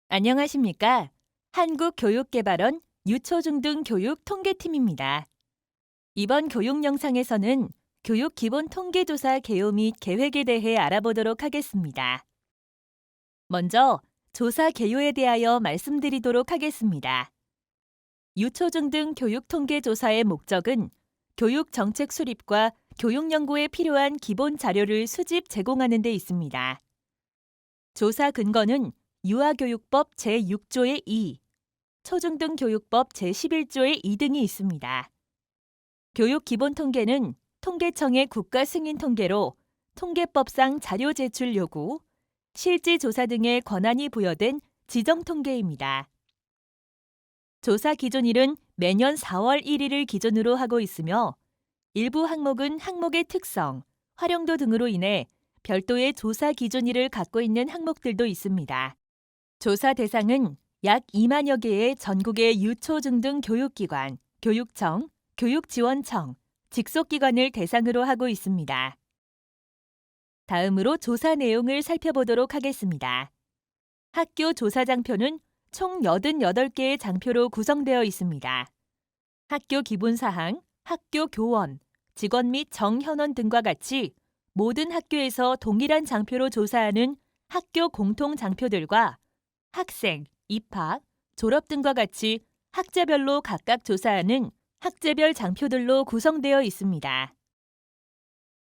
안녕하십니까? 한국교육개발원 유초중등교육 통계팀입니다. 이번 교육 영상에서는 교육 기본 통계조사 개요 및 계획에 대해 알아보도록 하겠습니다. 먼저 조사 개요에 대하여 말씀드리도록 하겠습니다. 유초중등 교육 통계조사의 목적은 교육 정책 수립과 교육 연구에 필요한 기본 자료를 수집 제공하는 데 있습니다. 조사 근거는 유아교육법 제6조의 2, 초중등교육법 제11조의 2 등이 있습니다. 교육기본통계는 통계청의 국가승인통계로 통계법상 자료 제출 요구, 실지 조사 등의 권한이 부여된 지정통계입니다. 조사 기준일은 매년 4월 1일을 기준으로 하고 있으며 일부 항목은 항목의 특성, 활용도 등으로 인해 별도의 조사 기준일을 갖고 있는 항목들도 있습니다. 조사 대상은 약 2만여 개의 전국의 유초중등 교육기관, 교육청, 교육지원청, 직속기관을 대상으로 하고 있습니다. 다음으로 조사 내용을 살펴보도록 하겠습니다. 학교 조사 장표는 총 88개의 장표로 구성되어 있습니다. 학교 기본사항, 학교 교원, 직원 및 정현원 등과 같이 모든 학교에서 동일한 장표로 조사하는 학교 공통 장표들과 학생, 입학, 졸업 등과 같이 학제별로 각각 조사하는 학제별 장표들로 구성되어 있습니다.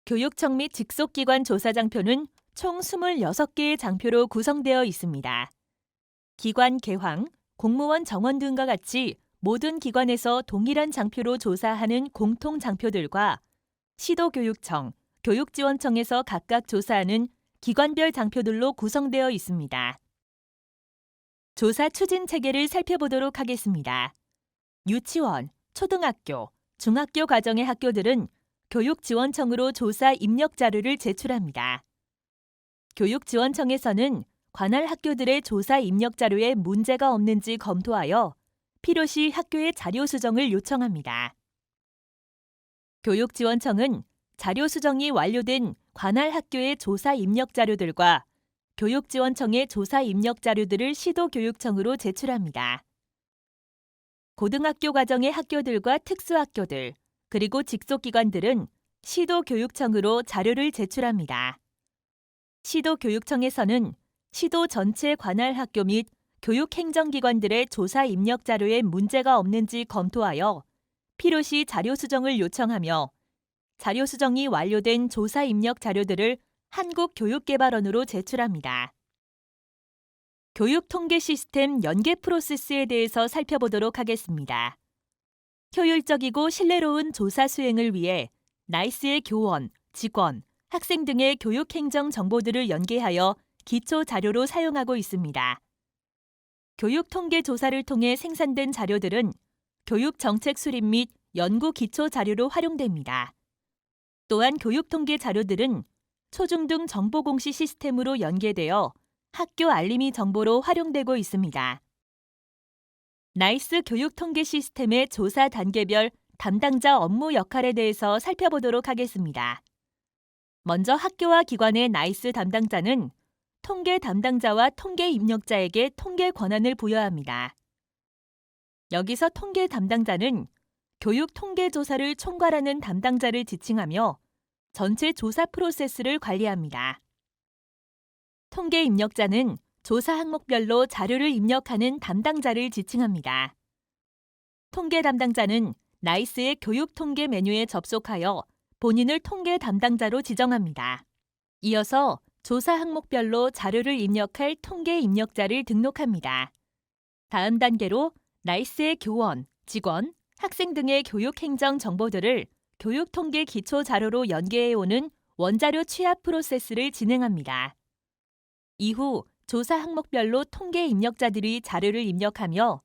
교육청 및 직속기관 조사 장표는 총 26개의 장표로 구성되어 있습니다. 기관 개황, 공무원 정원 등과 같이 모든 기관에서 동일한 장표로 조사하는 공통 장표들과 시도교육청, 교육지원청에서 각각 조사하는 기관별 장표들로 구성되어 있습니다. 조사 추진 체계를 살펴보도록 하겠습니다. 유치원, 초등학교, 중학교 과정의 학교들은 교육지원청으로 조사 입력 자료를 제출합니다. 교육지원청에서는 관할 학교들의 조사 입력 자료에 문제가 없는지 검토하여 필요시 학교의 자료 수정을 요청합니다. 교육지원청은 자료 수정이 완료된 관할 학교의 조사 입력 자료들과 교육지원청의 조사 입력 자료들을 시도교육청으로 제출합니다. 고등학교 과정의 학교들과 특수학교들, 그리고 직속기관들은 시도교육청으로 자료를 제출합니다. 시도교육청에서는 시도 전체 관할 학교 및 교육행정기관들의 조사 입력 자료에 문제가 없는지 검토하여 필요시 자료 수정을 요청하며 자료 수정이 완료된 조사 입력 자료들을 한국교육개발원으로 제출합니다. 교육통계 시스템 연계 프로세스에 대해서 살펴보도록 하겠습니다. 효율적이고 신뢰로운 조사 수행을 위해 나이스의 교원, 직원, 학생 등의 교육행정 정보들을 연계하여 기초 자료로 사용하고 있습니다. 교육통계 조사를 통해 생산된 자료들은 교육정책 수립 및 연구 기초 자료로 활용됩니다. 또한 교육통계 자료들은 초중등 정보공시 시스템으로 연계되어 학교 알림이 정보로 활용되고 있습니다. 나이스 교육통계 시스템의 조사 단계별 담당자 업무 역할에 대해서 살펴보도록 하겠습니다. 먼저 학교와 기관의 나이스 담당자는 통계 담당자와 통계 입력자에게 통계 권한을 부여합니다. 여기서 통계 담당자는 교육 통계 조사를 총괄하는 담당자를 지칭하며 전체 조사 프로세스를 관리합니다. 통계 입력자는 조사 항목별로 자료를 입력하는 담당자를 지칭합니다. 통계 담당자는 나이스의 교육 통계 메뉴에 접속하여 본인을 통계 담당자로 지정합니다. 이어서 조사 항목별로 자료를 입력할 통계 입력자를 등록합니다. 다음 단계로 나이스의 교원, 직원, 학생 등의 교육행정 정보들을 교육통계 기초 자료로 연계해오는 원자료 취합 프로세스를 진행합니다. 이후 조사 항목별로 통계 입력자들이 자료를 입력하며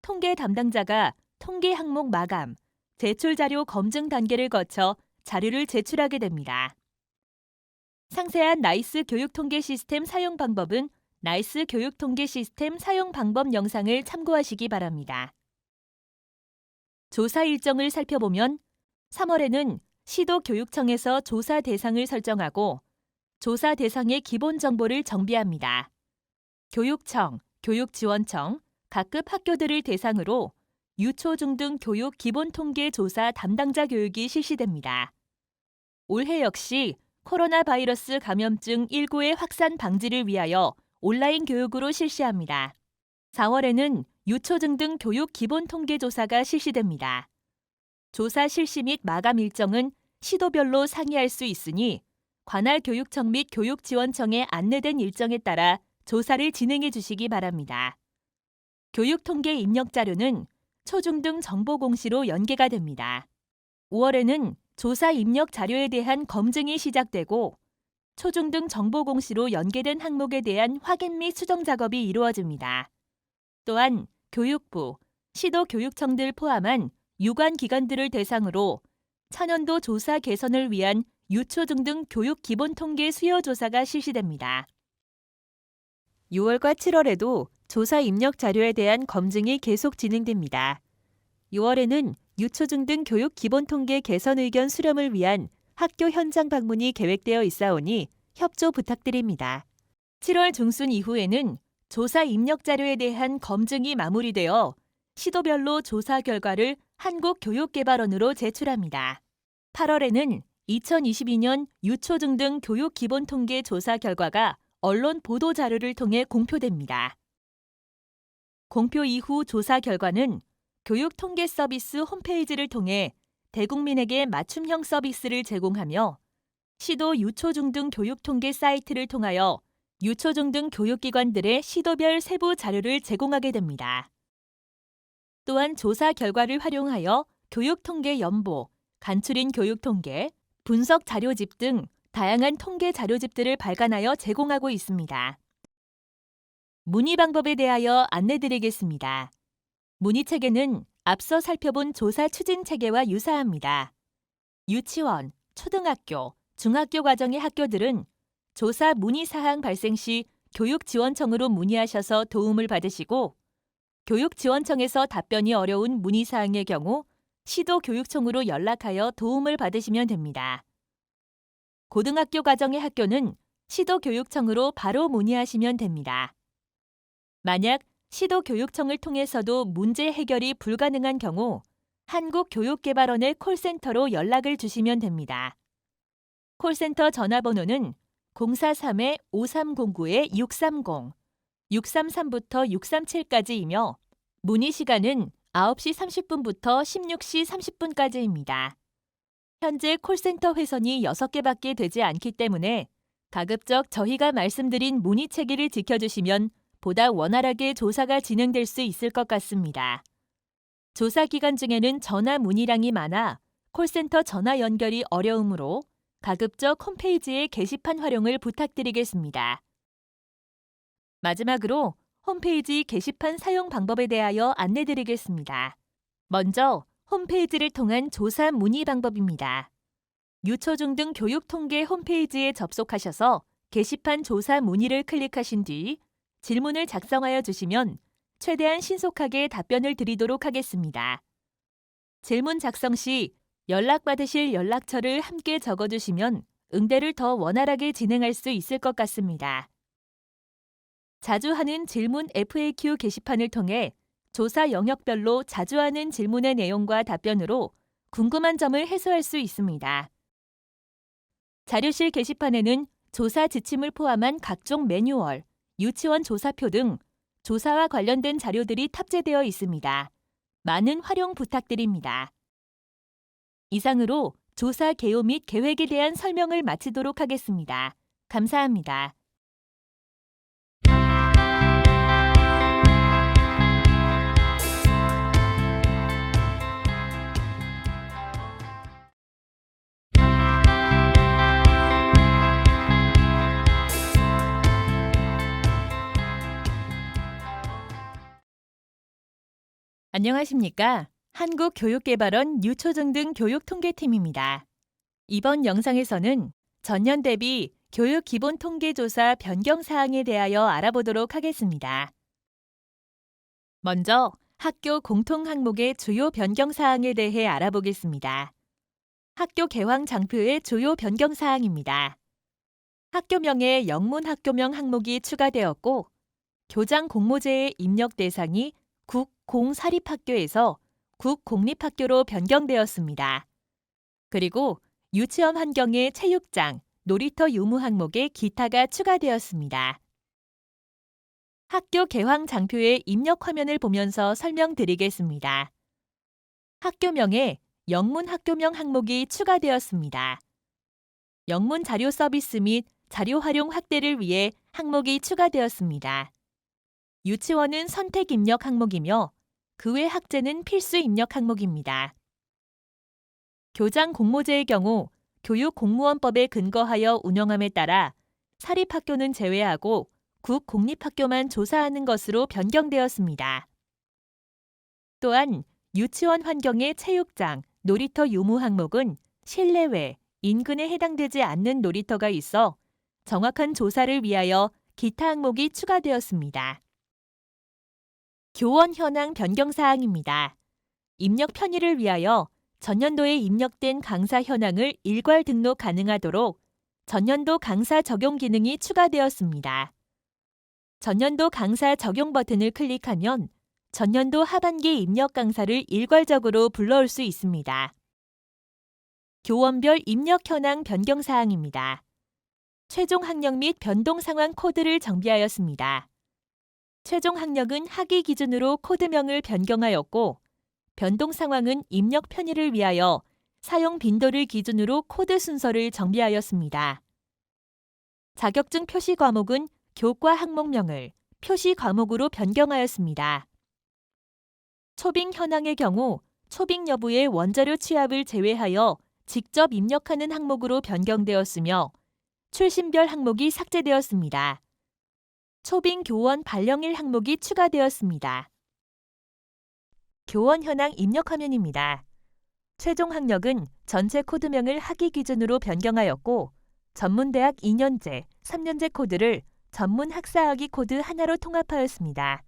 통계 담당자가 통계 항목 마감, 제출 자료 검증 단계를 거쳐 자료를 제출하게 됩니다. 상세한 나이스 교육통계 시스템 사용 방법은 나이스 교육통계 시스템 사용 방법 영상을 참고하시기 바랍니다. 조사 일정을 살펴보면 3월에는 시도교육청에서 조사 대상을 설정하고 조사 대상의 기본 정보를 정비합니다. 교육청, 교육지원청, 각급 학교들을 대상으로 유초, 중등 교육 기본 통계 조사 담당자 교육이 실시됩니다. 올해 역시 코로나 바이러스 감염증 19의 확산 방지를 위하여 온라인 교육으로 실시합니다. 4월에는 유초, 중등 교육 기본 통계 조사가 실시됩니다. 조사 실시 및 마감 일정은 시도별로 상의할 수 있으니 관할 교육청 및 교육지원청에 안내된 일정에 따라 조사를 진행해 주시기 바랍니다. 교육통계 입력 자료는 초중등 정보공시로 연계가 됩니다. 5월에는 조사 입력 자료에 대한 검증이 시작되고 초중등 정보공시로 연계된 항목에 대한 확인 및 수정 작업이 이루어집니다. 또한 교육부, 시도교육청들 포함한 유관 기관들을 대상으로 차년도 조사 개선을 위한 유초중등 교육 기본 통계 수요 조사가 실시됩니다. 6월과 7월에도 조사 입력 자료에 대한 검증이 계속 진행됩니다. 6월에는 유초중등 교육 기본 통계 개선 의견 수렴을 위한 학교 현장 방문이 계획되어 있사오니 협조 부탁드립니다. 7월 중순 이후에는 조사 입력 자료에 대한 검증이 마무리되어 시도별로 조사 결과를 한국교육개발원으로 제출합니다. 8월에는 2022년 유초중등 교육 기본 통계 조사 결과가 언론 보도 자료를 통해 공표됩니다. 공표 이후 조사 결과는 교육통계 서비스 홈페이지를 통해 대국민에게 맞춤형 서비스를 제공하며 시도 유초중등 교육통계 사이트를 통하여 유초중등 교육기관들의 시도별 세부 자료를 제공하게 됩니다. 또한 조사 결과를 활용하여 교육통계 연보, 간추린 교육통계, 분석 자료집 등 다양한 통계 자료집들을 발간하여 제공하고 있습니다. 문의 방법에 대하여 안내드리겠습니다. 문의체계는 앞서 살펴본 조사 추진 체계와 유사합니다. 유치원, 초등학교, 중학교 과정의 학교들은 조사 문의사항 발생 시 교육지원청으로 문의하셔서 도움을 받으시고 교육지원청에서 답변이 어려운 문의사항의 경우 시도교육청으로 연락하여 도움을 받으시면 됩니다. 고등학교 과정의 학교는 시도교육청으로 바로 문의하시면 됩니다. 만약 시도교육청을 통해서도 문제 해결이 불가능한 경우 한국교육개발원의 콜센터로 연락을 주시면 됩니다. 콜센터 전화번호는 043-5309-630, 633부터 637까지이며 문의 시간은 9시 30분부터 16시 30분까지입니다. 현재 콜센터 회선이 6개밖에 되지 않기 때문에 가급적 저희가 말씀드린 문의 체계를 지켜주시면 보다 원활하게 조사가 진행될 수 있을 것 같습니다. 조사 기간 중에는 전화 문의량이 많아 콜센터 전화 연결이 어려우므로 가급적 홈페이지의 게시판 활용을 부탁드리겠습니다. 마지막으로 홈페이지 게시판 사용 방법에 대하여 안내드리겠습니다. 먼저 홈페이지를 통한 조사 문의 방법입니다. 유초중등 교육통계 홈페이지에 접속하셔서 게시판 조사 문의를 클릭하신 뒤 질문을 작성하여 주시면 최대한 신속하게 답변을 드리도록 하겠습니다. 질문 작성 시 연락받으실 연락처를 함께 적어주시면 응대를 더 원활하게 진행할 수 있을 것 같습니다. 자주 하는 질문 FAQ 게시판을 통해 조사 영역별로 자주 하는 질문의 내용과 답변으로 궁금한 점을 해소할 수 있습니다. 자료실 게시판에는 조사 지침을 포함한 각종 매뉴얼, 유치원 조사표 등 조사와 관련된 자료들이 탑재되어 있습니다. 많은 활용 부탁드립니다. 이상으로 조사 개요 및 계획에 대한 설명을 마치도록 하겠습니다. 감사합니다. 안녕하십니까? 한국교육개발원 유초중등 교육통계팀입니다. 이번 영상에서는 전년 대비 교육기본통계조사 변경사항에 대하여 알아보도록 하겠습니다. 먼저 학교 공통항목의 주요 변경사항에 대해 알아보겠습니다. 학교 개황 장표의 주요 변경사항입니다. 학교명에 영문학교명 항목이 추가되었고 교장 공모제의 입력 대상이 국공사립학교에서 국공립학교로 변경되었습니다. 그리고 유치원 환경의 체육장, 놀이터 유무 항목에 기타가 추가되었습니다. 학교 개황 장표의 입력 화면을 보면서 설명드리겠습니다. 학교명에 영문 학교명 항목이 추가되었습니다. 영문 자료 서비스 및 자료 활용 확대를 위해 항목이 추가되었습니다. 유치원은 선택 입력 항목이며 그 외 학제는 필수 입력 항목입니다. 교장 공모제의 경우 교육공무원법에 근거하여 운영함에 따라 사립학교는 제외하고 국공립학교만 조사하는 것으로 변경되었습니다. 또한 유치원 환경의 체육장, 놀이터 유무 항목은 실내외, 인근에 해당되지 않는 놀이터가 있어 정확한 조사를 위하여 기타 항목이 추가되었습니다. 교원 현황 변경 사항입니다. 입력 편의를 위하여 전년도에 입력된 강사 현황을 일괄 등록 가능하도록 전년도 강사 적용 기능이 추가되었습니다. 전년도 강사 적용 버튼을 클릭하면 전년도 하반기 입력 강사를 일괄적으로 불러올 수 있습니다. 교원별 입력 현황 변경 사항입니다. 최종 학력 및 변동 상황 코드를 정비하였습니다. 최종 학력은 학위 기준으로 코드명을 변경하였고 변동 상황은 입력 편의를 위하여 사용 빈도를 기준으로 코드 순서를 정비하였습니다. 자격증 표시 과목은 교과 항목명을 표시 과목으로 변경하였습니다. 초빙 현황의 경우 초빙 여부의 원자료 취합을 제외하여 직접 입력하는 항목으로 변경되었으며 출신별 항목이 삭제되었습니다. 초빙 교원 발령일 항목이 추가되었습니다. 교원 현황 입력 화면입니다. 최종 학력은 전체 코드명을 학위 기준으로 변경하였고 전문대학 2년제, 3년제 코드를 전문 학사학위 코드 하나로 통합하였습니다.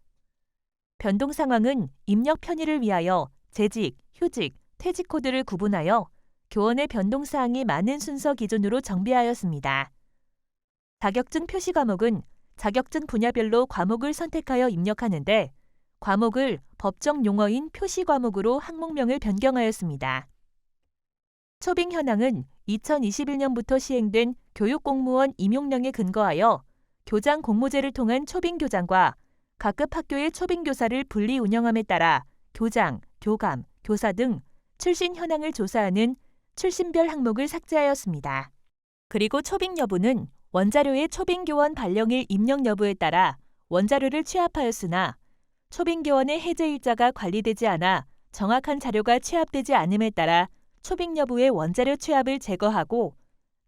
변동 상황은 입력 편의를 위하여 재직, 휴직, 퇴직 코드를 구분하여 교원의 변동 사항이 많은 순서 기준으로 정비하였습니다. 자격증 표시 과목은 자격증 분야별로 과목을 선택하여 입력하는데 과목을 법정 용어인 표시 과목으로 항목명을 변경하였습니다. 초빙 현황은 2021년부터 시행된 교육공무원 임용령에 근거하여 교장 공모제를 통한 초빙 교장과 각급 학교의 초빙 교사를 분리 운영함에 따라 교장, 교감, 교사 등 출신 현황을 조사하는 출신별 항목을 삭제하였습니다. 그리고 초빙 여부는 원자료의 초빙 교원 발령일 입력 여부에 따라 원자료를 취합하였으나 초빙 교원의 해제 일자가 관리되지 않아 정확한 자료가 취합되지 않음에 따라 초빙 여부의 원자료 취합을 제거하고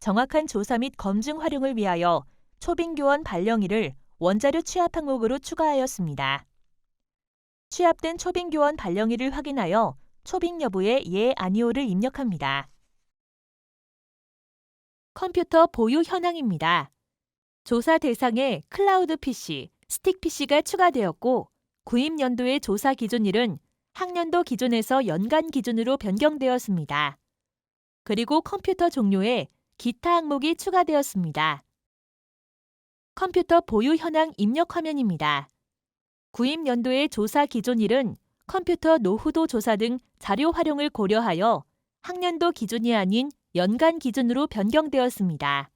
정확한 조사 및 검증 활용을 위하여 초빙 교원 발령일을 원자료 취합 항목으로 추가하였습니다. 취합된 초빙 교원 발령일을 확인하여 초빙 여부에 예, 아니오를 입력합니다. 컴퓨터 보유 현황입니다. 조사 대상에 클라우드 PC, 스틱 PC가 추가되었고 구입 연도의 조사 기준일은 학년도 기준에서 연간 기준으로 변경되었습니다. 그리고 컴퓨터 종류에 기타 항목이 추가되었습니다. 컴퓨터 보유 현황 입력 화면입니다. 구입 연도의 조사 기준일은 컴퓨터 노후도 조사 등 자료 활용을 고려하여 학년도 기준이 아닌 연간 기준으로 변경되었습니다.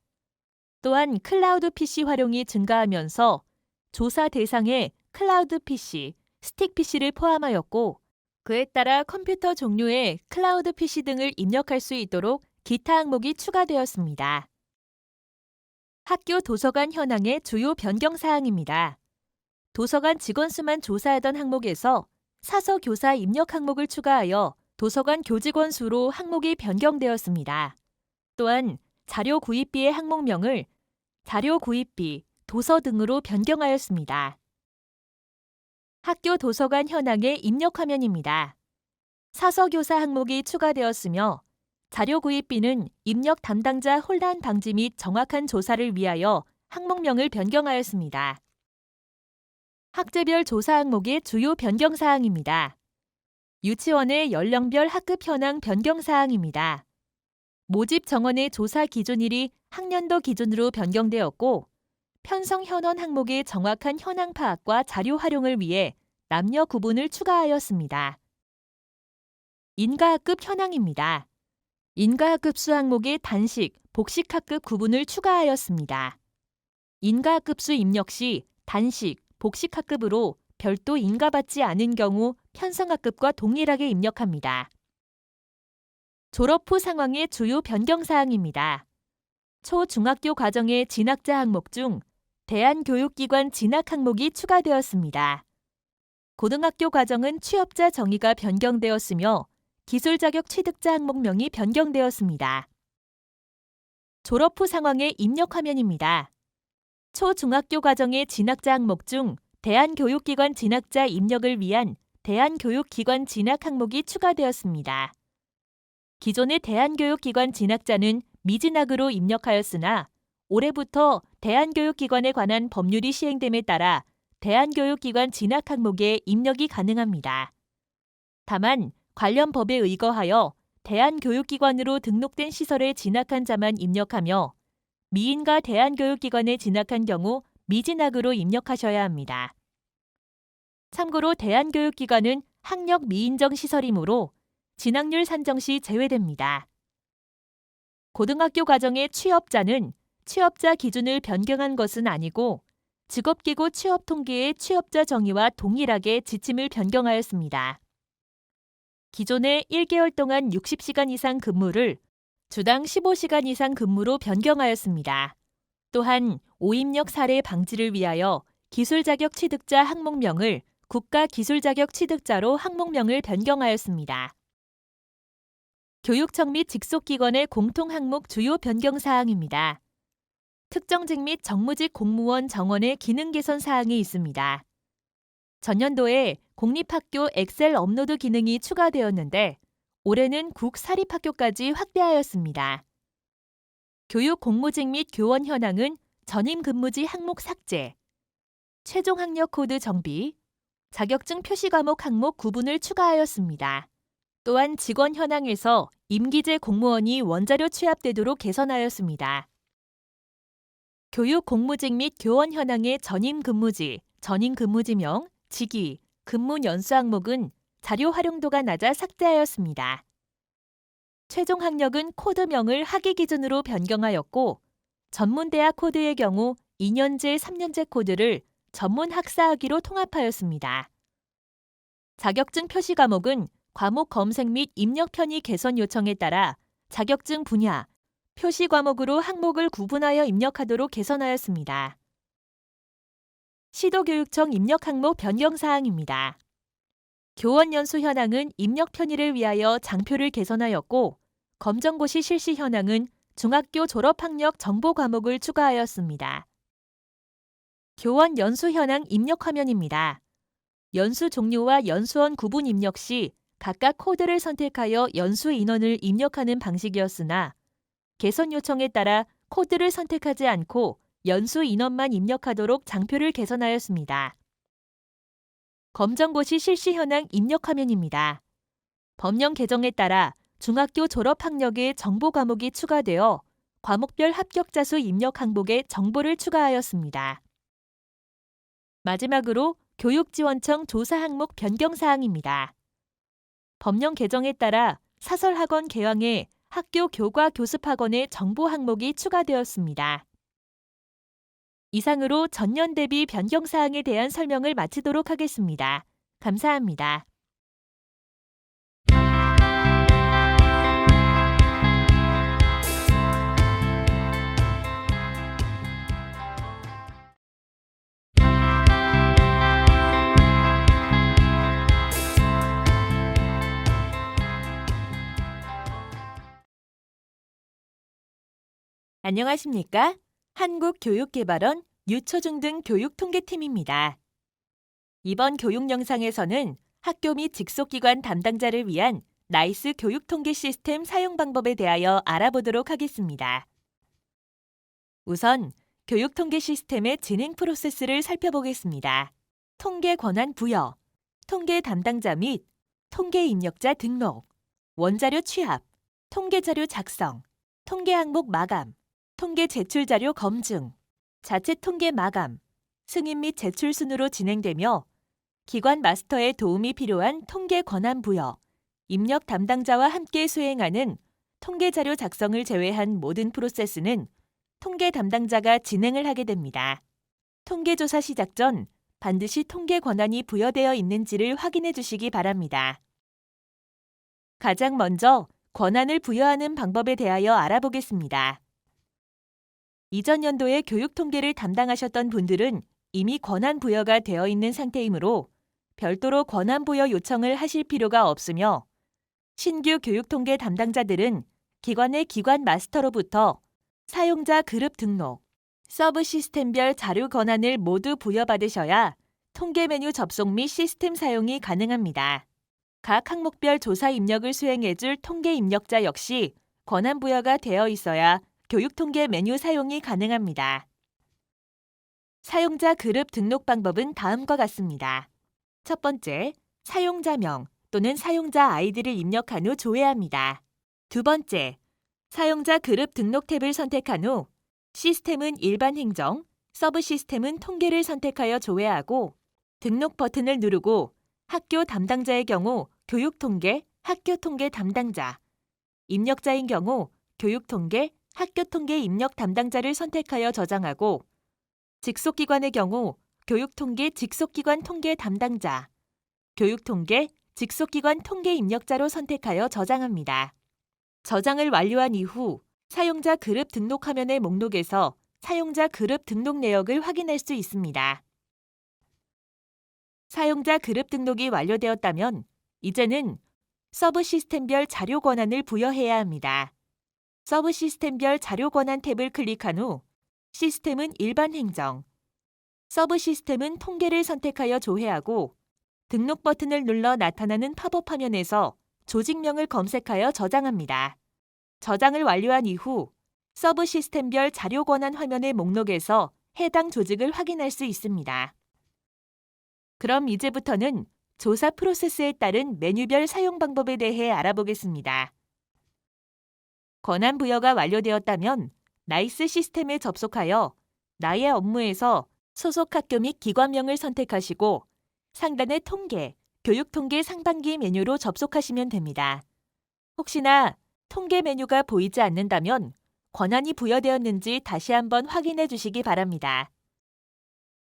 또한 클라우드 PC 활용이 증가하면서 조사 대상에 클라우드 PC, 스틱 PC를 포함하였고 그에 따라 컴퓨터 종류의 클라우드 PC 등을 입력할 수 있도록 기타 항목이 추가되었습니다. 학교 도서관 현황의 주요 변경 사항입니다. 도서관 직원 수만 조사하던 항목에서 사서 교사 입력 항목을 추가하여 도서관 교직원 수로 항목이 변경되었습니다. 또한 자료 구입비의 항목명을 자료 구입비, 도서 등으로 변경하였습니다. 학교 도서관 현황의 입력 화면입니다. 사서 교사 항목이 추가되었으며 자료 구입비는 입력 담당자 혼란 방지 및 정확한 조사를 위하여 항목명을 변경하였습니다. 학제별 조사 항목의 주요 변경 사항입니다. 유치원의 연령별 학급 현황 변경 사항입니다. 모집 정원의 조사 기준일이 학년도 기준으로 변경되었고 편성 현원 항목의 정확한 현황 파악과 자료 활용을 위해 남녀 구분을 추가하였습니다. 인가학급 현황입니다. 인가학급 수 항목의 단식, 복식학급 구분을 추가하였습니다. 인가학급 수 입력 시 단식, 복식학급으로 별도 인가받지 않은 경우 편성학급과 동일하게 입력합니다. 졸업 후 상황의 주요 변경 사항입니다. 초중학교 과정의 진학자 항목 중 대한교육기관 진학 항목이 추가되었습니다. 고등학교 과정은 취업자 정의가 변경되었으며 기술자격 취득자 항목명이 변경되었습니다. 졸업 후 상황의 입력 화면입니다. 초중학교 과정의 진학자 항목 중 대한교육기관 진학자 입력을 위한 대한교육기관 진학 항목이 추가되었습니다. 기존의 대한교육기관 진학자는 미진학으로 입력하였으나 올해부터 대한교육기관에 관한 법률이 시행됨에 따라 대한교육기관 진학 항목에 입력이 가능합니다. 다만 관련 법에 의거하여 대한교육기관으로 등록된 시설에 진학한 자만 입력하며 미인과 대한교육기관에 진학한 경우 미진학으로 입력하셔야 합니다. 참고로 대한교육기관은 학력 미인정 시설이므로 진학률 산정 시 제외됩니다. 고등학교 과정의 취업자는 취업자 기준을 변경한 것은 아니고 직업기구 취업통계의 취업자 정의와 동일하게 지침을 변경하였습니다. 기존의 1개월 동안 60시간 이상 근무를 주당 15시간 이상 근무로 변경하였습니다. 또한 오입력 사례 방지를 위하여 기술자격 취득자 항목명을 국가기술자격 취득자로 항목명을 변경하였습니다. 교육청 및 직속기관의 공통항목 주요 변경 사항입니다. 특정직 및 정무직 공무원 정원의 기능 개선 사항이 있습니다. 전년도에 공립학교 엑셀 업로드 기능이 추가되었는데 올해는 국사립학교까지 확대하였습니다. 교육 공무직 및 교원 현황은 전임 근무지 항목 삭제, 최종 학력 코드 정비, 자격증 표시 과목 항목 구분을 추가하였습니다. 또한 직원 현황에서 임기제 공무원이 원자료 취합되도록 개선하였습니다. 교육 공무직 및 교원 현황의 전임 근무지, 전임 근무지명, 직위, 근무 연수 항목은 자료 활용도가 낮아 삭제하였습니다. 최종 학력은 코드명을 학위 기준으로 변경하였고 전문대학 코드의 경우 2년제, 3년제 코드를 전문 학사학위로 통합하였습니다. 자격증 표시 과목은 과목 검색 및 입력 편의 개선 요청에 따라 자격증 분야, 표시 과목으로 항목을 구분하여 입력하도록 개선하였습니다. 시도교육청 입력 항목 변경 사항입니다. 교원 연수 현황은 입력 편의를 위하여 장표를 개선하였고 검정고시 실시 현황은 중학교 졸업학력 정보 과목을 추가하였습니다. 교원 연수 현황 입력 화면입니다. 연수 종료와 연수원 구분 입력 시 각각 코드를 선택하여 연수 인원을 입력하는 방식이었으나 개선 요청에 따라 코드를 선택하지 않고 연수 인원만 입력하도록 장표를 개선하였습니다. 검정고시 실시 현황 입력 화면입니다. 법령 개정에 따라 중학교 졸업 학력의 정보 과목이 추가되어 과목별 합격자 수 입력 항목에 정보를 추가하였습니다. 마지막으로 교육지원청 조사 항목 변경 사항입니다. 법령 개정에 따라 사설학원 개왕에 학교 교과 교습학원의 정보 항목이 추가되었습니다. 이상으로 전년 대비 변경 사항에 대한 설명을 마치도록 하겠습니다. 감사합니다. 안녕하십니까? 한국교육개발원 유초중등 교육통계팀입니다. 이번 교육 영상에서는 학교 및 직속기관 담당자를 위한 나이스 교육통계 시스템 사용 방법에 대하여 알아보도록 하겠습니다. 우선 교육통계 시스템의 진행 프로세스를 살펴보겠습니다. 통계 권한 부여, 통계 담당자 및 통계 입력자 등록, 원자료 취합, 통계 자료 작성, 통계 항목 마감, 통계 제출 자료 검증, 자체 통계 마감, 승인 및 제출 순으로 진행되며 기관 마스터의 도움이 필요한 통계 권한 부여, 입력 담당자와 함께 수행하는 통계 자료 작성을 제외한 모든 프로세스는 통계 담당자가 진행을 하게 됩니다. 통계조사 시작 전 반드시 통계 권한이 부여되어 있는지를 확인해 주시기 바랍니다. 가장 먼저 권한을 부여하는 방법에 대하여 알아보겠습니다. 이전 연도에 교육 통계를 담당하셨던 분들은 이미 권한 부여가 되어 있는 상태이므로 별도로 권한 부여 요청을 하실 필요가 없으며 신규 교육 통계 담당자들은 기관의 기관 마스터로부터 사용자 그룹 등록, 서브 시스템별 자료 권한을 모두 부여받으셔야 통계 메뉴 접속 및 시스템 사용이 가능합니다. 각 항목별 조사 입력을 수행해줄 통계 입력자 역시 권한 부여가 되어 있어야 교육 통계 메뉴 사용이 가능합니다. 사용자 그룹 등록 방법은 다음과 같습니다. 첫 번째, 사용자명 또는 사용자 아이디를 입력한 후 조회합니다. 두 번째, 사용자 그룹 등록 탭을 선택한 후 시스템은 일반 행정, 서브 시스템은 통계를 선택하여 조회하고 등록 버튼을 누르고 학교 담당자의 경우 교육통계, 학교통계 담당자, 입력자인 경우 교육통계, 학교통계 입력 담당자를 선택하여 저장하고 직속기관의 경우 교육통계 직속기관 통계 담당자, 교육통계 직속기관 통계 입력자로 선택하여 저장합니다. 저장을 완료한 이후 사용자 그룹 등록 화면의 목록에서 사용자 그룹 등록 내역을 확인할 수 있습니다. 사용자 그룹 등록이 완료되었다면 이제는 서브 시스템별 자료 권한을 부여해야 합니다. 서브 시스템별 자료 권한 탭을 클릭한 후 시스템은 일반 행정, 서브 시스템은 통계를 선택하여 조회하고 등록 버튼을 눌러 나타나는 팝업 화면에서 조직명을 검색하여 저장합니다. 저장을 완료한 이후 서브 시스템별 자료 권한 화면의 목록에서 해당 조직을 확인할 수 있습니다. 그럼 이제부터는 조사 프로세스에 따른 메뉴별 사용 방법에 대해 알아보겠습니다. 권한 부여가 완료되었다면 나이스 시스템에 접속하여 나의 업무에서 소속 학교 및 기관명을 선택하시고 상단의 통계, 교육통계 상반기 메뉴로 접속하시면 됩니다. 혹시나 통계 메뉴가 보이지 않는다면 권한이 부여되었는지 다시 한번 확인해 주시기 바랍니다.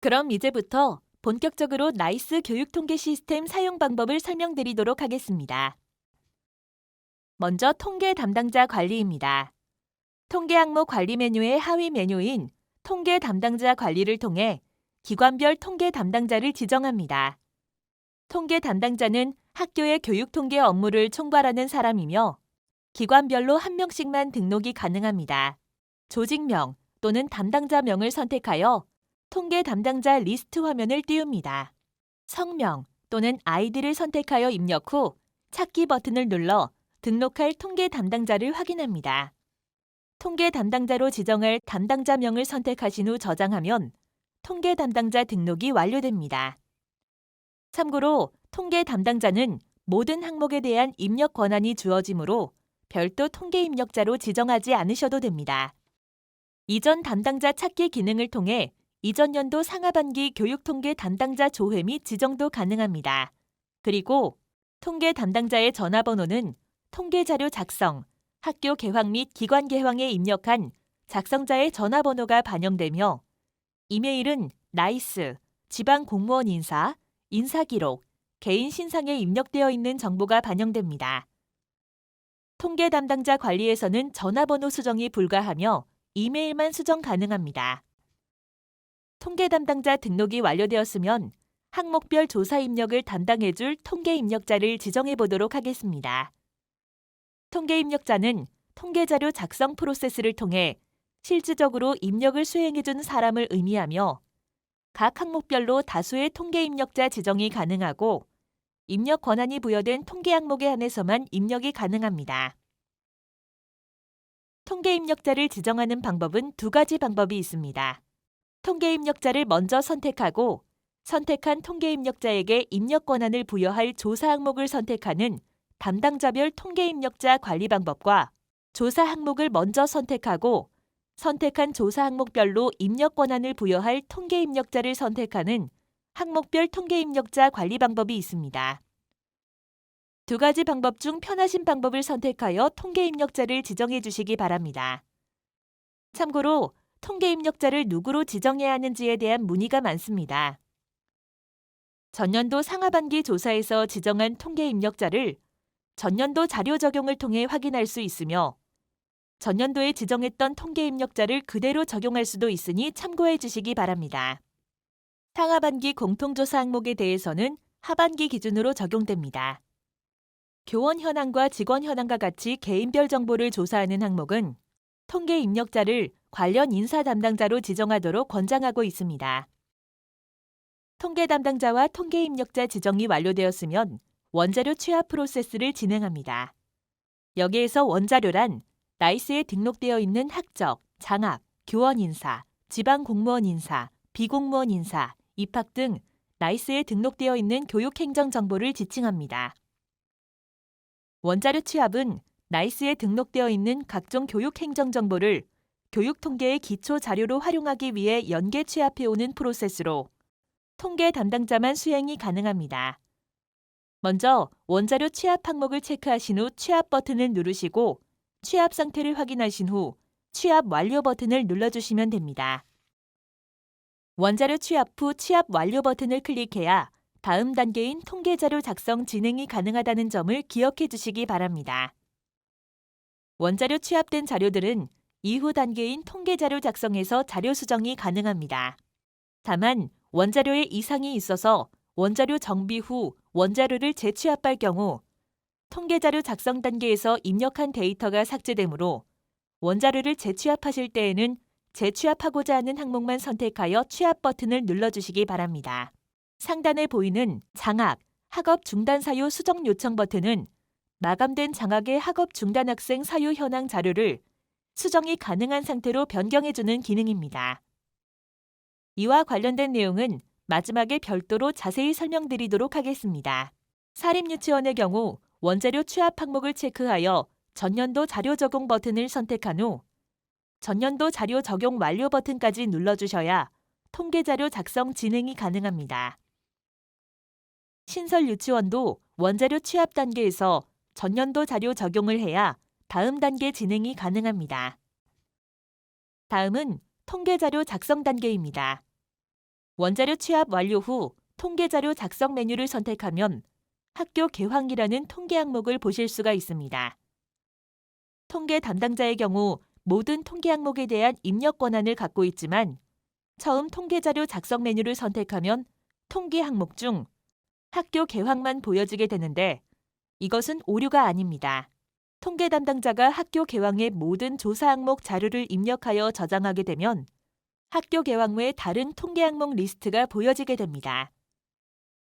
그럼 이제부터 본격적으로 나이스 교육통계 시스템 사용 방법을 설명드리도록 하겠습니다. 먼저 통계 담당자 관리입니다. 통계 항목 관리 메뉴의 하위 메뉴인 통계 담당자 관리를 통해 기관별 통계 담당자를 지정합니다. 통계 담당자는 학교의 교육 통계 업무를 총괄하는 사람이며 기관별로 한 명씩만 등록이 가능합니다. 조직명 또는 담당자명을 선택하여 통계 담당자 리스트 화면을 띄웁니다. 성명 또는 아이디를 선택하여 입력 후 찾기 버튼을 눌러 등록할 통계 담당자를 확인합니다. 통계 담당자로 지정할 담당자명을 선택하신 후 저장하면 통계 담당자 등록이 완료됩니다. 참고로 통계 담당자는 모든 항목에 대한 입력 권한이 주어지므로 별도 통계 입력자로 지정하지 않으셔도 됩니다. 이전 담당자 찾기 기능을 통해 이전 연도 상하반기 교육통계 담당자 조회 및 지정도 가능합니다. 그리고 통계 담당자의 전화번호는 통계자료 작성, 학교 개황 및 기관 개황에 입력한 작성자의 전화번호가 반영되며 이메일은 나이스, 지방 공무원 인사, 인사기록, 개인 신상에 입력되어 있는 정보가 반영됩니다. 통계 담당자 관리에서는 전화번호 수정이 불가하며 이메일만 수정 가능합니다. 통계 담당자 등록이 완료되었으면 항목별 조사 입력을 담당해줄 통계 입력자를 지정해 보도록 하겠습니다. 통계 입력자는 통계자료 작성 프로세스를 통해 실질적으로 입력을 수행해준 사람을 의미하며 각 항목별로 다수의 통계 입력자 지정이 가능하고 입력 권한이 부여된 통계 항목에 한해서만 입력이 가능합니다. 통계 입력자를 지정하는 방법은 두 가지 방법이 있습니다. 통계 입력자를 먼저 선택하고 선택한 통계 입력자에게 입력 권한을 부여할 조사 항목을 선택하는 담당자별 통계 입력자 관리 방법과 조사 항목을 먼저 선택하고 선택한 조사 항목별로 입력 권한을 부여할 통계 입력자를 선택하는 항목별 통계 입력자 관리 방법이 있습니다. 두 가지 방법 중 편하신 방법을 선택하여 통계 입력자를 지정해 주시기 바랍니다. 참고로 통계 입력자를 누구로 지정해야 하는지에 대한 문의가 많습니다. 전년도 상하반기 조사에서 지정한 통계 입력자를 전년도 자료 적용을 통해 확인할 수 있으며 전년도에 지정했던 통계 입력자를 그대로 적용할 수도 있으니 참고해 주시기 바랍니다. 상하반기 공통조사 항목에 대해서는 하반기 기준으로 적용됩니다. 교원 현황과 직원 현황과 같이 개인별 정보를 조사하는 항목은 통계 입력자를 관련 인사 담당자로 지정하도록 권장하고 있습니다. 통계 담당자와 통계 입력자 지정이 완료되었으면 원자료 취합 프로세스를 진행합니다. 여기에서 원자료란 나이스에 등록되어 있는 학적, 장학, 교원 인사, 지방 공무원 인사, 비공무원 인사, 입학 등 나이스에 등록되어 있는 교육행정 정보를 지칭합니다. 원자료 취합은 나이스에 등록되어 있는 각종 교육행정 정보를 교육통계의 기초 자료로 활용하기 위해 연계 취합해오는 프로세스로 통계 담당자만 수행이 가능합니다. 먼저 원자료 취합 항목을 체크하신 후 취합 버튼을 누르시고 취합 상태를 확인하신 후 취합 완료 버튼을 눌러주시면 됩니다. 원자료 취합 후 취합 완료 버튼을 클릭해야 다음 단계인 통계자료 작성 진행이 가능하다는 점을 기억해 주시기 바랍니다. 원자료 취합된 자료들은 이후 단계인 통계자료 작성에서 자료 수정이 가능합니다. 다만 원자료에 이상이 있어서 원자료 정비 후 원자료를 재취합할 경우 통계자료 작성 단계에서 입력한 데이터가 삭제되므로 원자료를 재취합하실 때에는 재취합하고자 하는 항목만 선택하여 취합 버튼을 눌러주시기 바랍니다. 상단에 보이는 장학, 학업 중단 사유 수정 요청 버튼은 마감된 장학의 학업 중단 학생 사유 현황 자료를 수정이 가능한 상태로 변경해주는 기능입니다. 이와 관련된 내용은 마지막에 별도로 자세히 설명드리도록 하겠습니다. 사립유치원의 경우 원자료 취합 항목을 체크하여 전년도 자료 적용 버튼을 선택한 후 전년도 자료 적용 완료 버튼까지 눌러주셔야 통계자료 작성 진행이 가능합니다. 신설유치원도 원자료 취합 단계에서 전년도 자료 적용을 해야 다음 단계 진행이 가능합니다. 다음은 통계자료 작성 단계입니다. 원자료 취합 완료 후 통계자료 작성 메뉴를 선택하면 학교 개황이라는 통계 항목을 보실 수가 있습니다. 통계 담당자의 경우 모든 통계 항목에 대한 입력 권한을 갖고 있지만 처음 통계자료 작성 메뉴를 선택하면 통계 항목 중 학교 개황만 보여지게 되는데 이것은 오류가 아닙니다. 통계 담당자가 학교 개황의 모든 조사 항목 자료를 입력하여 저장하게 되면 학교 개황 후의 다른 통계 항목 리스트가 보여지게 됩니다.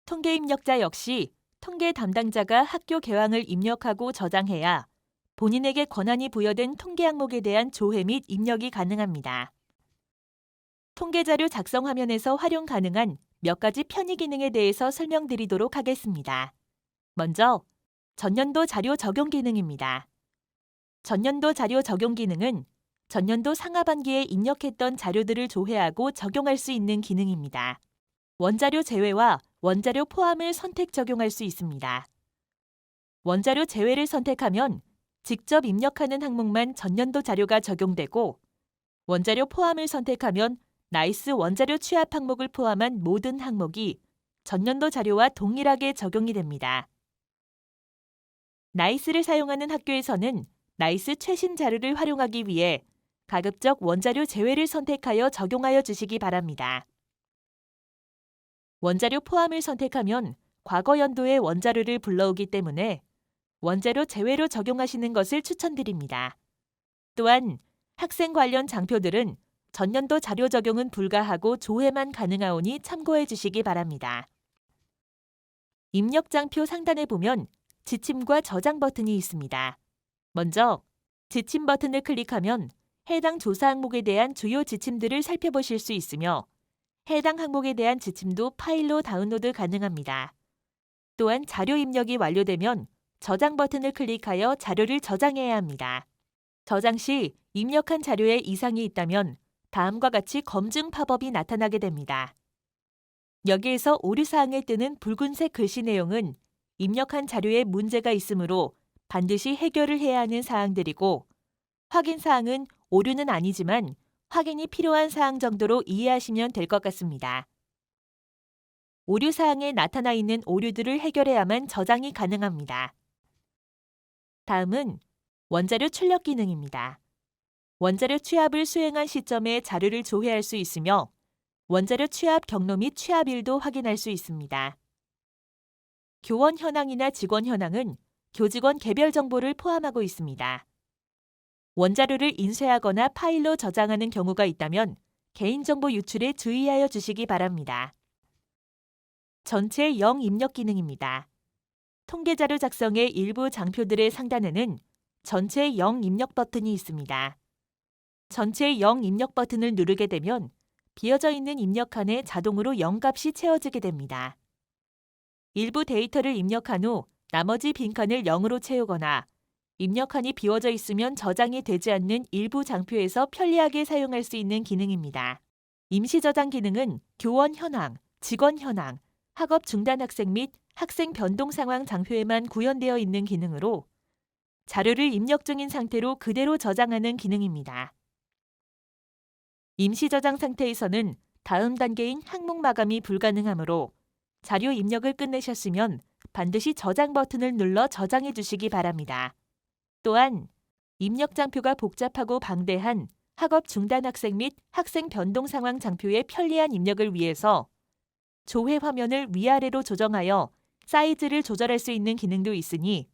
통계 입력자 역시 통계 담당자가 학교 개황을 입력하고 저장해야 본인에게 권한이 부여된 통계 항목에 대한 조회 및 입력이 가능합니다. 통계자료 작성 화면에서 활용 가능한 몇 가지 편의 기능에 대해서 설명드리도록 하겠습니다. 먼저 전년도 자료 적용 기능입니다. 전년도 자료 적용 기능은 전년도 상하반기에 입력했던 자료들을 조회하고 적용할 수 있는 기능입니다. 원자료 제외와 원자료 포함을 선택 적용할 수 있습니다. 원자료 제외를 선택하면 직접 입력하는 항목만 전년도 자료가 적용되고 원자료 포함을 선택하면 나이스 원자료 취합 항목을 포함한 모든 항목이 전년도 자료와 동일하게 적용이 됩니다. 나이스를 사용하는 학교에서는 나이스 최신 자료를 활용하기 위해 가급적 원자료 제외를 선택하여 적용하여 주시기 바랍니다. 원자료 포함을 선택하면 과거 연도의 원자료를 불러오기 때문에 원자료 제외로 적용하시는 것을 추천드립니다. 또한 학생 관련 장표들은 전년도 자료 적용은 불가하고 조회만 가능하오니 참고해 주시기 바랍니다. 입력장표 상단에 보면 지침과 저장 버튼이 있습니다. 먼저 지침 버튼을 클릭하면 해당 조사 항목에 대한 주요 지침들을 살펴보실 수 있으며 해당 항목에 대한 지침도 파일로 다운로드 가능합니다. 또한 자료 입력이 완료되면 저장 버튼을 클릭하여 자료를 저장해야 합니다. 저장 시 입력한 자료에 이상이 있다면 다음과 같이 검증 팝업이 나타나게 됩니다. 여기에서 오류사항에 뜨는 붉은색 글씨 내용은 입력한 자료에 문제가 있으므로 반드시 해결을 해야 하는 사항들이고, 확인사항은 오류는 아니지만 확인이 필요한 사항 정도로 이해하시면 될 것 같습니다. 오류사항에 나타나 있는 오류들을 해결해야만 저장이 가능합니다. 다음은 원자료 출력 기능입니다. 원자료 취합을 수행한 시점에 자료를 조회할 수 있으며 원자료 취합 경로 및 취합일도 확인할 수 있습니다. 교원 현황이나 직원 현황은 교직원 개별 정보를 포함하고 있습니다. 원자료를 인쇄하거나 파일로 저장하는 경우가 있다면 개인정보 유출에 주의하여 주시기 바랍니다. 전체 영 입력 기능입니다. 통계자료 작성의 일부 장표들의 상단에는 전체 영 입력 버튼이 있습니다. 전체 영 입력 버튼을 누르게 되면 비어져 있는 입력칸에 자동으로 0값이 채워지게 됩니다. 일부 데이터를 입력한 후 나머지 빈칸을 0으로 채우거나 입력칸이 비워져 있으면 저장이 되지 않는 일부 장표에서 편리하게 사용할 수 있는 기능입니다. 임시 저장 기능은 교원 현황, 직원 현황, 학업 중단 학생 및 학생 변동 상황 장표에만 구현되어 있는 기능으로 자료를 입력 중인 상태로 그대로 저장하는 기능입니다. 임시 저장 상태에서는 다음 단계인 항목 마감이 불가능하므로 자료 입력을 끝내셨으면 반드시 저장 버튼을 눌러 저장해 주시기 바랍니다. 또한 입력 장표가 복잡하고 방대한 학업 중단 학생 및 학생 변동 상황 장표의 편리한 입력을 위해서 조회 화면을 위아래로 조정하여 사이즈를 조절할 수 있는 기능도 있으니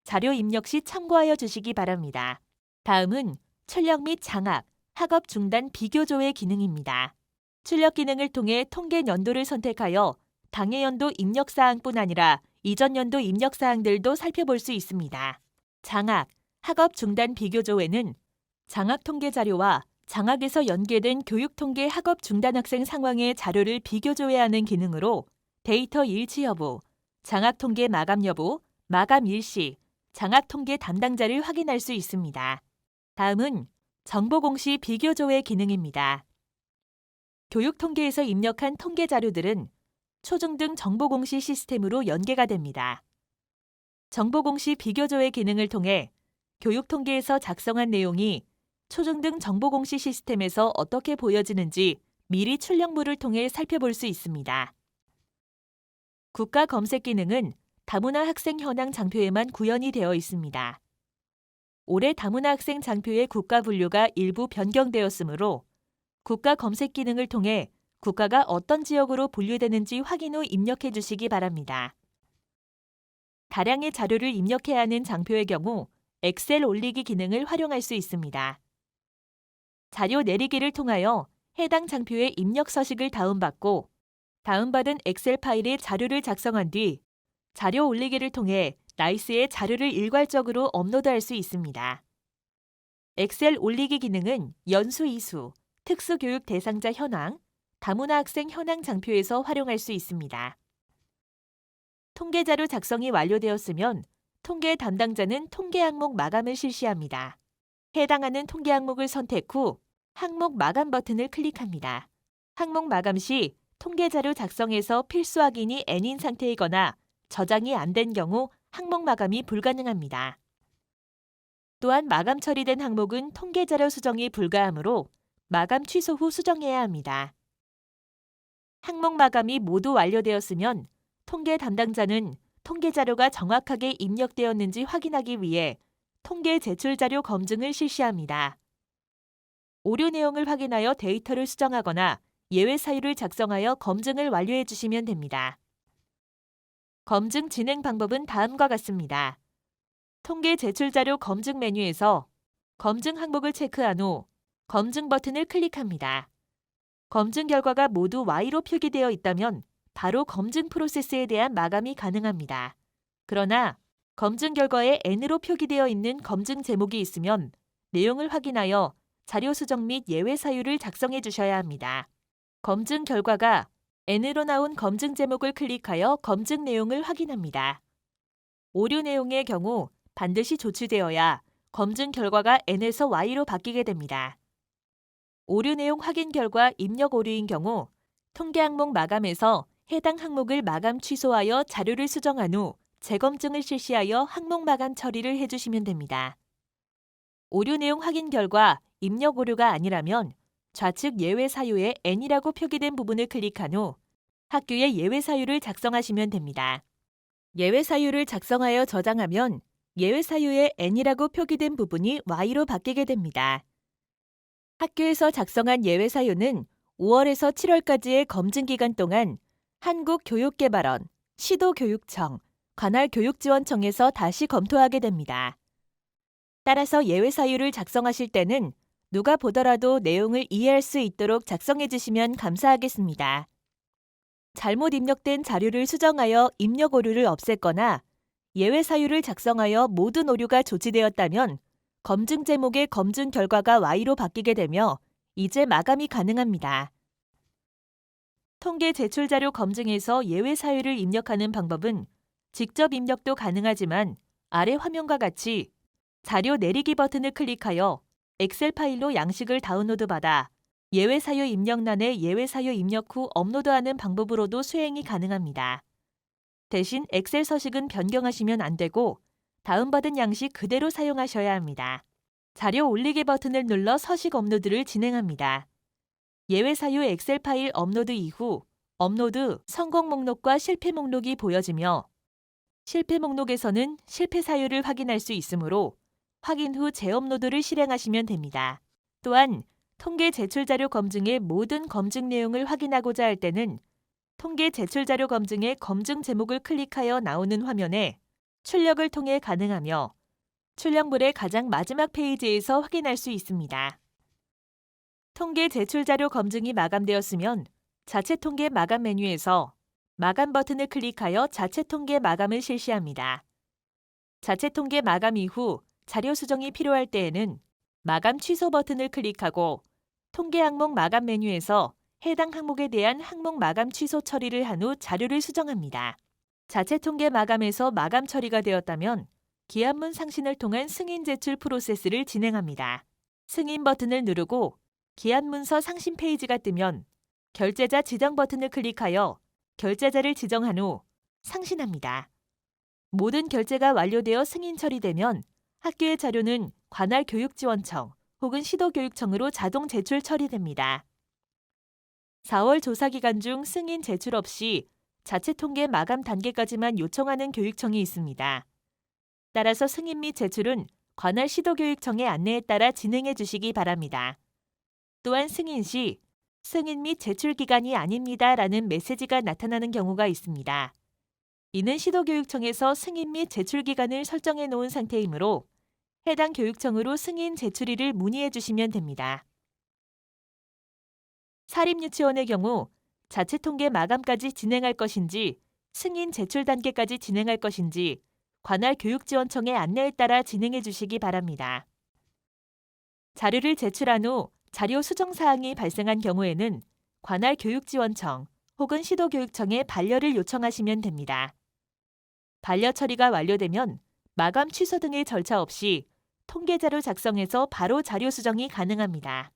자료 입력 시 참고하여 주시기 바랍니다. 다음은 출력 및 장악, 학업 중단 비교 조회 기능입니다. 출력 기능을 통해 통계 연도를 선택하여 당해 연도 입력 사항뿐 아니라 이전 연도 입력 사항들도 살펴볼 수 있습니다. 장악, 학업 중단 비교 조회는 장학 통계 자료와 장학에서 연계된 교육 통계 학업 중단 학생 상황의 자료를 비교 조회하는 기능으로 데이터 일치 여부, 장학 통계 마감 여부, 마감 일시, 장학 통계 담당자를 확인할 수 있습니다. 다음은 정보 공시 비교 조회 기능입니다. 교육 통계에서 입력한 통계 자료들은 초중등 정보 공시 시스템으로 연계가 됩니다. 정보 공시 비교 조회 기능을 통해 교육 통계에서 작성한 내용이 초중등 정보 공시 시스템에서 어떻게 보여지는지 미리 출력물을 통해 살펴볼 수 있습니다. 국가 검색 기능은 다문화 학생 현황 장표에만 구현이 되어 있습니다. 올해 다문화 학생 장표의 국가 분류가 일부 변경되었으므로 국가 검색 기능을 통해 국가가 어떤 지역으로 분류되는지 확인 후 입력해 주시기 바랍니다. 다량의 자료를 입력해야 하는 장표의 경우 엑셀 올리기 기능을 활용할 수 있습니다. 자료 내리기를 통하여 해당 장표의 입력 서식을 다운받고 다운받은 엑셀 파일에 자료를 작성한 뒤 자료 올리기를 통해 나이스에 자료를 일괄적으로 업로드할 수 있습니다. 엑셀 올리기 기능은 연수 이수, 특수교육 대상자 현황, 다문화 학생 현황 장표에서 활용할 수 있습니다. 통계자료 작성이 완료되었으면 통계 담당자는 통계 항목 마감을 실시합니다. 해당하는 통계 항목을 선택 후 항목 마감 버튼을 클릭합니다. 항목 마감 시 통계자료 작성에서 필수 확인이 N인 상태이거나 저장이 안 된 경우 항목 마감이 불가능합니다. 또한 마감 처리된 항목은 통계자료 수정이 불가하므로 마감 취소 후 수정해야 합니다. 항목 마감이 모두 완료되었으면 통계 담당자는 통계 자료가 정확하게 입력되었는지 확인하기 위해 통계 제출 자료 검증을 실시합니다. 오류 내용을 확인하여 데이터를 수정하거나 예외 사유를 작성하여 검증을 완료해 주시면 됩니다. 검증 진행 방법은 다음과 같습니다. 통계 제출 자료 검증 메뉴에서 검증 항목을 체크한 후 검증 버튼을 클릭합니다. 검증 결과가 모두 Y로 표기되어 있다면 바로 검증 프로세스에 대한 마감이 가능합니다. 그러나 검증 결과에 N으로 표기되어 있는 검증 제목이 있으면 내용을 확인하여 자료 수정 및 예외 사유를 작성해 주셔야 합니다. 검증 결과가 N으로 나온 검증 제목을 클릭하여 검증 내용을 확인합니다. 오류 내용의 경우 반드시 조치되어야 검증 결과가 N에서 Y로 바뀌게 됩니다. 오류 내용 확인 결과 입력 오류인 경우 통계 항목 마감에서 해당 항목을 마감 취소하여 자료를 수정한 후 재검증을 실시하여 항목 마감 처리를 해주시면 됩니다. 오류 내용 확인 결과 입력 오류가 아니라면 좌측 예외 사유에 N이라고 표기된 부분을 클릭한 후 학교의 예외 사유를 작성하시면 됩니다. 예외 사유를 작성하여 저장하면 예외 사유에 N이라고 표기된 부분이 Y로 바뀌게 됩니다. 학교에서 작성한 예외 사유는 5월에서 7월까지의 검증 기간 동안 한국교육개발원, 시도교육청, 관할 교육지원청에서 다시 검토하게 됩니다. 따라서 예외 사유를 작성하실 때는 누가 보더라도 내용을 이해할 수 있도록 작성해 주시면 감사하겠습니다. 잘못 입력된 자료를 수정하여 입력 오류를 없앴거나 예외 사유를 작성하여 모든 오류가 조치되었다면 검증 제목의 검증 결과가 Y로 바뀌게 되며 이제 마감이 가능합니다. 통계 제출 자료 검증에서 예외 사유를 입력하는 방법은 직접 입력도 가능하지만 아래 화면과 같이 자료 내리기 버튼을 클릭하여 엑셀 파일로 양식을 다운로드받아 예외 사유 입력란에 예외 사유 입력 후 업로드하는 방법으로도 수행이 가능합니다. 대신 엑셀 서식은 변경하시면 안 되고 다운받은 양식 그대로 사용하셔야 합니다. 자료 올리기 버튼을 눌러 서식 업로드를 진행합니다. 예외 사유 엑셀 파일 업로드 이후 업로드 성공 목록과 실패 목록이 보여지며 실패 목록에서는 실패 사유를 확인할 수 있으므로 확인 후 재업로드를 실행하시면 됩니다. 또한 통계 제출 자료 검증의 모든 검증 내용을 확인하고자 할 때는 통계 제출 자료 검증의 검증 제목을 클릭하여 나오는 화면에 출력을 통해 가능하며 출력물의 가장 마지막 페이지에서 확인할 수 있습니다. 통계 제출 자료 검증이 마감되었으면 자체 통계 마감 메뉴에서 마감 버튼을 클릭하여 자체 통계 마감을 실시합니다. 자체 통계 마감 이후 자료 수정이 필요할 때에는 마감 취소 버튼을 클릭하고 통계 항목 마감 메뉴에서 해당 항목에 대한 항목 마감 취소 처리를 한 후 자료를 수정합니다. 자체 통계 마감에서 마감 처리가 되었다면 기한문 상신을 통한 승인 제출 프로세스를 진행합니다. 승인 버튼을 누르고 기한문서 상신 페이지가 뜨면 결제자 지정 버튼을 클릭하여 결제자를 지정한 후 상신합니다. 모든 결제가 완료되어 승인 처리되면 학교의 자료는 관할 교육지원청 혹은 시도교육청으로 자동 제출 처리됩니다. 4월 조사 기간 중 승인 제출 없이 자체 통계 마감 단계까지만 요청하는 교육청이 있습니다. 따라서 승인 및 제출은 관할 시도교육청의 안내에 따라 진행해 주시기 바랍니다. 또한 승인 시 승인 및 제출 기간이 아닙니다라는 메시지가 나타나는 경우가 있습니다. 이는 시도교육청에서 승인 및 제출 기간을 설정해 놓은 상태이므로 해당 교육청으로 승인 제출일을 문의해 주시면 됩니다. 사립유치원의 경우 자체 통계 마감까지 진행할 것인지 승인 제출 단계까지 진행할 것인지 관할 교육지원청의 안내에 따라 진행해 주시기 바랍니다. 자료를 제출한 후 자료 수정 사항이 발생한 경우에는 관할 교육지원청 혹은 시도교육청에 반려를 요청하시면 됩니다. 반려 처리가 완료되면 마감 취소 등의 절차 없이 통계자료 작성해서 바로 자료 수정이 가능합니다.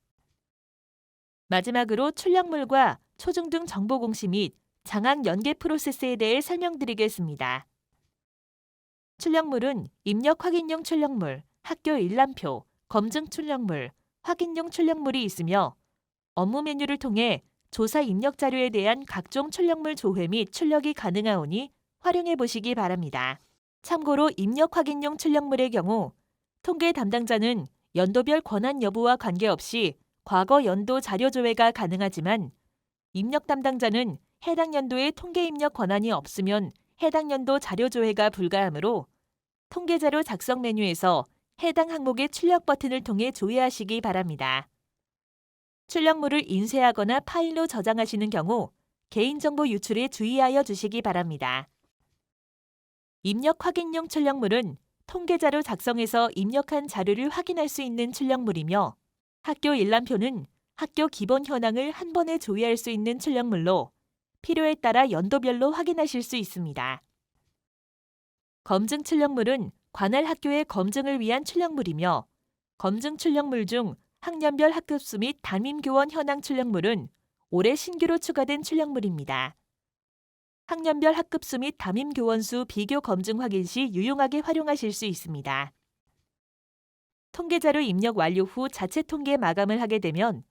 마지막으로 출력물과 초중등 정보 공시 및 장학 연계 프로세스에 대해 설명드리겠습니다. 출력물은 입력 확인용 출력물, 학교 일람표, 검증 출력물, 확인용 출력물이 있으며 업무 메뉴를 통해 조사 입력 자료에 대한 각종 출력물 조회 및 출력이 가능하오니 활용해 보시기 바랍니다. 참고로 입력 확인용 출력물의 경우 통계 담당자는 연도별 권한 여부와 관계없이 과거 연도 자료 조회가 가능하지만 입력 담당자는 해당 연도에 통계 입력 권한이 없으면 해당 연도 자료 조회가 불가하므로 통계자료 작성 메뉴에서 해당 항목의 출력 버튼을 통해 조회하시기 바랍니다. 출력물을 인쇄하거나 파일로 저장하시는 경우 개인정보 유출에 주의하여 주시기 바랍니다. 입력 확인용 출력물은 통계자료 작성에서 입력한 자료를 확인할 수 있는 출력물이며 학교 일람표는 학교 기본 현황을 한 번에 조회할 수 있는 출력물로 필요에 따라 연도별로 확인하실 수 있습니다. 검증 출력물은 관할 학교의 검증을 위한 출력물이며 검증 출력물 중 학년별 학급수 및 담임교원 현황 출력물은 올해 신규로 추가된 출력물입니다. 학년별 학급수 및 담임교원 수 비교 검증 확인 시 유용하게 활용하실 수 있습니다. 통계자료 입력 완료 후 자체 통계 마감을 하게 되면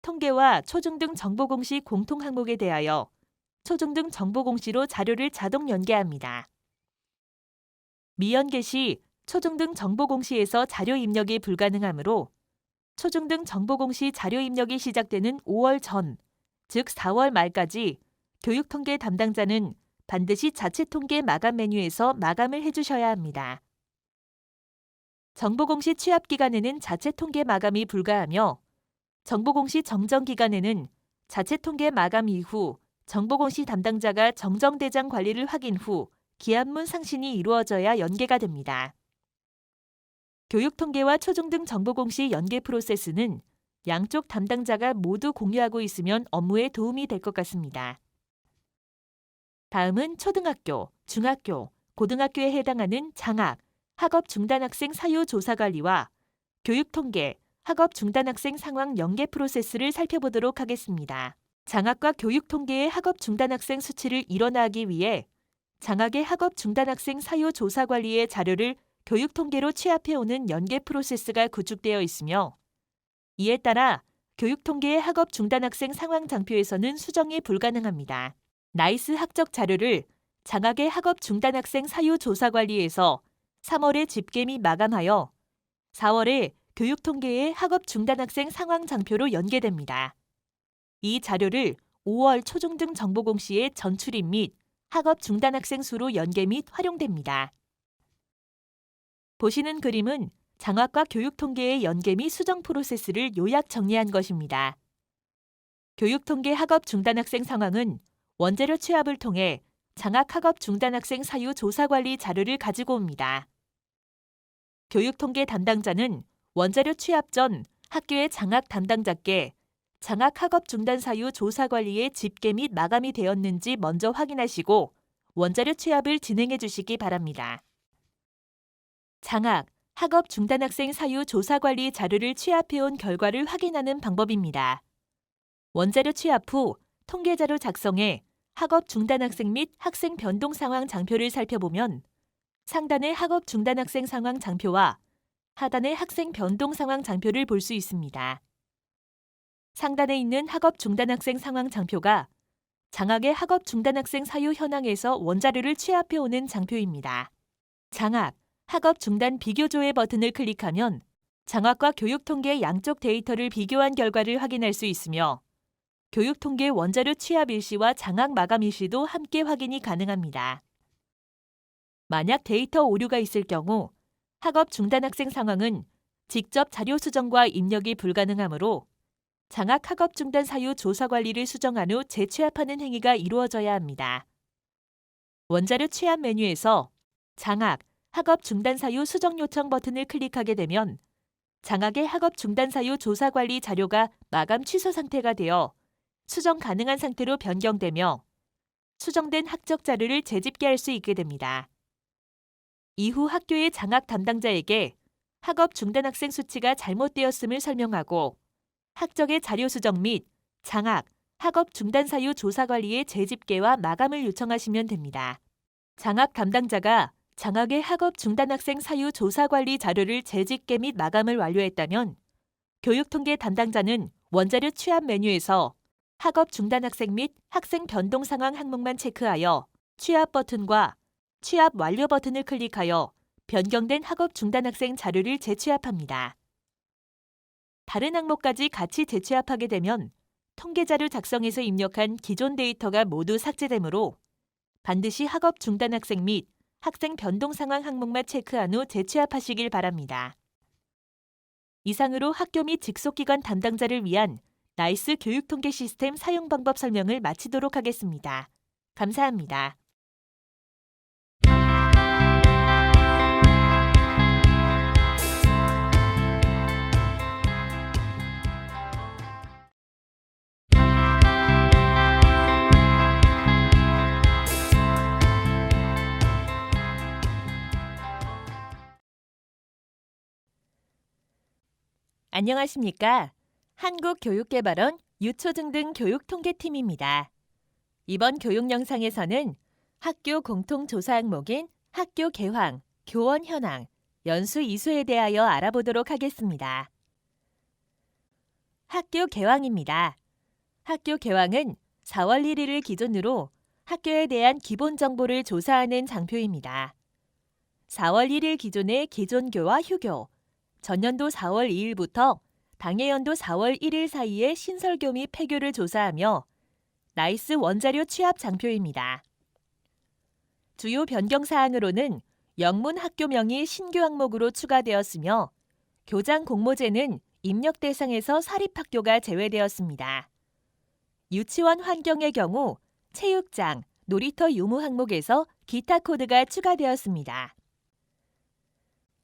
통계와 초중등 정보공시 공통 항목에 대하여 초중등 정보공시로 자료를 자동 연계합니다. 미연계 시 초중등 정보공시에서 자료 입력이 불가능하므로 초중등 정보공시 자료 입력이 시작되는 5월 전, 즉 4월 말까지 교육통계 담당자는 반드시 자체 통계 마감 메뉴에서 마감을 해주셔야 합니다. 정보공시 취합 기간에는 자체 통계 마감이 불가하며 정보공시 정정 기간에는 자체 통계 마감 이후 정보공시 담당자가 정정 대장 관리를 확인 후 기한문 상신이 이루어져야 연계가 됩니다. 교육통계와 초중등 정보공시 연계 프로세스는 양쪽 담당자가 모두 공유하고 있으면 업무에 도움이 될 것 같습니다. 다음은 초등학교, 중학교, 고등학교에 해당하는 장학, 학업 중단 학생 사유 조사 관리와 교육통계, 학업 중단 학생 상황 연계 프로세스를 살펴보도록 하겠습니다. 장학과 교육통계의 학업 중단 학생 수치를 일원화하기 위해 장학의 학업 중단 학생 사유 조사 관리의 자료를 교육통계로 취합해오는 연계 프로세스가 구축되어 있으며 이에 따라 교육통계의 학업 중단 학생 상황 장표에서는 수정이 불가능합니다. 나이스 학적 자료를 장학의 학업 중단 학생 사유 조사 관리에서 3월에 집계 및 마감하여 4월에 교육통계의 학업 중단 학생 상황 장표로 연계됩니다. 이 자료를 5월 초중등 정보공시의 전출입 및 학업 중단 학생 수로 연계 및 활용됩니다. 보시는 그림은 장학과 교육통계의 연계 및 수정 프로세스를 요약 정리한 것입니다. 교육통계 학업 중단 학생 상황은 원자료 취합을 통해 장학 학업 중단 학생 사유 조사 관리 자료를 가지고 옵니다. 교육통계 담당자는 원자료 취합 전 학교의 장학 담당자께 장학 학업 중단 사유 조사 관리의 집계 및 마감이 되었는지 먼저 확인하시고 원자료 취합을 진행해 주시기 바랍니다. 장학, 학업 중단 학생 사유 조사 관리 자료를 취합해온 결과를 확인하는 방법입니다. 원자료 취합 후 통계자료 작성해 학업 중단 학생 및 학생 변동 상황 장표를 살펴보면 상단의 학업 중단 학생 상황 장표와 하단의 학생 변동 상황 장표를 볼 수 있습니다. 상단에 있는 학업 중단 학생 상황 장표가 장학의 학업 중단 학생 사유 현황에서 원자료를 취합해오는 장표입니다. 장학, 학업 중단 비교 조회 버튼을 클릭하면 장학과 교육통계 양쪽 데이터를 비교한 결과를 확인할 수 있으며 교육통계 원자료 취합 일시와 장학 마감 일시도 함께 확인이 가능합니다. 만약 데이터 오류가 있을 경우 학업 중단 학생 상황은 직접 자료 수정과 입력이 불가능하므로 장학 학업 중단 사유 조사 관리를 수정한 후 재취합하는 행위가 이루어져야 합니다. 원자료 취합 메뉴에서 장학, 학업 중단 사유 수정 요청 버튼을 클릭하게 되면 장학의 학업 중단 사유 조사 관리 자료가 마감 취소 상태가 되어 수정 가능한 상태로 변경되며 수정된 학적 자료를 재집계할 수 있게 됩니다. 이후 학교의 장학 담당자에게 학업 중단 학생 수치가 잘못되었음을 설명하고 학적의 자료 수정 및 장학, 학업 중단 사유 조사 관리의 재집계와 마감을 요청하시면 됩니다. 장학 담당자가 장학의 학업 중단 학생 사유 조사 관리 자료를 재집계 및 마감을 완료했다면 교육통계 담당자는 원자료 취합 메뉴에서 학업 중단 학생 및 학생 변동 상황 항목만 체크하여 취합 버튼과 취합 완료 버튼을 클릭하여 변경된 학업 중단 학생 자료를 재취합합니다. 다른 항목까지 같이 재취합하게 되면 통계자료 작성에서 입력한 기존 데이터가 모두 삭제되므로 반드시 학업 중단 학생 및 학생 변동 상황 항목만 체크한 후 재취합하시길 바랍니다. 이상으로 학교 및 직속기관 담당자를 위한 나이스 교육통계 시스템 사용 방법 설명을 마치도록 하겠습니다. 감사합니다. 안녕하십니까? 한국교육개발원 유초중등 교육통계팀입니다. 이번 교육 영상에서는 학교 공통조사 항목인 학교 개황, 교원 현황, 연수 이수에 대하여 알아보도록 하겠습니다. 학교 개황입니다. 학교 개황은 4월 1일을 기준으로 학교에 대한 기본 정보를 조사하는 장표입니다. 4월 1일 기존의 기존교와 휴교, 전년도 4월 2일부터 당해연도 4월 1일 사이의 신설교 및 폐교를 조사하며 나이스 원자료 취합 장표입니다. 주요 변경 사항으로는 영문 학교명이 신규 항목으로 추가되었으며 교장 공모제는 입력 대상에서 사립학교가 제외되었습니다. 유치원 환경의 경우 체육장, 놀이터 유무 항목에서 기타 코드가 추가되었습니다.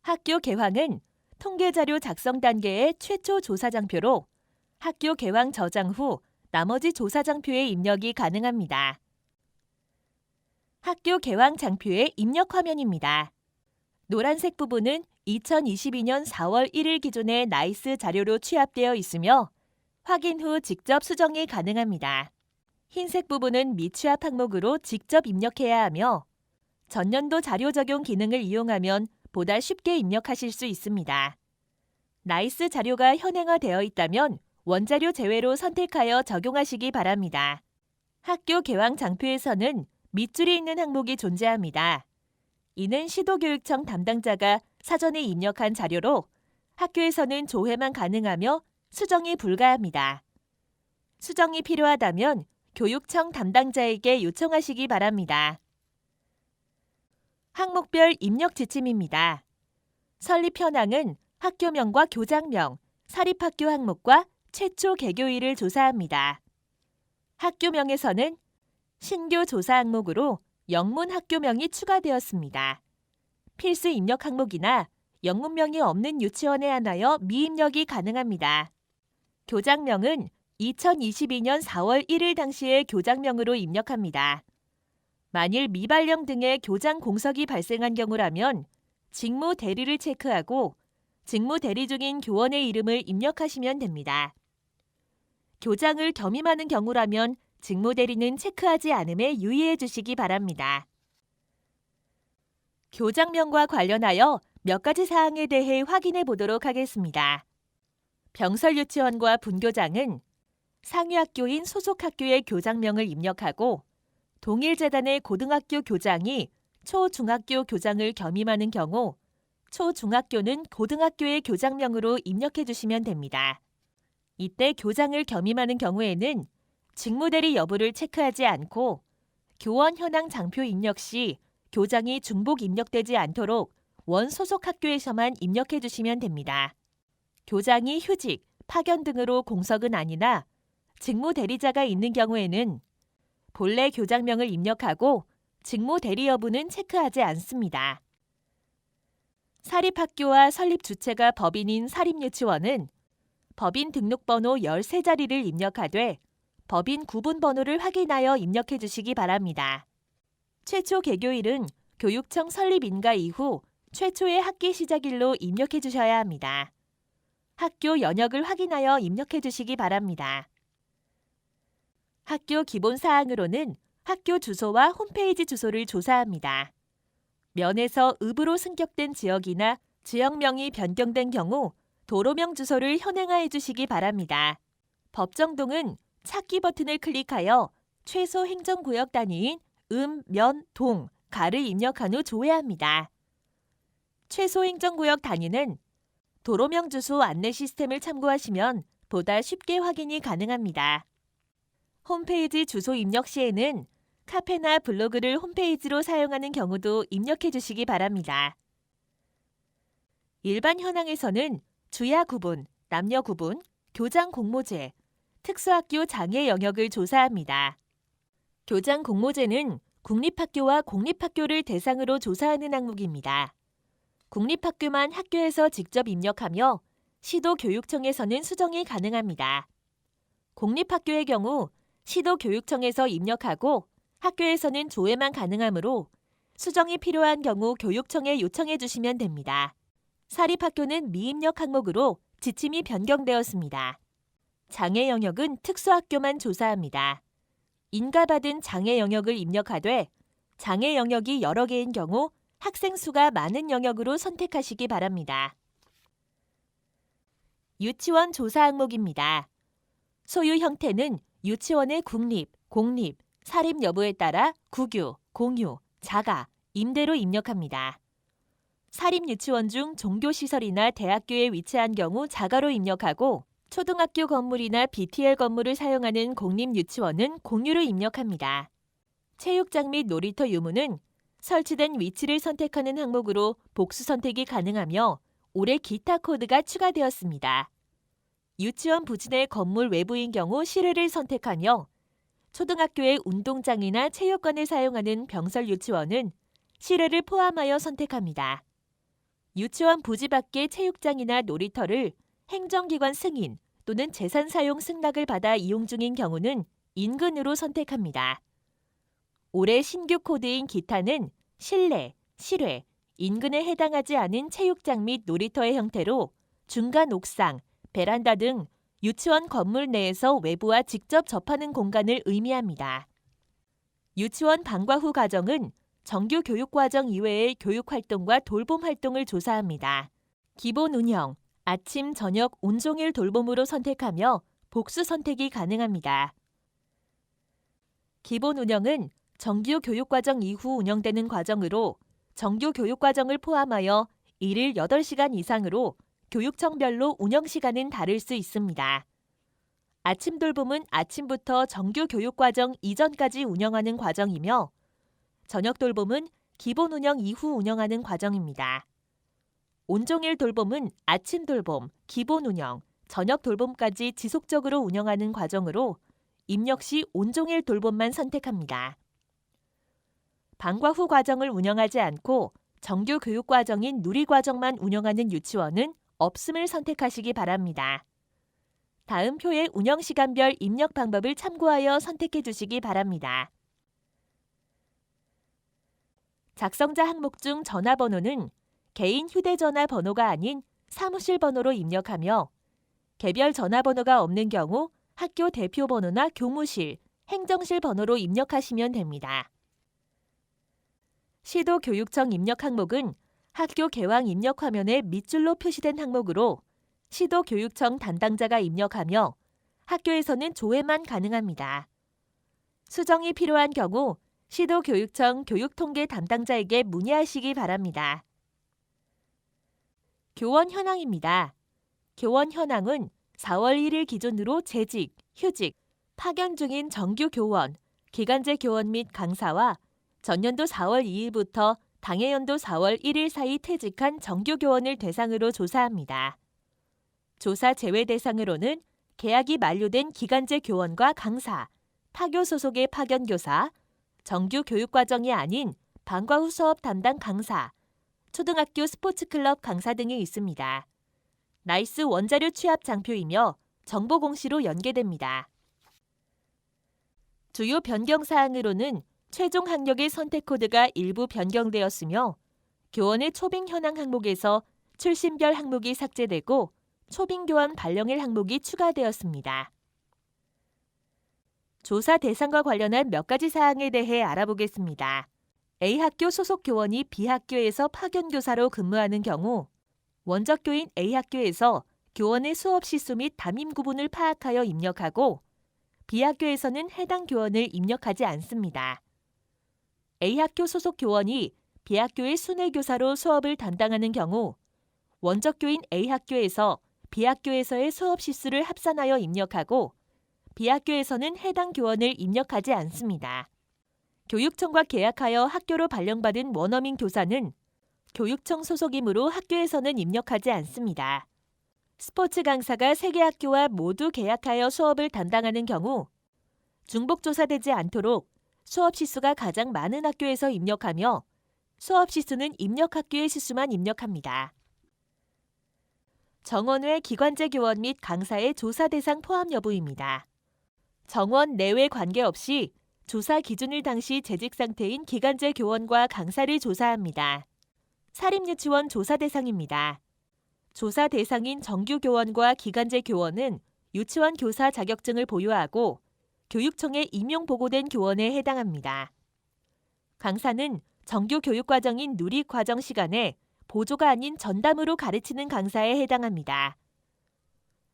학교 개황은 통계자료 작성 단계의 최초 조사장표로 학교 개황 저장 후 나머지 조사장표의 입력이 가능합니다. 학교 개황 장표의 입력 화면입니다. 노란색 부분은 2022년 4월 1일 기준의 나이스 자료로 취합되어 있으며 확인 후 직접 수정이 가능합니다. 흰색 부분은 미취합 항목으로 직접 입력해야 하며 전년도 자료 적용 기능을 이용하면 보다 쉽게 입력하실 수 있습니다. 나이스 자료가 현행화되어 있다면 원자료 제외로 선택하여 적용하시기 바랍니다. 학교 개황 장표에서는 밑줄이 있는 항목이 존재합니다. 이는 시도교육청 담당자가 사전에 입력한 자료로 학교에서는 조회만 가능하며 수정이 불가합니다. 수정이 필요하다면 교육청 담당자에게 요청하시기 바랍니다. 항목별 입력 지침입니다. 설립 현황은 학교명과 교장명, 사립학교 항목과 최초 개교일을 조사합니다. 학교명에서는 신규 조사 항목으로 영문 학교명이 추가되었습니다. 필수 입력 항목이나 영문명이 없는 유치원에 한하여 미입력이 가능합니다. 교장명은 2022년 4월 1일 당시의 교장명으로 입력합니다. 만일 미발령 등의 교장 공석이 발생한 경우라면 직무 대리를 체크하고 직무 대리 중인 교원의 이름을 입력하시면 됩니다. 교장을 겸임하는 경우라면 직무 대리는 체크하지 않음에 유의해 주시기 바랍니다. 교장명과 관련하여 몇 가지 사항에 대해 확인해 보도록 하겠습니다. 병설유치원과 분교장은 상위학교인 소속학교의 교장명을 입력하고 동일재단의 고등학교 교장이 초중학교 교장을 겸임하는 경우 초중학교는 고등학교의 교장명으로 입력해 주시면 됩니다. 이때 교장을 겸임하는 경우에는 직무대리 여부를 체크하지 않고 교원 현황 장표 입력 시 교장이 중복 입력되지 않도록 원소속 학교에서만 입력해 주시면 됩니다. 교장이 휴직, 파견 등으로 공석은 아니나 직무 대리자가 있는 경우에는 본래 교장명을 입력하고 직무 대리 여부는 체크하지 않습니다. 사립학교와 설립 주체가 법인인 사립유치원은 법인 등록번호 13자리를 입력하되 법인 구분번호를 확인하여 입력해 주시기 바랍니다. 최초 개교일은 교육청 설립 인가 이후 최초의 학기 시작일로 입력해 주셔야 합니다. 학교 연역을 확인하여 입력해 주시기 바랍니다. 학교 기본 사항으로는 학교 주소와 홈페이지 주소를 조사합니다. 면에서 읍으로 승격된 지역이나 지역명이 변경된 경우 도로명 주소를 현행화해 주시기 바랍니다. 법정동은 찾기 버튼을 클릭하여 최소 행정구역 단위인 면, 동, 가를 입력한 후 조회합니다. 최소 행정구역 단위는 도로명 주소 안내 시스템을 참고하시면 보다 쉽게 확인이 가능합니다. 홈페이지 주소 입력 시에는 카페나 블로그를 홈페이지로 사용하는 경우도 입력해 주시기 바랍니다. 일반 현황에서는 주야 구분, 남녀 구분, 교장 공모제, 특수학교 장애 영역을 조사합니다. 교장 공모제는 국립학교와 공립학교를 대상으로 조사하는 항목입니다. 국립학교만 학교에서 직접 입력하며 시도교육청에서는 수정이 가능합니다. 공립학교의 경우 시도교육청에서 입력하고 학교에서는 조회만 가능하므로 수정이 필요한 경우 교육청에 요청해 주시면 됩니다. 사립학교는 미입력 항목으로 지침이 변경되었습니다. 장애 영역은 특수학교만 조사합니다. 인가받은 장애 영역을 입력하되 장애 영역이 여러 개인 경우 학생 수가 많은 영역으로 선택하시기 바랍니다. 유치원 조사 항목입니다. 소유 형태는 유치원의 국립, 공립, 사립 여부에 따라 국유, 공유, 자가, 임대로 입력합니다. 사립 유치원 중 종교시설이나 대학교에 위치한 경우 자가로 입력하고 초등학교 건물이나 BTL 건물을 사용하는 공립 유치원은 공유로 입력합니다. 체육장 및 놀이터 유무는 설치된 위치를 선택하는 항목으로 복수 선택이 가능하며 올해 기타 코드가 추가되었습니다. 유치원 부지 건물 외부인 경우 실외를 선택하며 초등학교의 운동장이나 체육관을 사용하는 병설 유치원은 실외를 포함하여 선택합니다. 유치원 부지 밖의 체육장이나 놀이터를 행정기관 승인 또는 재산 사용 승낙을 받아 이용 중인 경우는 인근으로 선택합니다. 올해 신규 코드인 기타는 실내, 실외, 인근에 해당하지 않은 체육장 및 놀이터의 형태로 중간 옥상, 베란다 등 유치원 건물 내에서 외부와 직접 접하는 공간을 의미합니다. 유치원 방과 후 과정은 정규 교육과정 이외의 교육활동과 돌봄활동을 조사합니다. 기본 운영, 아침, 저녁 온종일 돌봄으로 선택하며 복수 선택이 가능합니다. 기본 운영은 정규 교육과정 이후 운영되는 과정으로 정규 교육과정을 포함하여 일일 8시간 이상으로 교육청별로 운영시간은 다를 수 있습니다. 아침 돌봄은 아침부터 정규 교육과정 이전까지 운영하는 과정이며 저녁 돌봄은 기본 운영 이후 운영하는 과정입니다. 온종일 돌봄은 아침 돌봄, 기본 운영, 저녁 돌봄까지 지속적으로 운영하는 과정으로 입력 시 온종일 돌봄만 선택합니다. 방과 후 과정을 운영하지 않고 정규 교육과정인 누리과정만 운영하는 유치원은 없음을 선택하시기 바랍니다. 다음 표의 운영시간별 입력 방법을 참고하여 선택해 주시기 바랍니다. 작성자 항목 중 전화번호는 개인 휴대전화 번호가 아닌 사무실 번호로 입력하며 개별 전화번호가 없는 경우 학교 대표 번호나 교무실, 행정실 번호로 입력하시면 됩니다. 시도교육청 입력 항목은 학교 개왕 입력 화면에 밑줄로 표시된 항목으로 시도교육청 담당자가 입력하며 학교에서는 조회만 가능합니다. 수정이 필요한 경우 시도교육청 교육통계 담당자에게 문의하시기 바랍니다. 교원 현황입니다. 교원 현황은 4월 1일 기준으로 재직, 휴직, 파견 중인 정규 교원, 기간제 교원 및 강사와 전년도 4월 2일부터 당해연도 4월 1일 사이 퇴직한 정규 교원을 대상으로 조사합니다. 조사 제외 대상으로는 계약이 만료된 기간제 교원과 강사, 파교 소속의 파견교사, 정규 교육과정이 아닌 방과 후 수업 담당 강사, 초등학교 스포츠클럽 강사 등이 있습니다. 나이스 원자료 취합 장표이며 정보 공시로 연계됩니다. 주요 변경 사항으로는 최종 학력의 선택 코드가 일부 변경되었으며 교원의 초빙 현황 항목에서 출신별 항목이 삭제되고 초빙 교원 발령일 항목이 추가되었습니다. 조사 대상과 관련한 몇 가지 사항에 대해 알아보겠습니다. A학교 소속 교원이 B학교에서 파견교사로 근무하는 경우 원적교인 A학교에서 교원의 수업 시수 및 담임 구분을 파악하여 입력하고 B학교에서는 해당 교원을 입력하지 않습니다. A학교 소속 교원이 B학교의 순회교사로 수업을 담당하는 경우 원적교인 A학교에서 B학교에서의 수업 시수를 합산하여 입력하고 B학교에서는 해당 교원을 입력하지 않습니다. 교육청과 계약하여 학교로 발령받은 원어민 교사는 교육청 소속이므로 학교에서는 입력하지 않습니다. 스포츠 강사가 3개 학교와 모두 계약하여 수업을 담당하는 경우 중복조사되지 않도록 수업 시수가 가장 많은 학교에서 입력하며 수업 시수는 입력 학교의 시수만 입력합니다. 정원 외 기관제 교원 및 강사의 조사 대상 포함 여부입니다. 정원 내외 관계없이 조사 기준일 당시 재직 상태인 기간제 교원과 강사를 조사합니다. 사립유치원 조사 대상입니다. 조사 대상인 정규 교원과 기간제 교원은 유치원 교사 자격증을 보유하고 교육청에 임용 보고된 교원에 해당합니다. 강사는 정규 교육과정인 누리과정 시간에 보조가 아닌 전담으로 가르치는 강사에 해당합니다.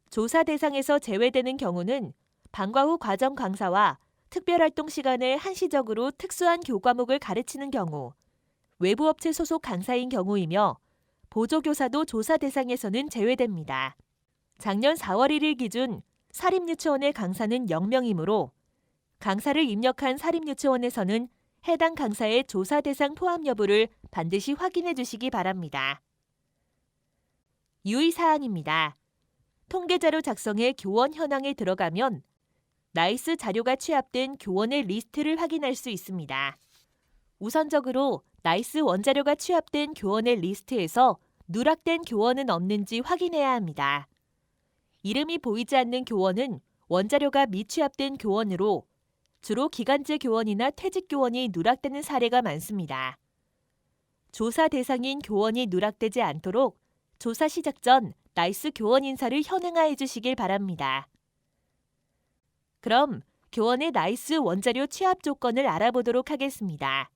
조사 대상에서 제외되는 경우는 방과 후 과정 강사와 특별활동 시간에 한시적으로 특수한 교과목을 가르치는 경우, 외부 업체 소속 강사인 경우이며 보조교사도 조사 대상에서는 제외됩니다. 작년 4월 1일 기준 사립유치원의 강사는 0명이므로 강사를 입력한 사립유치원에서는 해당 강사의 조사 대상 포함 여부를 반드시 확인해 주시기 바랍니다. 유의사항입니다. 통계자료 작성에 교원 현황에 들어가면 나이스 자료가 취합된 교원의 리스트를 확인할 수 있습니다. 우선적으로 나이스 원자료가 취합된 교원의 리스트에서 누락된 교원은 없는지 확인해야 합니다. 이름이 보이지 않는 교원은 원자료가 미취합된 교원으로 주로 기간제 교원이나 퇴직 교원이 누락되는 사례가 많습니다. 조사 대상인 교원이 누락되지 않도록 조사 시작 전 나이스 교원 인사를 현행화해 주시길 바랍니다. 그럼 교원의 나이스 원자료 취합 조건을 알아보도록 하겠습니다.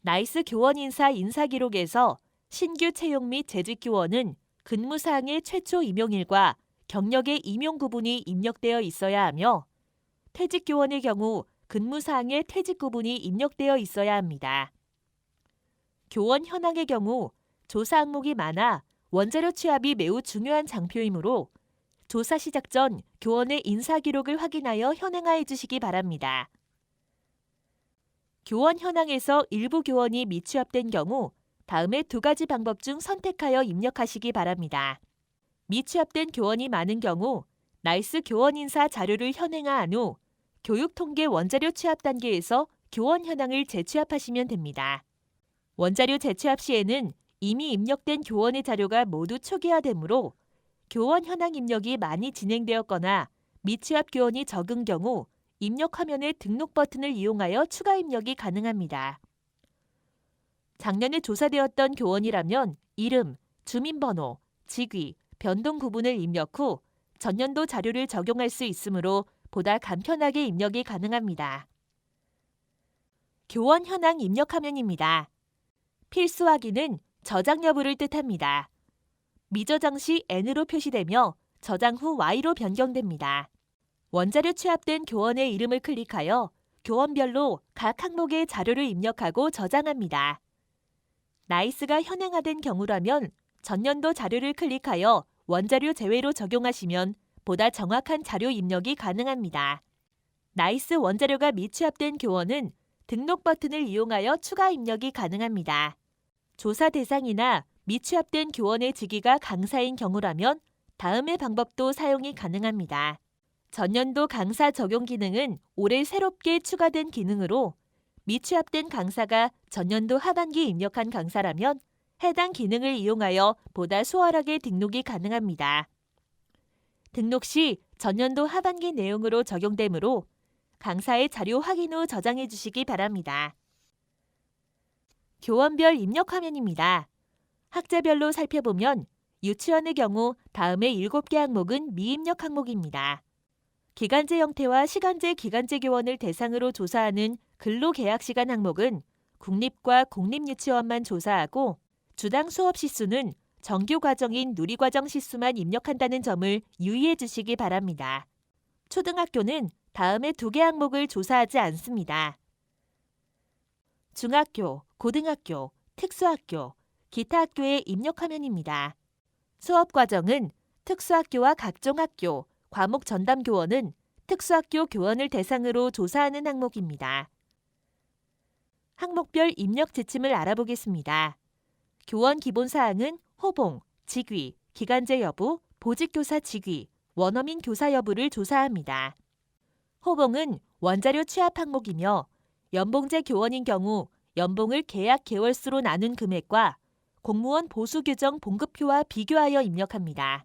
나이스 교원 인사 인사 기록에서 신규 채용 및 재직 교원은 근무사항의 최초 임용일과 경력의 임용 구분이 입력되어 있어야 하며 퇴직 교원의 경우 근무사항의 퇴직 구분이 입력되어 있어야 합니다. 교원 현황의 경우 조사 항목이 많아 원자료 취합이 매우 중요한 장표이므로 조사 시작 전 교원의 인사 기록을 확인하여 현행화해 주시기 바랍니다. 교원 현황에서 일부 교원이 미취합된 경우 다음의 두 가지 방법 중 선택하여 입력하시기 바랍니다. 미취합된 교원이 많은 경우 나이스 교원 인사 자료를 현행화한 후 교육통계 원자료 취합 단계에서 교원 현황을 재취합하시면 됩니다. 원자료 재취합 시에는 이미 입력된 교원의 자료가 모두 초기화되므로 교원 현황 입력이 많이 진행되었거나 미취합 교원이 적은 경우 입력 화면의 등록 버튼을 이용하여 추가 입력이 가능합니다. 작년에 조사되었던 교원이라면 이름, 주민번호, 직위, 변동 구분을 입력 후 전년도 자료를 적용할 수 있으므로 보다 간편하게 입력이 가능합니다. 교원 현황 입력 화면입니다. 필수 확인은 저장 여부를 뜻합니다. 미저장 시 N으로 표시되며 저장 후 Y로 변경됩니다. 원자료 취합된 교원의 이름을 클릭하여 교원별로 각 항목의 자료를 입력하고 저장합니다. 나이스가 현행화된 경우라면 전년도 자료를 클릭하여 원자료 제외로 적용하시면 보다 정확한 자료 입력이 가능합니다. 나이스 원자료가 미취합된 교원은 등록 버튼을 이용하여 추가 입력이 가능합니다. 조사 대상이나 미취합된 교원의 직위가 강사인 경우라면 다음의 방법도 사용이 가능합니다. 전년도 강사 적용 기능은 올해 새롭게 추가된 기능으로 미취합된 강사가 전년도 하반기 입력한 강사라면 해당 기능을 이용하여 보다 수월하게 등록이 가능합니다. 등록 시 전년도 하반기 내용으로 적용되므로 강사의 자료 확인 후 저장해 주시기 바랍니다. 교원별 입력 화면입니다. 학자별로 살펴보면 유치원의 경우 다음의 7개 항목은 미입력 항목입니다. 기간제 형태와 시간제 기간제 교원을 대상으로 조사하는 근로계약시간 항목은 국립과 공립유치원만 조사하고 주당 수업 시수는 정규 과정인 누리과정 시수만 입력한다는 점을 유의해 주시기 바랍니다. 초등학교는 다음의 2개 항목을 조사하지 않습니다. 중학교, 고등학교, 특수학교, 기타 학교의 입력 화면입니다. 수업 과정은 특수학교와 각종 학교, 과목 전담 교원은 특수학교 교원을 대상으로 조사하는 항목입니다. 항목별 입력 지침을 알아보겠습니다. 교원 기본사항은 호봉, 직위, 기간제 여부, 보직교사 직위, 원어민 교사 여부를 조사합니다. 호봉은 원자료 취합 항목이며 연봉제 교원인 경우 연봉을 계약 개월수로 나눈 금액과 공무원 보수규정 봉급표와 비교하여 입력합니다.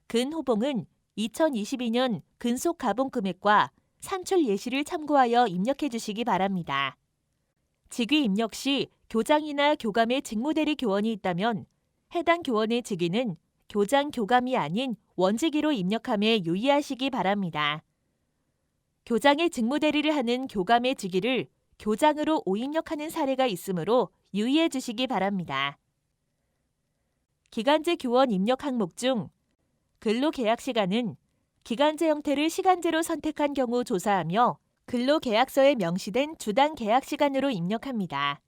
근호봉은 2022년 근속 가봉 금액과 산출 예시를 참고하여 입력해 주시기 바랍니다. 직위 입력 시 교장이나 교감의 직무대리 교원이 있다면 해당 교원의 직위는 교장, 교감이 아닌 원직위로 입력함에 유의하시기 바랍니다. 교장의 직무대리를 하는 교감의 직위를 교장으로 오입력하는 사례가 있으므로 유의해 주시기 바랍니다. 기간제 교원 입력 항목 중 근로계약 시간은 기간제 형태를 시간제로 선택한 경우 조사하며 근로계약서에 명시된 주당 계약 시간으로 입력합니다.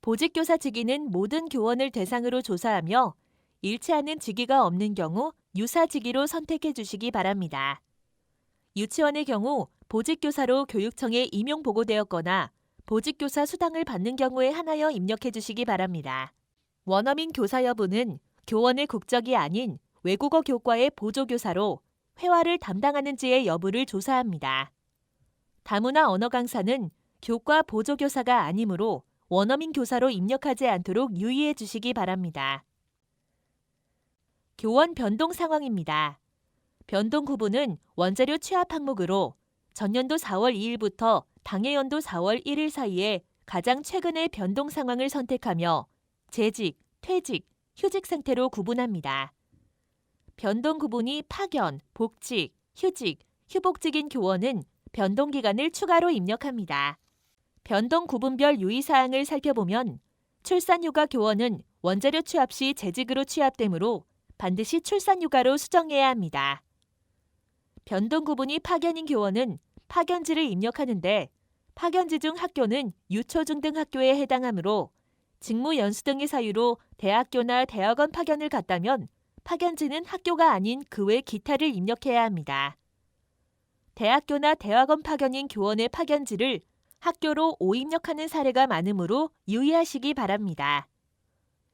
보직교사 직위는 모든 교원을 대상으로 조사하며 일치하는 직위가 없는 경우 유사 직위로 선택해 주시기 바랍니다. 유치원의 경우 보직교사로 교육청에 임용 보고되었거나 보직교사 수당을 받는 경우에 한하여 입력해 주시기 바랍니다. 원어민 교사 여부는 교원의 국적이 아닌 외국어 교과의 보조교사로 회화를 담당하는지의 여부를 조사합니다. 다문화 언어 강사는 교과 보조교사가 아니므로 원어민 교사로 입력하지 않도록 유의해 주시기 바랍니다. 교원 변동 상황입니다. 변동 구분은 원자료 취합 항목으로 전년도 4월 2일부터 당해연도 4월 1일 사이에 가장 최근의 변동 상황을 선택하며 재직, 퇴직, 휴직 상태로 구분합니다. 변동 구분이 파견, 복직, 휴직, 휴복직인 교원은 변동 기간을 추가로 입력합니다. 변동 구분별 유의사항을 살펴보면 출산휴가 교원은 원자료 취합 시 재직으로 취합되므로 반드시 출산휴가로 수정해야 합니다. 변동 구분이 파견인 교원은 파견지를 입력하는데 파견지 중 학교는 유초중등학교에 해당하므로 직무 연수 등의 사유로 대학교나 대학원 파견을 갔다면 파견지는 학교가 아닌 그 외 기타를 입력해야 합니다. 대학교나 대학원 파견인 교원의 파견지를 학교로 오입력하는 사례가 많으므로 유의하시기 바랍니다.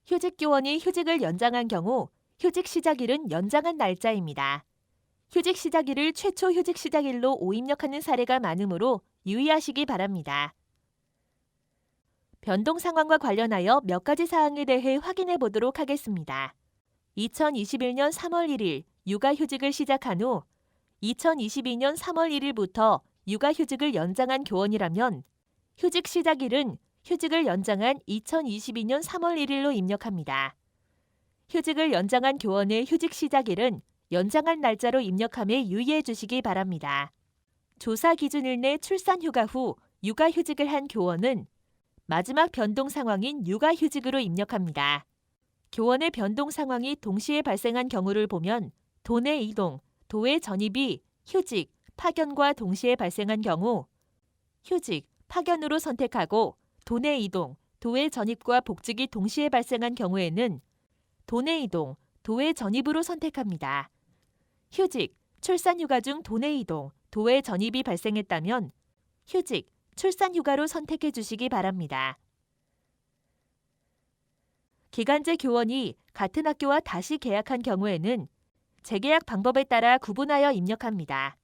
휴직 교원이 휴직을 연장한 경우 휴직 시작일은 연장한 날짜입니다. 휴직 시작일을 최초 휴직 시작일로 오입력하는 사례가 많으므로 유의하시기 바랍니다. 변동 상황과 관련하여 몇 가지 사항에 대해 확인해 보도록 하겠습니다. 2021년 3월 1일 육아휴직을 시작한 후 2022년 3월 1일부터 육아휴직을 연장한 교원이라면 휴직 시작일은 휴직을 연장한 2022년 3월 1일로 입력합니다. 휴직을 연장한 교원의 휴직 시작일은 연장한 날짜로 입력함에 유의해 주시기 바랍니다. 조사 기준일 내 출산휴가 후 육아휴직을 한 교원은 마지막 변동 상황인 육아휴직으로 입력합니다. 교원의 변동 상황이 동시에 발생한 경우를 보면 도내 이동, 도외 전입이 휴직, 파견과 동시에 발생한 경우 휴직, 파견으로 선택하고 도내 이동, 도외 전입과 복직이 동시에 발생한 경우에는 도내 이동, 도외 전입으로 선택합니다. 휴직, 출산휴가 중 도내 이동, 도외 전입이 발생했다면 휴직, 출산휴가로 선택해 주시기 바랍니다. 기간제 교원이 같은 학교와 다시 계약한 경우에는 재계약 방법에 따라 구분하여 입력합니다.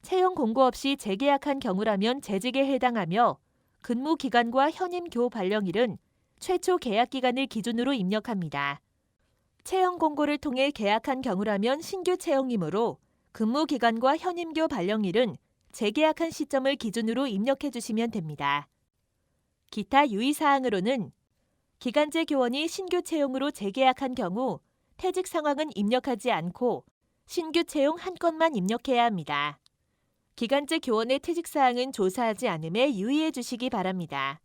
채용 공고 없이 재계약한 경우라면 재직에 해당하며 근무 기간과 현임 교 발령일은 최초 계약 기간을 기준으로 입력합니다. 채용 공고를 통해 계약한 경우라면 신규 채용이므로 근무 기간과 현임교 발령일은 재계약한 시점을 기준으로 입력해 주시면 됩니다. 기타 유의사항으로는 기간제 교원이 신규 채용으로 재계약한 경우 퇴직 상황은 입력하지 않고 신규 채용 한 건만 입력해야 합니다. 기간제 교원의 퇴직 사항은 조사하지 않음에 유의해 주시기 바랍니다.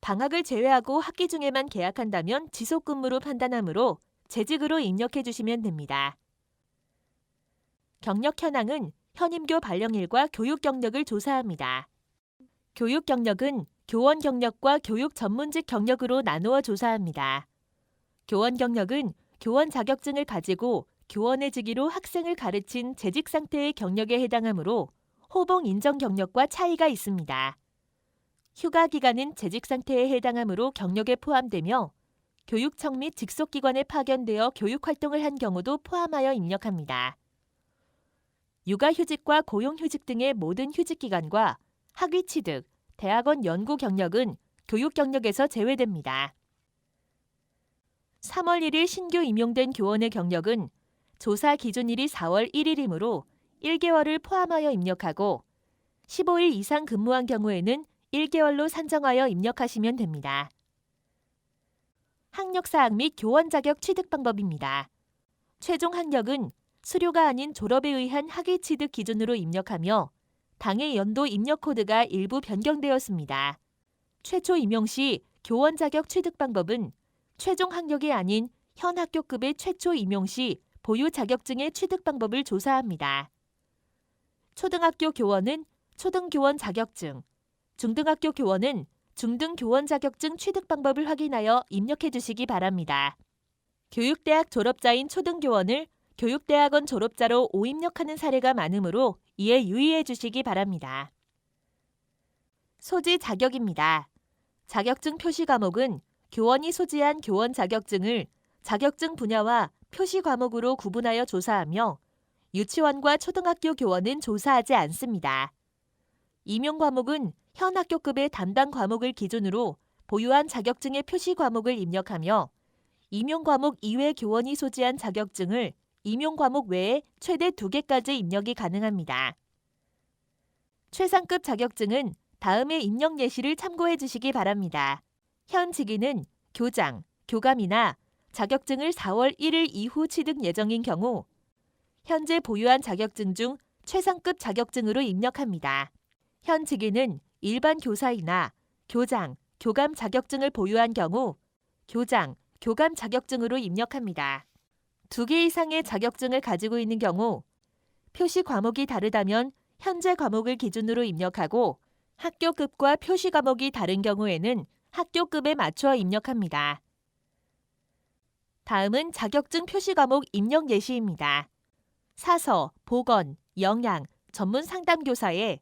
방학을 제외하고 학기 중에만 계약한다면 지속근무로 판단하므로 재직으로 입력해 주시면 됩니다. 경력 현황은 현임교 발령일과 교육 경력을 조사합니다. 교육 경력은 교원 경력과 교육 전문직 경력으로 나누어 조사합니다. 교원 경력은 교원 자격증을 가지고 교원의 직위로 학생을 가르친 재직 상태의 경력에 해당하므로 호봉 인정 경력과 차이가 있습니다. 휴가 기간은 재직 상태에 해당하므로 경력에 포함되며 교육청 및 직속기관에 파견되어 교육활동을 한 경우도 포함하여 입력합니다. 육아휴직과 고용휴직 등의 모든 휴직기간과 학위취득, 대학원 연구 경력은 교육 경력에서 제외됩니다. 3월 1일 신규 임용된 교원의 경력은 조사 기준일이 4월 1일이므로 1개월을 포함하여 입력하고 15일 이상 근무한 경우에는 1개월로 산정하여 입력하시면 됩니다. 학력사항 및 교원 자격 취득 방법입니다. 최종 학력은 수료가 아닌 졸업에 의한 학위 취득 기준으로 입력하며 당해 연도 입력 코드가 일부 변경되었습니다. 최초 임용 시 교원 자격 취득 방법은 최종 학력이 아닌 현 학교급의 최초 임용 시 보유 자격증의 취득 방법을 조사합니다. 초등학교 교원은 초등교원 자격증, 중등학교 교원은 중등교원 자격증 취득 방법을 확인하여 입력해 주시기 바랍니다. 교육대학 졸업자인 초등교원을 교육대학원 졸업자로 오입력하는 사례가 많으므로 이에 유의해 주시기 바랍니다. 소지 자격입니다. 자격증 표시 과목은 교원이 소지한 교원 자격증을 자격증 분야와 표시 과목으로 구분하여 조사하며 유치원과 초등학교 교원은 조사하지 않습니다. 임용 과목은 현 학교급의 담당 과목을 기준으로 보유한 자격증의 표시 과목을 입력하며 임용 과목 이외 교원이 소지한 자격증을 임용 과목 외에 최대 2개까지 입력이 가능합니다. 최상급 자격증은 다음의 입력 예시를 참고해 주시기 바랍니다. 현 직위는 교장, 교감이나 자격증을 4월 1일 이후 취득 예정인 경우 현재 보유한 자격증 중 최상급 자격증으로 입력합니다. 현 직위는 일반 교사이나 교장, 교감 자격증을 보유한 경우 교장, 교감 자격증으로 입력합니다. 2개 이상의 자격증을 가지고 있는 경우 표시 과목이 다르다면 현재 과목을 기준으로 입력하고 학교급과 표시 과목이 다른 경우에는 학교급에 맞추어 입력합니다. 다음은 자격증 표시 과목 입력 예시입니다. 사서, 보건, 영양, 전문 상담교사에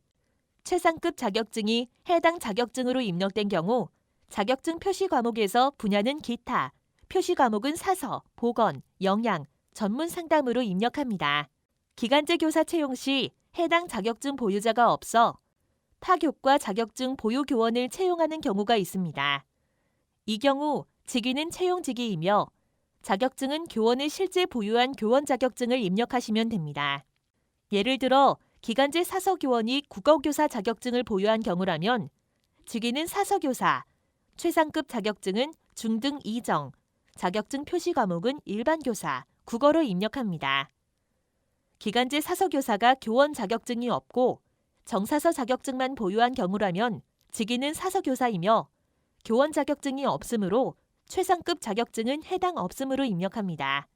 최상급 자격증이 해당 자격증으로 입력된 경우 자격증 표시 과목에서 분야는 기타, 표시 과목은 사서, 보건, 영양, 전문 상담으로 입력합니다. 기간제 교사 채용 시 해당 자격증 보유자가 없어 파교과 자격증 보유 교원을 채용하는 경우가 있습니다. 이 경우 직위는 채용 직위이며 자격증은 교원이 실제 보유한 교원 자격증을 입력하시면 됩니다. 예를 들어 기간제 사서교원이 국어교사 자격증을 보유한 경우라면 직위는 사서교사, 최상급 자격증은 중등 2정, 자격증 표시 과목은 일반교사, 국어로 입력합니다. 기간제 사서교사가 교원 자격증이 없고 정사서 자격증만 보유한 경우라면 직위는 사서교사이며 교원 자격증이 없으므로 최상급 자격증은 해당 없음으로 입력합니다.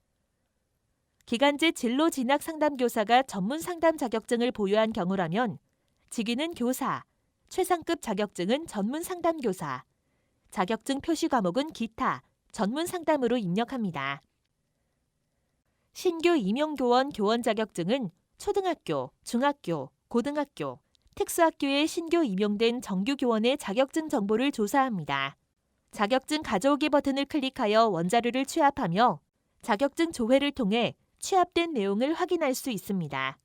기간제 진로 진학 상담교사가 전문 상담 자격증을 보유한 경우라면 직위는 교사, 최상급 자격증은 전문 상담교사, 자격증 표시 과목은 기타, 전문 상담으로 입력합니다. 신규 임용교원 교원 자격증은 초등학교, 중학교, 고등학교, 특수학교에 신규 임용된 정규 교원의 자격증 정보를 조사합니다. 자격증 가져오기 버튼을 클릭하여 원자료를 취합하며 자격증 조회를 통해 취합된 내용을 확인할 수 있습니다.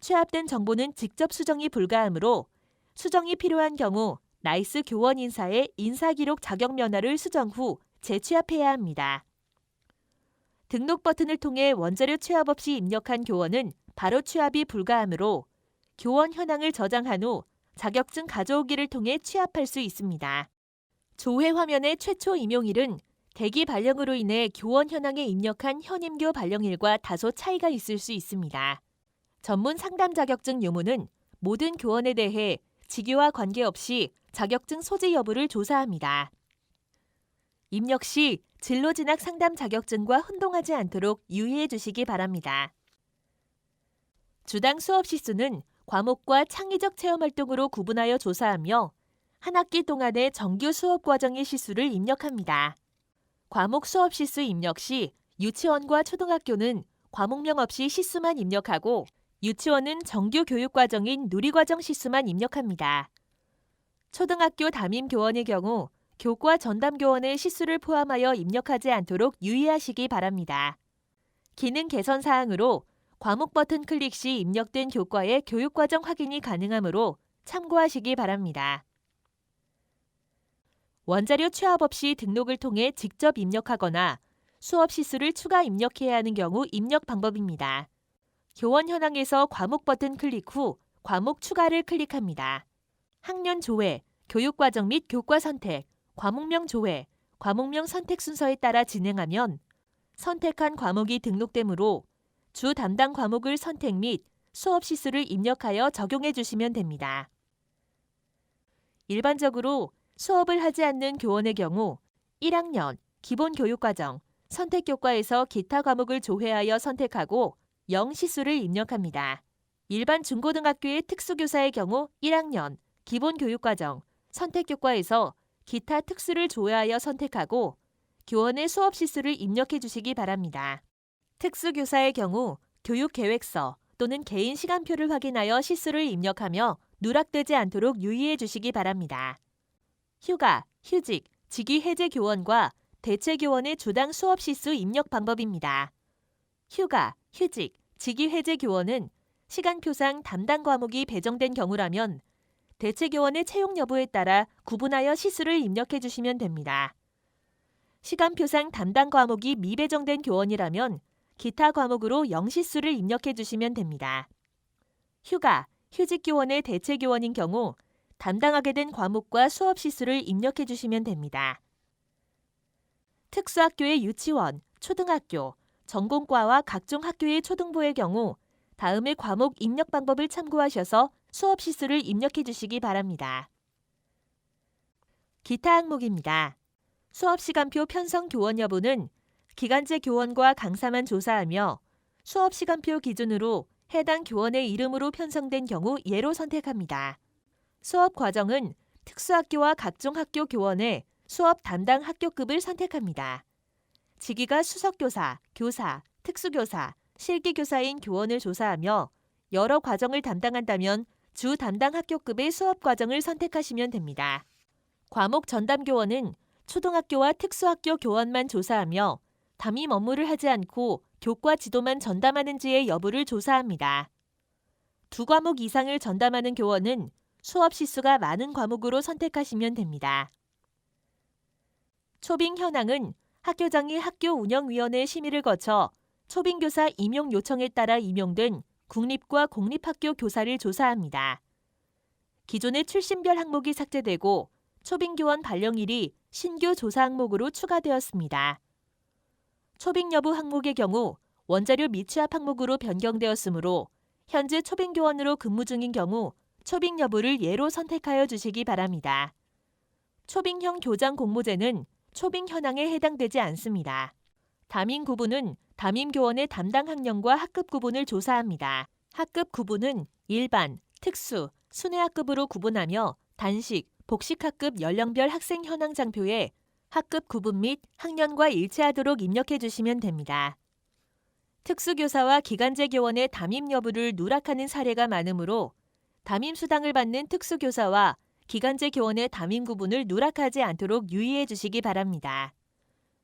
취합된 정보는 직접 수정이 불가하므로 수정이 필요한 경우 나이스 교원 인사의 인사기록 자격 면허를 수정 후 재취합해야 합니다. 등록 버튼을 통해 원자료 취합 없이 입력한 교원은 바로 취합이 불가하므로 교원 현황을 저장한 후 자격증 가져오기를 통해 취합할 수 있습니다. 조회 화면의 최초 임용일은 대기 발령으로 인해 교원 현황에 입력한 현임교 발령일과 다소 차이가 있을 수 있습니다. 전문 상담 자격증 유무는 모든 교원에 대해 직위와 관계없이 자격증 소지 여부를 조사합니다. 입력 시 진로 진학 상담 자격증과 혼동하지 않도록 유의해 주시기 바랍니다. 주당 수업 시수는 과목과 창의적 체험 활동으로 구분하여 조사하며 한 학기 동안의 정규 수업 과정의 시수를 입력합니다. 과목 수업 시수 입력 시 유치원과 초등학교는 과목명 없이 시수만 입력하고 유치원은 정규 교육 과정인 누리과정 시수만 입력합니다. 초등학교 담임 교원의 경우 교과 전담 교원의 시수를 포함하여 입력하지 않도록 유의하시기 바랍니다. 기능 개선 사항으로 과목 버튼 클릭 시 입력된 교과의 교육과정 확인이 가능하므로 참고하시기 바랍니다. 원자료 취합 없이 등록을 통해 직접 입력하거나 수업 시수를 추가 입력해야 하는 경우 입력 방법입니다. 교원 현황에서 과목 버튼 클릭 후 과목 추가를 클릭합니다. 학년 조회, 교육과정 및 교과 선택, 과목명 조회, 과목명 선택 순서에 따라 진행하면 선택한 과목이 등록되므로 주 담당 과목을 선택 및 수업 시수를 입력하여 적용해 주시면 됩니다. 일반적으로 수업을 하지 않는 교원의 경우 1학년 기본교육과정 선택교과에서 기타 과목을 조회하여 선택하고 0 시수를 입력합니다. 일반 중고등학교의 특수교사의 경우 1학년 기본교육과정 선택교과에서 기타 특수를 조회하여 선택하고 교원의 수업 시수를 입력해 주시기 바랍니다. 특수교사의 경우 교육계획서 또는 개인 시간표를 확인하여 시수를 입력하며 누락되지 않도록 유의해 주시기 바랍니다. 휴가, 휴직, 직위 해제 교원과 대체 교원의 주당 수업 시수 입력 방법입니다. 휴가, 휴직, 직위 해제 교원은 시간표상 담당 과목이 배정된 경우라면 대체 교원의 채용 여부에 따라 구분하여 시수를 입력해 주시면 됩니다. 시간표상 담당 과목이 미배정된 교원이라면 기타 과목으로 0시수를 입력해 주시면 됩니다. 휴가, 휴직 교원의 대체 교원인 경우 담당하게 된 과목과 수업 시수를 입력해 주시면 됩니다. 특수학교의 유치원, 초등학교, 전공과와 각종 학교의 초등부의 경우 다음의 과목 입력 방법을 참고하셔서 수업 시수를 입력해 주시기 바랍니다. 기타 항목입니다. 수업시간표 편성 교원 여부는 기간제 교원과 강사만 조사하며 수업시간표 기준으로 해당 교원의 이름으로 편성된 경우 예로 선택합니다. 수업 과정은 특수학교와 각종 학교 교원의 수업 담당 학교급을 선택합니다. 직위가 수석교사, 교사, 특수교사, 실기교사인 교원을 조사하며 여러 과정을 담당한다면 주 담당 학교급의 수업 과정을 선택하시면 됩니다. 과목 전담 교원은 초등학교와 특수학교 교원만 조사하며 담임 업무를 하지 않고 교과 지도만 전담하는지의 여부를 조사합니다. 두 과목 이상을 전담하는 교원은 수업 시수가 많은 과목으로 선택하시면 됩니다. 초빙 현황은 학교장이 학교운영위원회 심의를 거쳐 초빙교사 임용 요청에 따라 임용된 국립과 공립학교 교사를 조사합니다. 기존의 출신별 항목이 삭제되고 초빙교원 발령일이 신규 조사 항목으로 추가되었습니다. 초빙 여부 항목의 경우 원자료 미취합 항목으로 변경되었으므로 현재 초빙교원으로 근무 중인 경우 초빙 여부를 예로 선택하여 주시기 바랍니다. 초빙형 교장 공모제는 초빙 현황에 해당되지 않습니다. 담임 구분은 담임 교원의 담당 학년과 학급 구분을 조사합니다. 학급 구분은 일반, 특수, 순회학급으로 구분하며 단식, 복식학급 연령별 학생 현황 장표에 학급 구분 및 학년과 일치하도록 입력해 주시면 됩니다. 특수교사와 기간제 교원의 담임 여부를 누락하는 사례가 많으므로 담임 수당을 받는 특수교사와 기간제 교원의 담임 구분을 누락하지 않도록 유의해 주시기 바랍니다.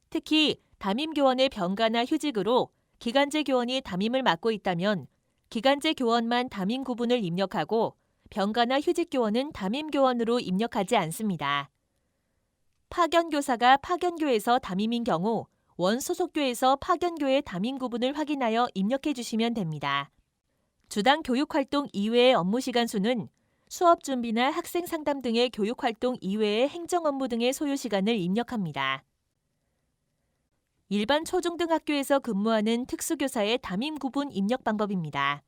특히 담임 교원의 병가나 휴직으로 기간제 교원이 담임을 맡고 있다면 기간제 교원만 담임 구분을 입력하고 병가나 휴직 교원은 담임 교원으로 입력하지 않습니다. 파견교사가 파견교에서 담임인 경우 원소속교에서 파견교의 담임 구분을 확인하여 입력해 주시면 됩니다. 주당 교육활동 이외의 업무 시간 수는 수업 준비나 학생 상담 등의 교육활동 이외의 행정 업무 등의 소요 시간을 입력합니다. 일반 초중등학교에서 근무하는 특수교사의 담임 구분 입력 방법입니다.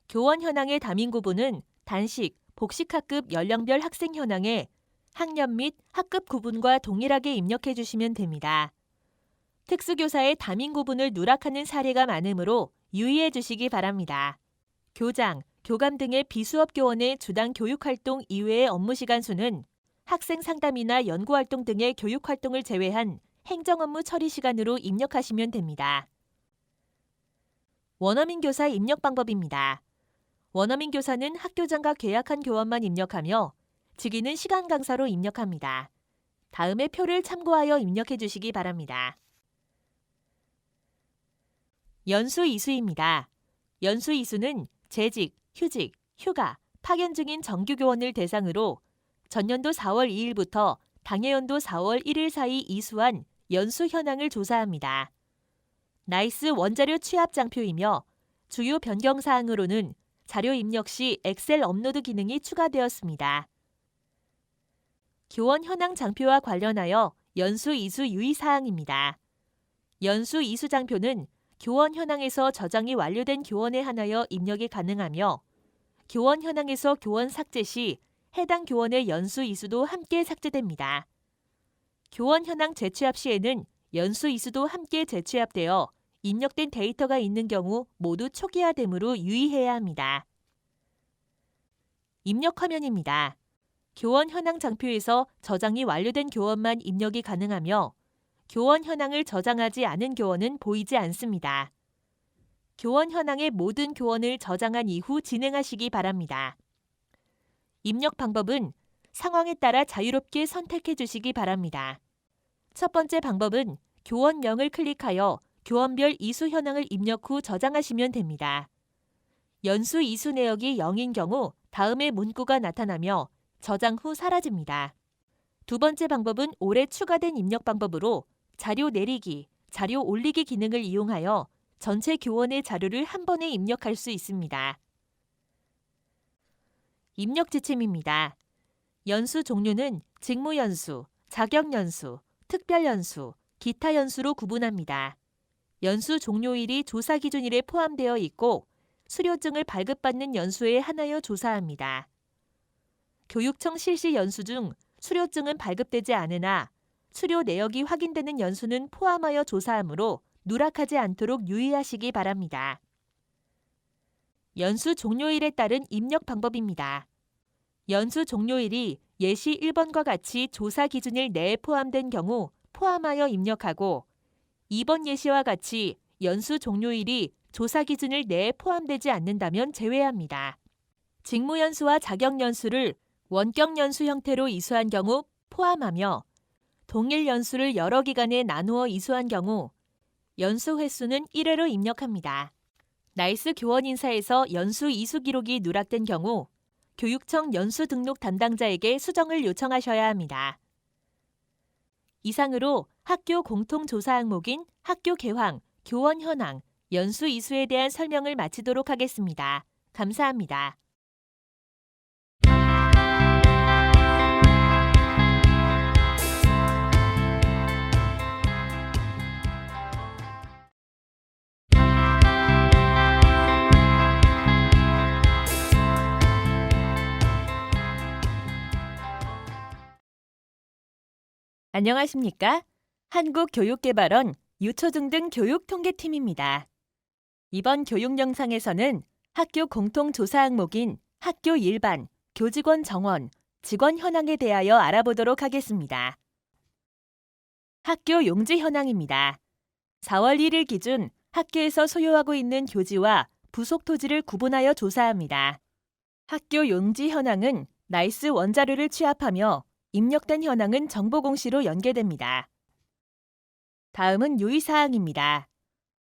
교원 현황의 담임 구분은 단식, 복식학급 연령별 학생 현황에 학년 및 학급 구분과 동일하게 입력해 주시면 됩니다. 특수교사의 담임 구분을 누락하는 사례가 많으므로 유의해 주시기 바랍니다. 교장, 교감 등의 비수업 교원의 주당 교육활동 이외의 업무 시간 수는 학생 상담이나 연구활동 등의 교육활동을 제외한 행정 업무 처리 시간으로 입력하시면 됩니다. 원어민 교사 입력 방법입니다. 원어민 교사는 학교장과 계약한 교원만 입력하며 직위는 시간 강사로 입력합니다. 다음의 표를 참고하여 입력해 주시기 바랍니다. 연수 이수입니다. 연수 이수는 재직, 휴직, 휴가, 파견 중인 정규 교원을 대상으로 전년도 4월 2일부터 당해연도 4월 1일 사이 이수한 연수 현황을 조사합니다. 나이스 원자료 취합 장표이며 주요 변경 사항으로는 자료 입력 시 엑셀 업로드 기능이 추가되었습니다. 교원 현황 장표와 관련하여 연수 이수 유의사항입니다. 연수 이수장표는 교원 현황에서 저장이 완료된 교원에 한하여 입력이 가능하며 교원 현황에서 교원 삭제 시 해당 교원의 연수 이수도 함께 삭제됩니다. 교원 현황 재취합 시에는 연수 이수도 함께 재취합되어 입력된 데이터가 있는 경우 모두 초기화되므로 유의해야 합니다. 입력 화면입니다. 교원 현황 장표에서 저장이 완료된 교원만 입력이 가능하며 교원 현황을 저장하지 않은 교원은 보이지 않습니다. 교원 현황의 모든 교원을 저장한 이후 진행하시기 바랍니다. 입력 방법은 상황에 따라 자유롭게 선택해 주시기 바랍니다. 첫 번째 방법은 교원명을 클릭하여 교원별 이수 현황을 입력 후 저장하시면 됩니다. 연수 이수 내역이 0인 경우 다음의 문구가 나타나며 저장 후 사라집니다. 두 번째 방법은 올해 추가된 입력 방법으로 자료 내리기, 자료 올리기 기능을 이용하여 전체 교원의 자료를 한 번에 입력할 수 있습니다. 입력 지침입니다. 연수 종류는 직무연수, 자격연수, 특별연수, 기타 연수로 구분합니다. 연수 종료일이 조사 기준일에 포함되어 있고 수료증을 발급받는 연수에 한하여 조사합니다. 교육청 실시 연수 중 수료증은 발급되지 않으나 수료 내역이 확인되는 연수는 포함하여 조사하므로 누락하지 않도록 유의하시기 바랍니다. 연수 종료일에 따른 입력 방법입니다. 연수 종료일이 예시 1번과 같이 조사 기준일 내에 포함된 경우 포함하여 입력하고 2번 예시와 같이 연수 종료일이 조사 기준일 내에 포함되지 않는다면 제외합니다. 직무연수와 자격연수를 원격연수 형태로 이수한 경우 포함하며 동일 연수를 여러 기간에 나누어 이수한 경우 연수 횟수는 1회로 입력합니다. 나이스 교원 인사에서 연수 이수 기록이 누락된 경우 교육청 연수 등록 담당자에게 수정을 요청하셔야 합니다. 이상으로 학교 공통조사 항목인 학교 개황, 교원 현황, 연수 이수에 대한 설명을 마치도록 하겠습니다. 감사합니다. 안녕하십니까? 한국교육개발원 유초중등 교육통계팀입니다. 이번 교육 영상에서는 학교 공통조사 항목인 학교 일반, 교직원 정원, 직원 현황에 대하여 알아보도록 하겠습니다. 학교 용지 현황입니다. 4월 1일 기준 학교에서 소유하고 있는 교지와 부속 토지를 구분하여 조사합니다. 학교 용지 현황은 나이스 원자료를 취합하며 입력된 현황은 정보공시로 연계됩니다. 다음은 유의사항입니다.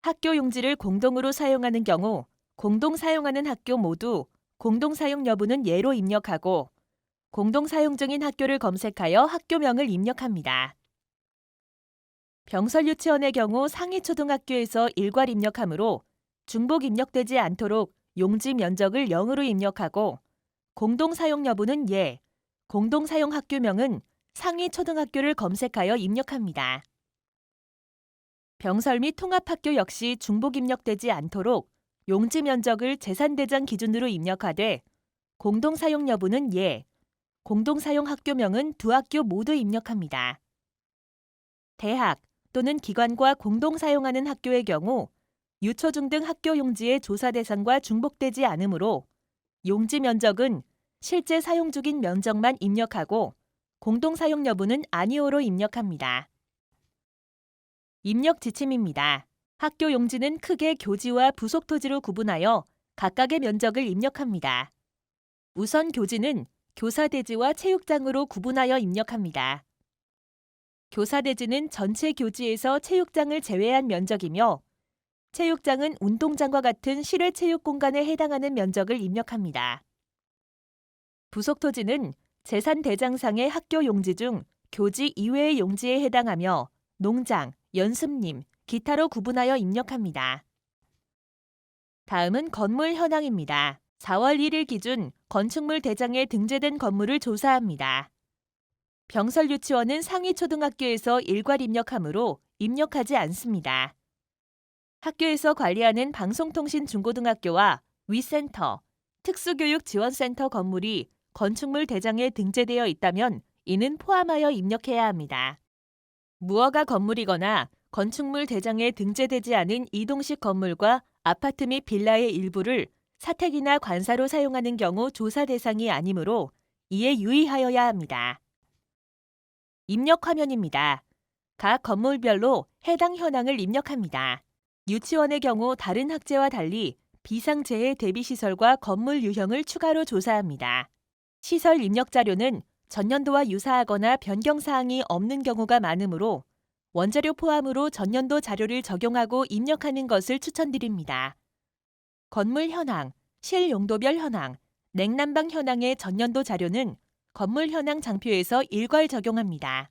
학교 용지를 공동으로 사용하는 경우 공동 사용하는 학교 모두 공동 사용 여부는 예로 입력하고 공동 사용 중인 학교를 검색하여 학교명을 입력합니다. 병설 유치원의 경우 상위초등학교에서 일괄 입력하므로 중복 입력되지 않도록 용지 면적을 0으로 입력하고 공동 사용 여부는 예, 공동 사용 학교명은 상위 초등학교를 검색하여 입력합니다. 병설 및 통합학교 역시 중복 입력되지 않도록 용지 면적을 재산대장 기준으로 입력하되 공동 사용 여부는 예, 공동 사용 학교명은 두 학교 모두 입력합니다. 대학 또는 기관과 공동 사용하는 학교의 경우 유초중등 학교 용지의 조사 대상과 중복되지 않으므로 용지 면적은 실제 사용 중인 면적만 입력하고 공동 사용 여부는 아니오로 입력합니다. 입력 지침입니다. 학교 용지는 크게 교지와 부속 토지로 구분하여 각각의 면적을 입력합니다. 우선 교지는 교사대지와 체육장으로 구분하여 입력합니다. 교사대지는 전체 교지에서 체육장을 제외한 면적이며 체육장은 운동장과 같은 실외 체육 공간에 해당하는 면적을 입력합니다. 부속 토지는 재산대장상의 학교 용지 중 교지 이외의 용지에 해당하며 농장, 연습림, 기타로 구분하여 입력합니다. 다음은 건물 현황입니다. 4월 1일 기준 건축물 대장에 등재된 건물을 조사합니다. 병설 유치원은 상위 초등학교에서 일괄 입력하므로 입력하지 않습니다. 학교에서 관리하는 방송통신중고등학교와 위센터, 특수교육지원센터 건물이 건축물 대장에 등재되어 있다면 이는 포함하여 입력해야 합니다. 무허가 건물이거나 건축물 대장에 등재되지 않은 이동식 건물과 아파트 및 빌라의 일부를 사택이나 관사로 사용하는 경우 조사 대상이 아니므로 이에 유의하여야 합니다. 입력 화면입니다. 각 건물별로 해당 현황을 입력합니다. 유치원의 경우 다른 학제와 달리 비상재해 대비시설과 건물 유형을 추가로 조사합니다. 시설 입력 자료는 전년도와 유사하거나 변경사항이 없는 경우가 많으므로 원자료 포함으로 전년도 자료를 적용하고 입력하는 것을 추천드립니다. 건물 현황, 실용도별 현황, 냉난방 현황의 전년도 자료는 건물 현황 장표에서 일괄 적용합니다.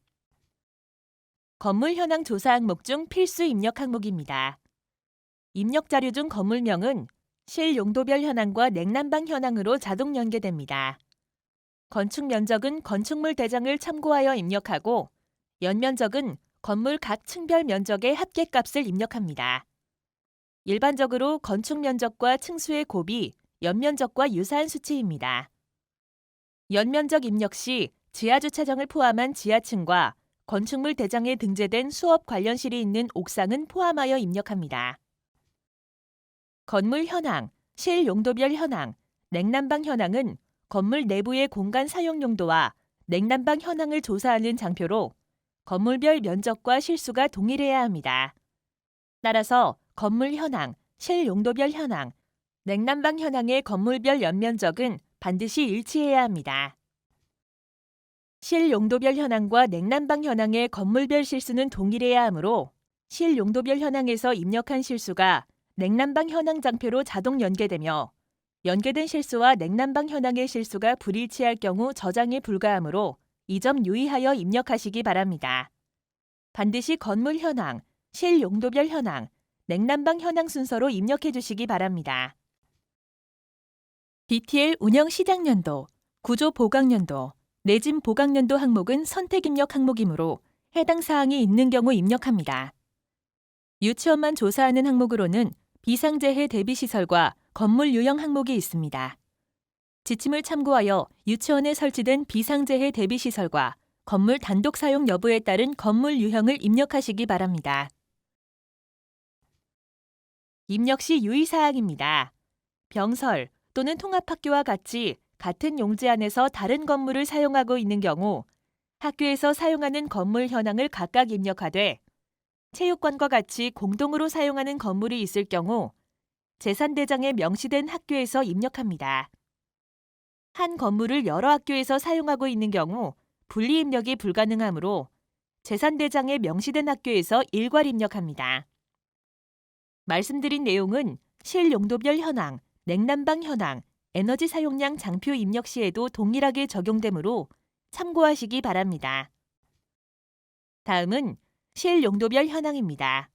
건물 현황 조사 항목 중 필수 입력 항목입니다. 입력 자료 중 건물명은 실용도별 현황과 냉난방 현황으로 자동 연계됩니다. 건축 면적은 건축물 대장을 참고하여 입력하고 연면적은 건물 각 층별 면적의 합계값을 입력합니다. 일반적으로 건축 면적과 층수의 곱이 연면적과 유사한 수치입니다. 연면적 입력 시 지하주차장을 포함한 지하층과 건축물 대장에 등재된 수업 관련실이 있는 옥상은 포함하여 입력합니다. 건물 현황, 실용도별 현황, 냉난방 현황은 건물 내부의 공간 사용 용도와 냉난방 현황을 조사하는 장표로 건물별 면적과 실수가 동일해야 합니다. 따라서 건물 현황, 실용도별 현황, 냉난방 현황의 건물별 연면적은 반드시 일치해야 합니다. 실용도별 현황과 냉난방 현황의 건물별 실수는 동일해야 하므로 실용도별 현황에서 입력한 실수가 냉난방 현황 장표로 자동 연계되며 연계된 실수와 냉난방 현황의 실수가 불일치할 경우 저장이 불가하므로 이 점 유의하여 입력하시기 바랍니다. 반드시 건물 현황, 실용도별 현황, 냉난방 현황 순서로 입력해 주시기 바랍니다. BTL 운영 시작연도, 구조 보강연도, 내진 보강연도 항목은 선택 입력 항목이므로 해당 사항이 있는 경우 입력합니다. 유치원만 조사하는 항목으로는 비상재해 대비시설과 건물 유형 항목이 있습니다. 지침을 참고하여 유치원에 설치된 비상재해 대비시설과 건물 단독 사용 여부에 따른 건물 유형을 입력하시기 바랍니다. 입력 시 유의사항입니다. 병설 또는 통합학교와 같이 같은 용지 안에서 다른 건물을 사용하고 있는 경우 학교에서 사용하는 건물 현황을 각각 입력하되 체육관과 같이 공동으로 사용하는 건물이 있을 경우 재산대장에 명시된 학교에서 입력합니다. 한 건물을 여러 학교에서 사용하고 있는 경우 분리 입력이 불가능하므로 재산대장에 명시된 학교에서 일괄 입력합니다. 말씀드린 내용은 실용도별 현황, 냉난방 현황, 에너지 사용량 장표 입력 시에도 동일하게 적용되므로 참고하시기 바랍니다. 다음은 실용도별 현황입니다.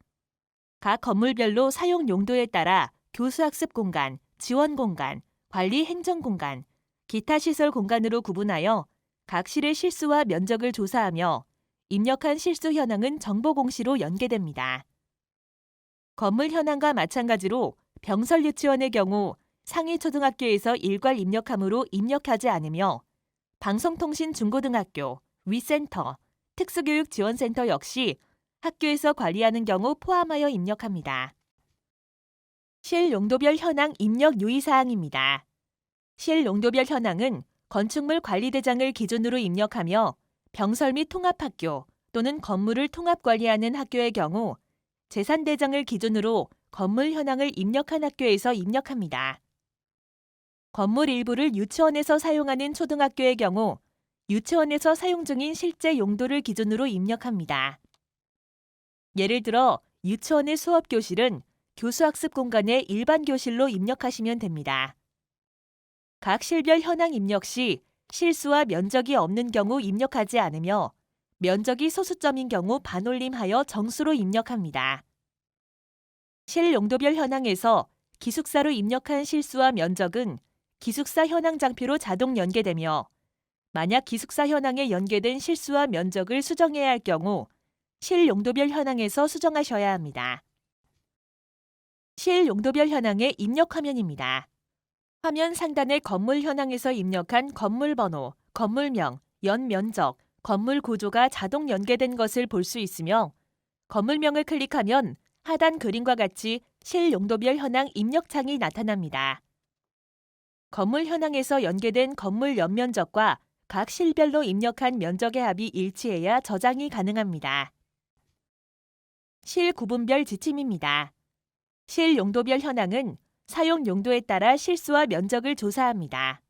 각 건물별로 사용 용도에 따라 교수학습 공간, 지원 공간, 관리 행정 공간, 기타 시설 공간으로 구분하여 각 실의 실수와 면적을 조사하며 입력한 실수 현황은 정보 공시로 연계됩니다. 건물 현황과 마찬가지로 병설 유치원의 경우 상위 초등학교에서 일괄 입력하므로 입력하지 않으며 방송통신 중고등학교, 위센터, 특수교육지원센터 역시 학교에서 관리하는 경우 포함하여 입력합니다. 실용도별 현황 입력 유의사항입니다. 실용도별 현황은 건축물 관리대장을 기준으로 입력하며 병설 및 통합학교 또는 건물을 통합관리하는 학교의 경우 재산대장을 기준으로 건물 현황을 입력한 학교에서 입력합니다. 건물 일부를 유치원에서 사용하는 초등학교의 경우 유치원에서 사용 중인 실제 용도를 기준으로 입력합니다. 예를 들어 유치원의 수업교실은 교수학습 공간의 일반 교실로 입력하시면 됩니다. 각 실별 현황 입력 시 실수와 면적이 없는 경우 입력하지 않으며 면적이 소수점인 경우 반올림하여 정수로 입력합니다. 실용도별 현황에서 기숙사로 입력한 실수와 면적은 기숙사 현황 장표로 자동 연계되며 만약 기숙사 현황에 연계된 실수와 면적을 수정해야 할 경우 실 용도별 현황에서 수정하셔야 합니다. 실 용도별 현황의 입력 화면입니다. 화면 상단의 건물 현황에서 입력한 건물 번호, 건물명, 연면적, 건물 구조가 자동 연계된 것을 볼 수 있으며 건물명을 클릭하면 하단 그림과 같이 실 용도별 현황 입력창이 나타납니다. 건물 현황에서 연계된 건물 연면적과 각 실별로 입력한 면적의 합이 일치해야 저장이 가능합니다. 실 구분별 지침입니다. 실 용도별 현황은 사용 용도에 따라 실수와 면적을 조사합니다.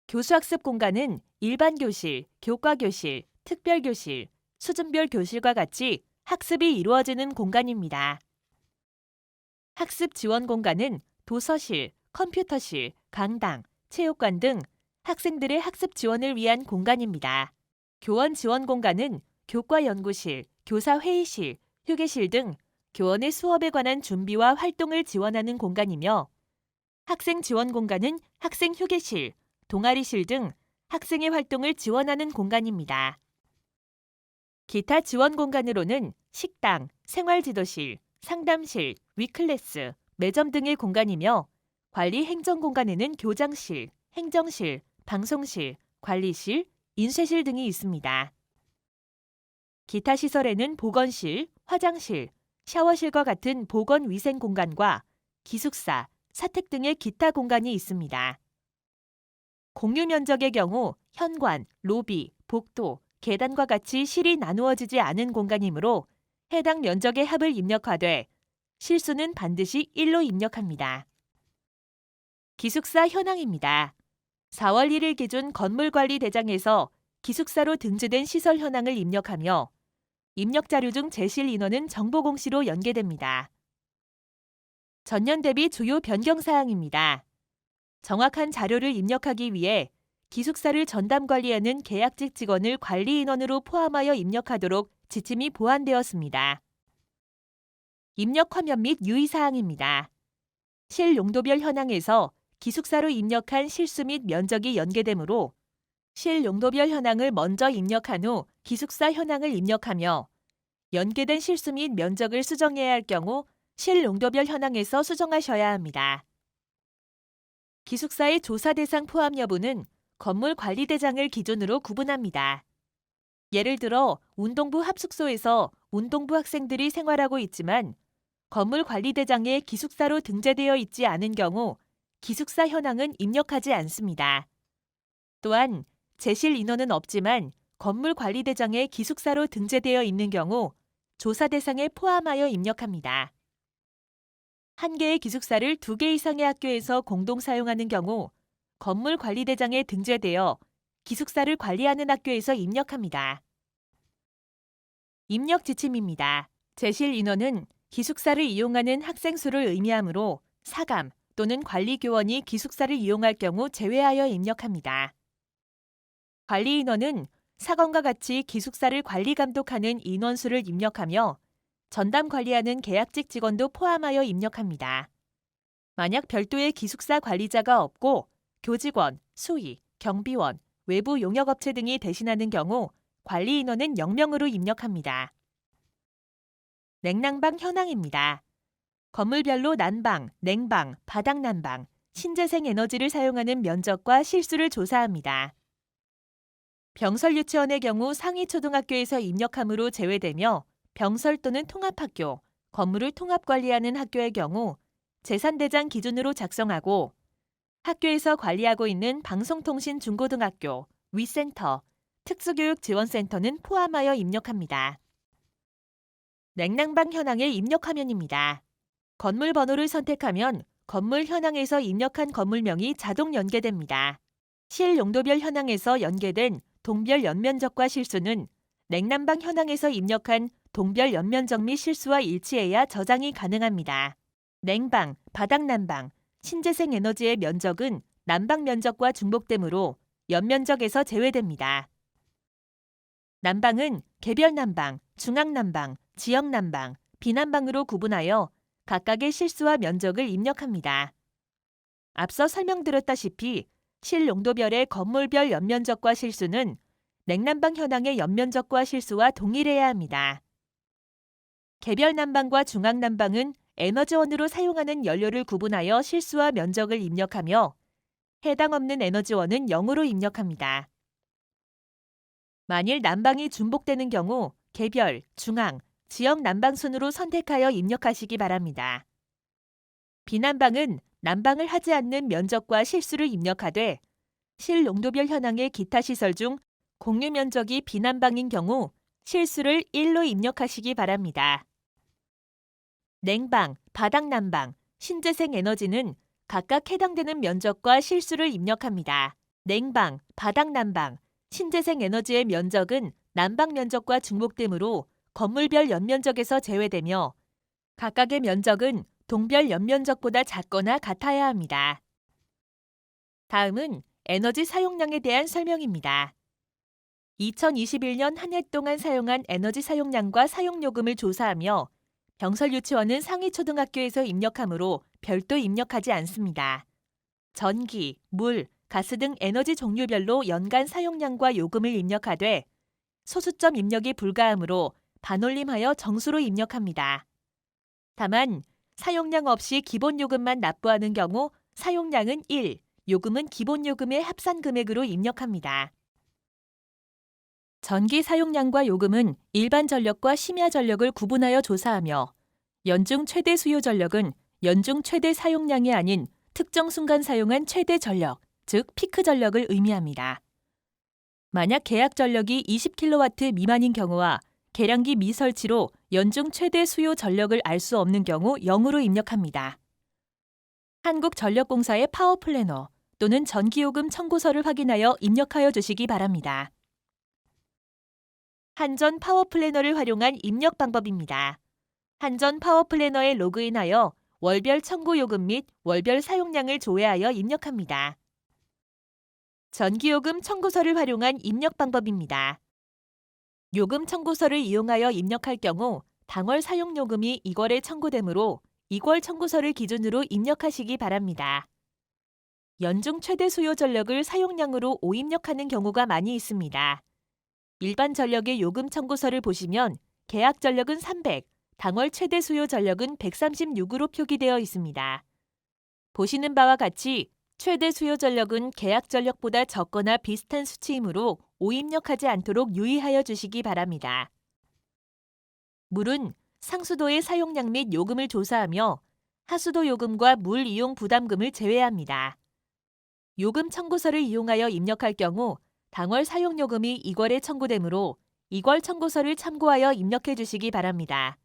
교수학습 공간은 일반 교실, 교과 교실, 특별 교실, 수준별 교실과 같이 학습이 이루어지는 공간입니다. 학습 지원 공간은 도서실, 컴퓨터실, 강당, 체육관 등 학생들의 학습 지원을 위한 공간입니다. 교원 지원 공간은 교과 연구실, 교사 회의실, 휴게실 등 교원의 수업에 관한 준비와 활동을 지원하는 공간이며 학생 지원 공간은 학생 휴게실, 동아리실 등 학생의 활동을 지원하는 공간입니다. 기타 지원 공간으로는 식당, 생활지도실, 상담실, 위클래스, 매점 등의 공간이며 관리 행정 공간에는 교장실, 행정실, 방송실, 관리실, 인쇄실 등이 있습니다. 기타 시설에는 보건실, 화장실, 샤워실과 같은 보건위생 공간과 기숙사, 사택 등의 기타 공간이 있습니다. 공유 면적의 경우 현관, 로비, 복도, 계단과 같이 실이 나누어지지 않은 공간이므로 해당 면적의 합을 입력하되 실수는 반드시 1로 입력합니다. 기숙사 현황입니다. 4월 1일 기준 건물관리대장에서 기숙사로 등재된 시설 현황을 입력하며 입력 자료 중 제실 인원은 정보공시로 연계됩니다. 전년 대비 주요 변경 사항입니다. 정확한 자료를 입력하기 위해 기숙사를 전담 관리하는 계약직 직원을 관리 인원으로 포함하여 입력하도록 지침이 보완되었습니다. 입력 화면 및 유의사항입니다. 실 용도별 현황에서 기숙사로 입력한 실수 및 면적이 연계되므로 실 용도별 현황을 먼저 입력한 후 기숙사 현황을 입력하며 연계된 실수 및 면적을 수정해야 할 경우 실 용도별 현황에서 수정하셔야 합니다. 기숙사의 조사 대상 포함 여부는 건물관리대장을 기준으로 구분합니다. 예를 들어 운동부 합숙소에서 운동부 학생들이 생활하고 있지만 건물관리대장에 기숙사로 등재되어 있지 않은 경우 기숙사 현황은 입력하지 않습니다. 또한 제실 인원은 없지만 건물관리대장에 기숙사로 등재되어 있는 경우 조사 대상에 포함하여 입력합니다. 한 개의 기숙사를 2개 이상의 학교에서 공동 사용하는 경우 건물관리대장에 등재되어 기숙사를 관리하는 학교에서 입력합니다. 입력 지침입니다. 제실 인원은 기숙사를 이용하는 학생 수를 의미하므로 사감 또는 관리교원이 기숙사를 이용할 경우 제외하여 입력합니다. 관리 인원은 사건과 같이 기숙사를 관리-감독하는 인원수를 입력하며 전담 관리하는 계약직 직원도 포함하여 입력합니다. 만약 별도의 기숙사 관리자가 없고 교직원, 수의, 경비원, 외부 용역업체 등이 대신하는 경우 관리 인원은 0명으로 입력합니다. 냉난방 현황입니다. 건물별로 난방, 냉방, 바닥 난방, 신재생 에너지를 사용하는 면적과 실수를 조사합니다. 병설 유치원의 경우 상위 초등학교에서 입력함으로 제외되며 병설 또는 통합학교, 건물을 통합관리하는 학교의 경우 재산대장 기준으로 작성하고 학교에서 관리하고 있는 방송통신 중고등학교, 위센터, 특수교육지원센터는 포함하여 입력합니다. 냉난방 현황의 입력 화면입니다. 건물 번호를 선택하면 건물 현황에서 입력한 건물명이 자동 연계됩니다. 실 용도별 현황에서 연계된 동별 연면적과 실수는 냉난방 현황에서 입력한 동별 연면적 및 실수와 일치해야 저장이 가능합니다. 냉방, 바닥난방, 신재생 에너지의 면적은 난방 면적과 중복되므로 연면적에서 제외됩니다. 난방은 개별 난방, 중앙 난방, 지역 난방, 비난방으로 구분하여 각각의 실수와 면적을 입력합니다. 앞서 설명드렸다시피 실용도별의 건물별 연면적과 실수는 냉난방 현황의 연면적과 실수와 동일해야 합니다. 개별 난방과 중앙 난방은 에너지원으로 사용하는 연료를 구분하여 실수와 면적을 입력하며 해당 없는 에너지원은 0으로 입력합니다. 만일 난방이 중복되는 경우 개별, 중앙, 지역 난방 순으로 선택하여 입력하시기 바랍니다. 비난방은 난방을 하지 않는 면적과 실수를 입력하되 실용도별 현황의 기타 시설 중 공유 면적이 비난방인 경우 실수를 1로 입력하시기 바랍니다. 냉방, 바닥난방, 신재생 에너지는 각각 해당되는 면적과 실수를 입력합니다. 냉방, 바닥난방, 신재생 에너지의 면적은 난방 면적과 중복되므로 건물별 연면적에서 제외되며 각각의 면적은 동별 연면적보다 작거나 같아야 합니다. 다음은 에너지 사용량에 대한 설명입니다. 2021년 한 해 동안 사용한 에너지 사용량과 사용요금을 조사하며 병설유치원은 상위초등학교에서 입력하므로 별도 입력하지 않습니다. 전기, 물, 가스 등 에너지 종류별로 연간 사용량과 요금을 입력하되 소수점 입력이 불가하므로 반올림하여 정수로 입력합니다. 다만 사용량 없이 기본요금만 납부하는 경우 사용량은 1, 요금은 기본요금의 합산 금액으로 입력합니다. 전기 사용량과 요금은 일반 전력과 심야 전력을 구분하여 조사하며 연중 최대 수요 전력은 연중 최대 사용량이 아닌 특정 순간 사용한 최대 전력, 즉 피크 전력을 의미합니다. 만약 계약 전력이 20kW 미만인 경우와 계량기 미설치로 연중 최대 수요 전력을 알 수 없는 경우 0으로 입력합니다. 한국전력공사의 파워플래너 또는 전기요금 청구서를 확인하여 입력하여 주시기 바랍니다. 한전 파워플래너를 활용한 입력 방법입니다. 한전 파워플래너에 로그인하여 월별 청구요금 및 월별 사용량을 조회하여 입력합니다. 전기요금 청구서를 활용한 입력 방법입니다. 요금 청구서를 이용하여 입력할 경우 당월 사용요금이 2월에 청구되므로 2월 청구서를 기준으로 입력하시기 바랍니다. 연중 최대 수요 전력을 사용량으로 오입력하는 경우가 많이 있습니다. 일반 전력의 요금 청구서를 보시면 계약 전력은 300, 당월 최대 수요 전력은 136으로 표기되어 있습니다. 보시는 바와 같이 최대 수요 전력은 계약 전력보다 적거나 비슷한 수치이므로 오입력하지 않도록 유의하여 주시기 바랍니다. 물은 상수도의 사용량 및 요금을 조사하며 하수도 요금과 물 이용 부담금을 제외합니다. 요금 청구서를 이용하여 입력할 경우 당월 사용요금이 2월에 청구되므로 2월 청구서를 참고하여 입력해 주시기 바랍니다.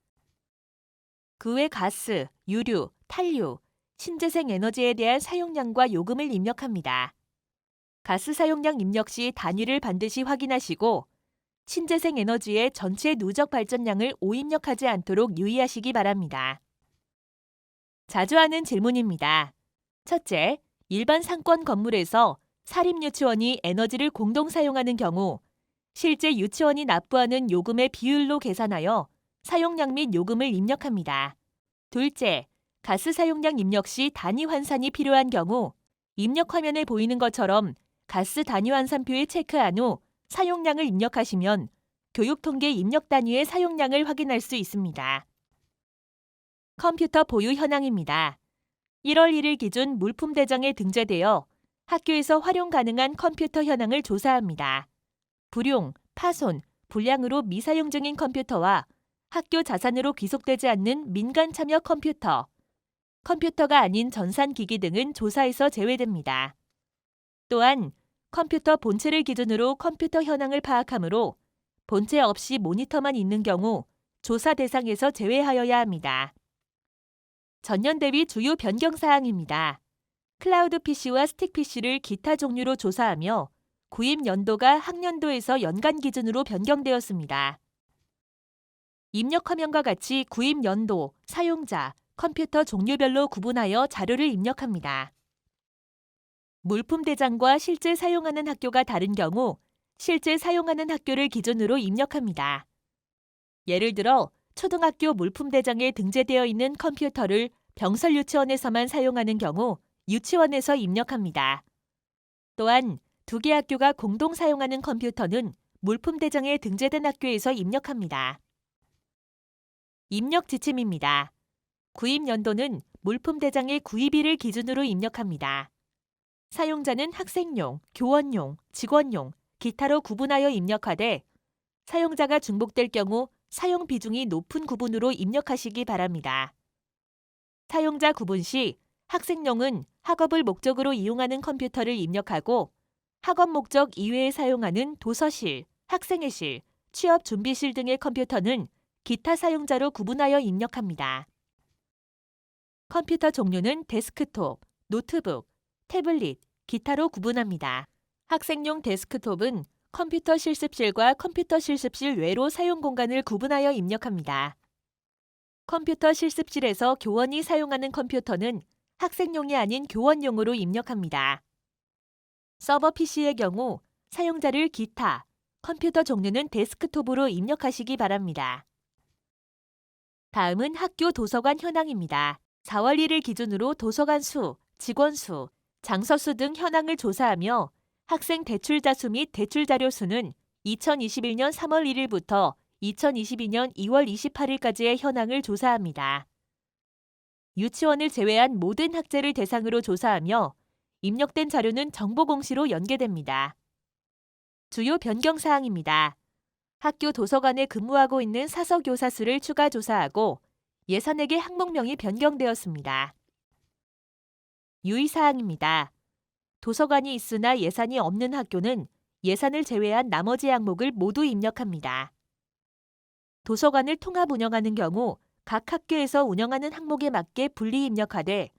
그 외 가스, 유류, 탄류, 신재생 에너지에 대한 사용량과 요금을 입력합니다. 가스 사용량 입력 시 단위를 반드시 확인하시고 신재생 에너지의 전체 누적 발전량을 오입력하지 않도록 유의하시기 바랍니다. 자주 하는 질문입니다. 첫째, 일반 상권 건물에서 사립유치원이 에너지를 공동 사용하는 경우 실제 유치원이 납부하는 요금의 비율로 계산하여 사용량 및 요금을 입력합니다. 둘째, 가스 사용량 입력 시 단위 환산이 필요한 경우 입력 화면에 보이는 것처럼 가스 단위 환산표에 체크한 후 사용량을 입력하시면 교육통계 입력 단위의 사용량을 확인할 수 있습니다. 컴퓨터 보유 현황입니다. 1월 1일 기준 물품 대장에 등재되어 학교에서 활용 가능한 컴퓨터 현황을 조사합니다. 불용, 파손, 불량으로 미사용 중인 컴퓨터와 학교 자산으로 귀속되지 않는 민간 참여 컴퓨터, 컴퓨터가 아닌 전산기기 등은 조사에서 제외됩니다. 또한 컴퓨터 본체를 기준으로 컴퓨터 현황을 파악하므로 본체 없이 모니터만 있는 경우 조사 대상에서 제외하여야 합니다. 전년 대비 주요 변경 사항입니다. 클라우드 PC와 스틱 PC를 기타 종류로 조사하며 구입 연도가 학년도에서 연간 기준으로 변경되었습니다. 입력 화면과 같이 구입 연도, 사용자, 컴퓨터 종류별로 구분하여 자료를 입력합니다. 물품 대장과 실제 사용하는 학교가 다른 경우 실제 사용하는 학교를 기준으로 입력합니다. 예를 들어 초등학교 물품 대장에 등재되어 있는 컴퓨터를 병설유치원에서만 사용하는 경우 유치원에서 입력합니다. 또한 두 개 학교가 공동 사용하는 컴퓨터는 물품대장에 등재된 학교에서 입력합니다. 입력 지침입니다. 구입 연도는 물품대장의 구입일을 기준으로 입력합니다. 사용자는 학생용, 교원용, 직원용, 기타로 구분하여 입력하되 사용자가 중복될 경우 사용 비중이 높은 구분으로 입력하시기 바랍니다. 사용자 구분 시 학생용은 학업을 목적으로 이용하는 컴퓨터를 입력하고 학업 목적 이외에 사용하는 도서실, 학생회실, 취업 준비실 등의 컴퓨터는 기타 사용자로 구분하여 입력합니다. 컴퓨터 종류는 데스크톱, 노트북, 태블릿, 기타로 구분합니다. 학생용 데스크톱은 컴퓨터 실습실과 컴퓨터 실습실 외로 사용 공간을 구분하여 입력합니다. 컴퓨터 실습실에서 교원이 사용하는 컴퓨터는 학생용이 아닌 교원용으로 입력합니다. 서버 PC의 경우 사용자를 기타, 컴퓨터 종류는 데스크톱으로 입력하시기 바랍니다. 다음은 학교 도서관 현황입니다. 4월 1일 기준으로 도서관 수, 직원 수, 장서 수 등 현황을 조사하며 학생 대출자 수 및 대출자료 수는 2021년 3월 1일부터 2022년 2월 28일까지의 현황을 조사합니다. 유치원을 제외한 모든 학제를 대상으로 조사하며 입력된 자료는 정보공시로 연계됩니다. 주요 변경 사항입니다. 학교 도서관에 근무하고 있는 사서교사 수를 추가 조사하고 예산액의 항목명이 변경되었습니다. 유의사항입니다. 도서관이 있으나 예산이 없는 학교는 예산을 제외한 나머지 항목을 모두 입력합니다. 도서관을 통합 운영하는 경우 각 학교에서 운영하는 항목에 맞게 분리 입력하되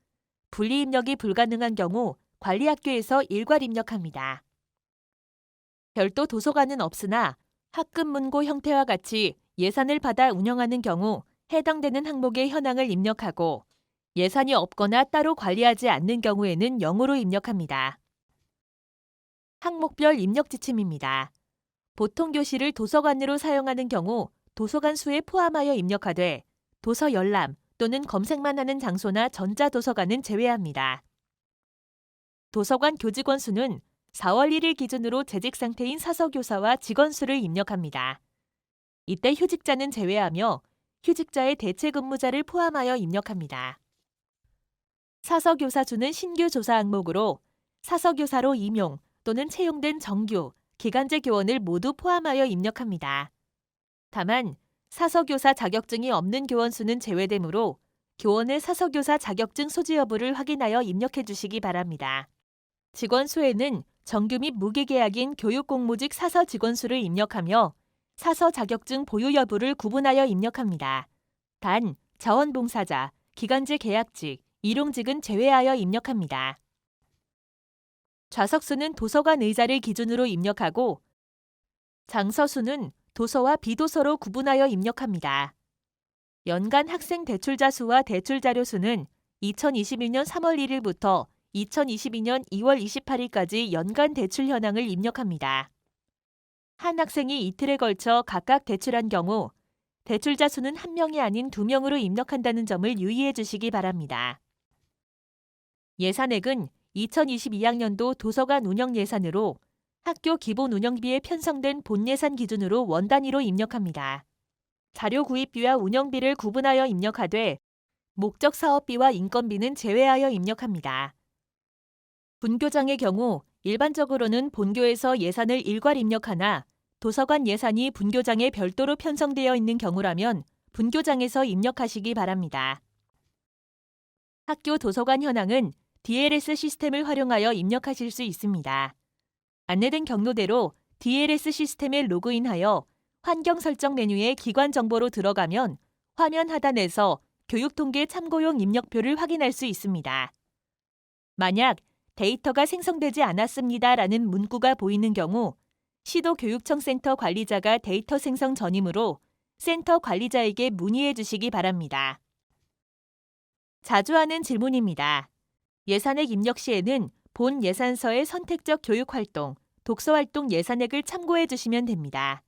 분리 입력이 불가능한 경우 관리학교에서 일괄 입력합니다. 별도 도서관은 없으나 학급문고 형태와 같이 예산을 받아 운영하는 경우 해당되는 항목의 현황을 입력하고 예산이 없거나 따로 관리하지 않는 경우에는 0으로 입력합니다. 항목별 입력 지침입니다. 보통 교실을 도서관으로 사용하는 경우 도서관 수에 포함하여 입력하되 도서 열람 또는 검색만 하는 장소나 전자도서관은 제외합니다. 도서관 교직원 수는 4월 1일 기준으로 재직 상태인 사서교사와 직원 수를 입력합니다. 이때 휴직자는 제외하며 휴직자의 대체 근무자를 포함하여 입력합니다. 사서교사 수는 신규 조사 항목으로 사서교사로 임용 또는 채용된 정규, 기간제 교원을 모두 포함하여 입력합니다. 다만 사서교사 자격증이 없는 교원 수는 제외되므로 교원의 사서교사 자격증 소지 여부를 확인하여 입력해 주시기 바랍니다. 직원 수에는 정규 및 무기계약인 교육공무직 사서 직원 수를 입력하며 사서 자격증 보유 여부를 구분하여 입력합니다. 단, 자원봉사자, 기간제 계약직, 일용직은 제외하여 입력합니다. 좌석수는 도서관 의자를 기준으로 입력하고 장서수는 도서와 비도서로 구분하여 입력합니다. 연간 학생 대출자 수와 대출자료 수는 2021년 3월 1일부터 2022년 2월 28일까지 연간 대출 현황을 입력합니다. 한 학생이 이틀에 걸쳐 각각 대출한 경우 대출자 수는 1명이 아닌 2명으로 입력한다는 점을 유의해 주시기 바랍니다. 예산액은 2022학년도 도서관 운영 예산으로 학교 기본 운영비에 편성된 본 예산 기준으로 원 단위로 입력합니다. 자료 구입비와 운영비를 구분하여 입력하되 목적 사업비와 인건비는 제외하여 입력합니다. 분교장의 경우 일반적으로는 본교에서 예산을 일괄 입력하나 도서관 예산이 분교장에 별도로 편성되어 있는 경우라면 분교장에서 입력하시기 바랍니다. 학교 도서관 현황은 DLS 시스템을 활용하여 입력하실 수 있습니다. 안내된 경로대로 DLS 시스템에 로그인하여 환경 설정 메뉴에 기관 정보로 들어가면 화면 하단에서 교육통계 참고용 입력표를 확인할 수 있습니다. 만약 데이터가 생성되지 않았습니다라는 문구가 보이는 경우 시도교육청 센터 관리자가 데이터 생성 전이므로 센터 관리자에게 문의해 주시기 바랍니다. 자주 하는 질문입니다. 예산액 입력 시에는 본 예산서의 선택적 교육활동, 독서활동 예산액을 참고해 주시면 됩니다.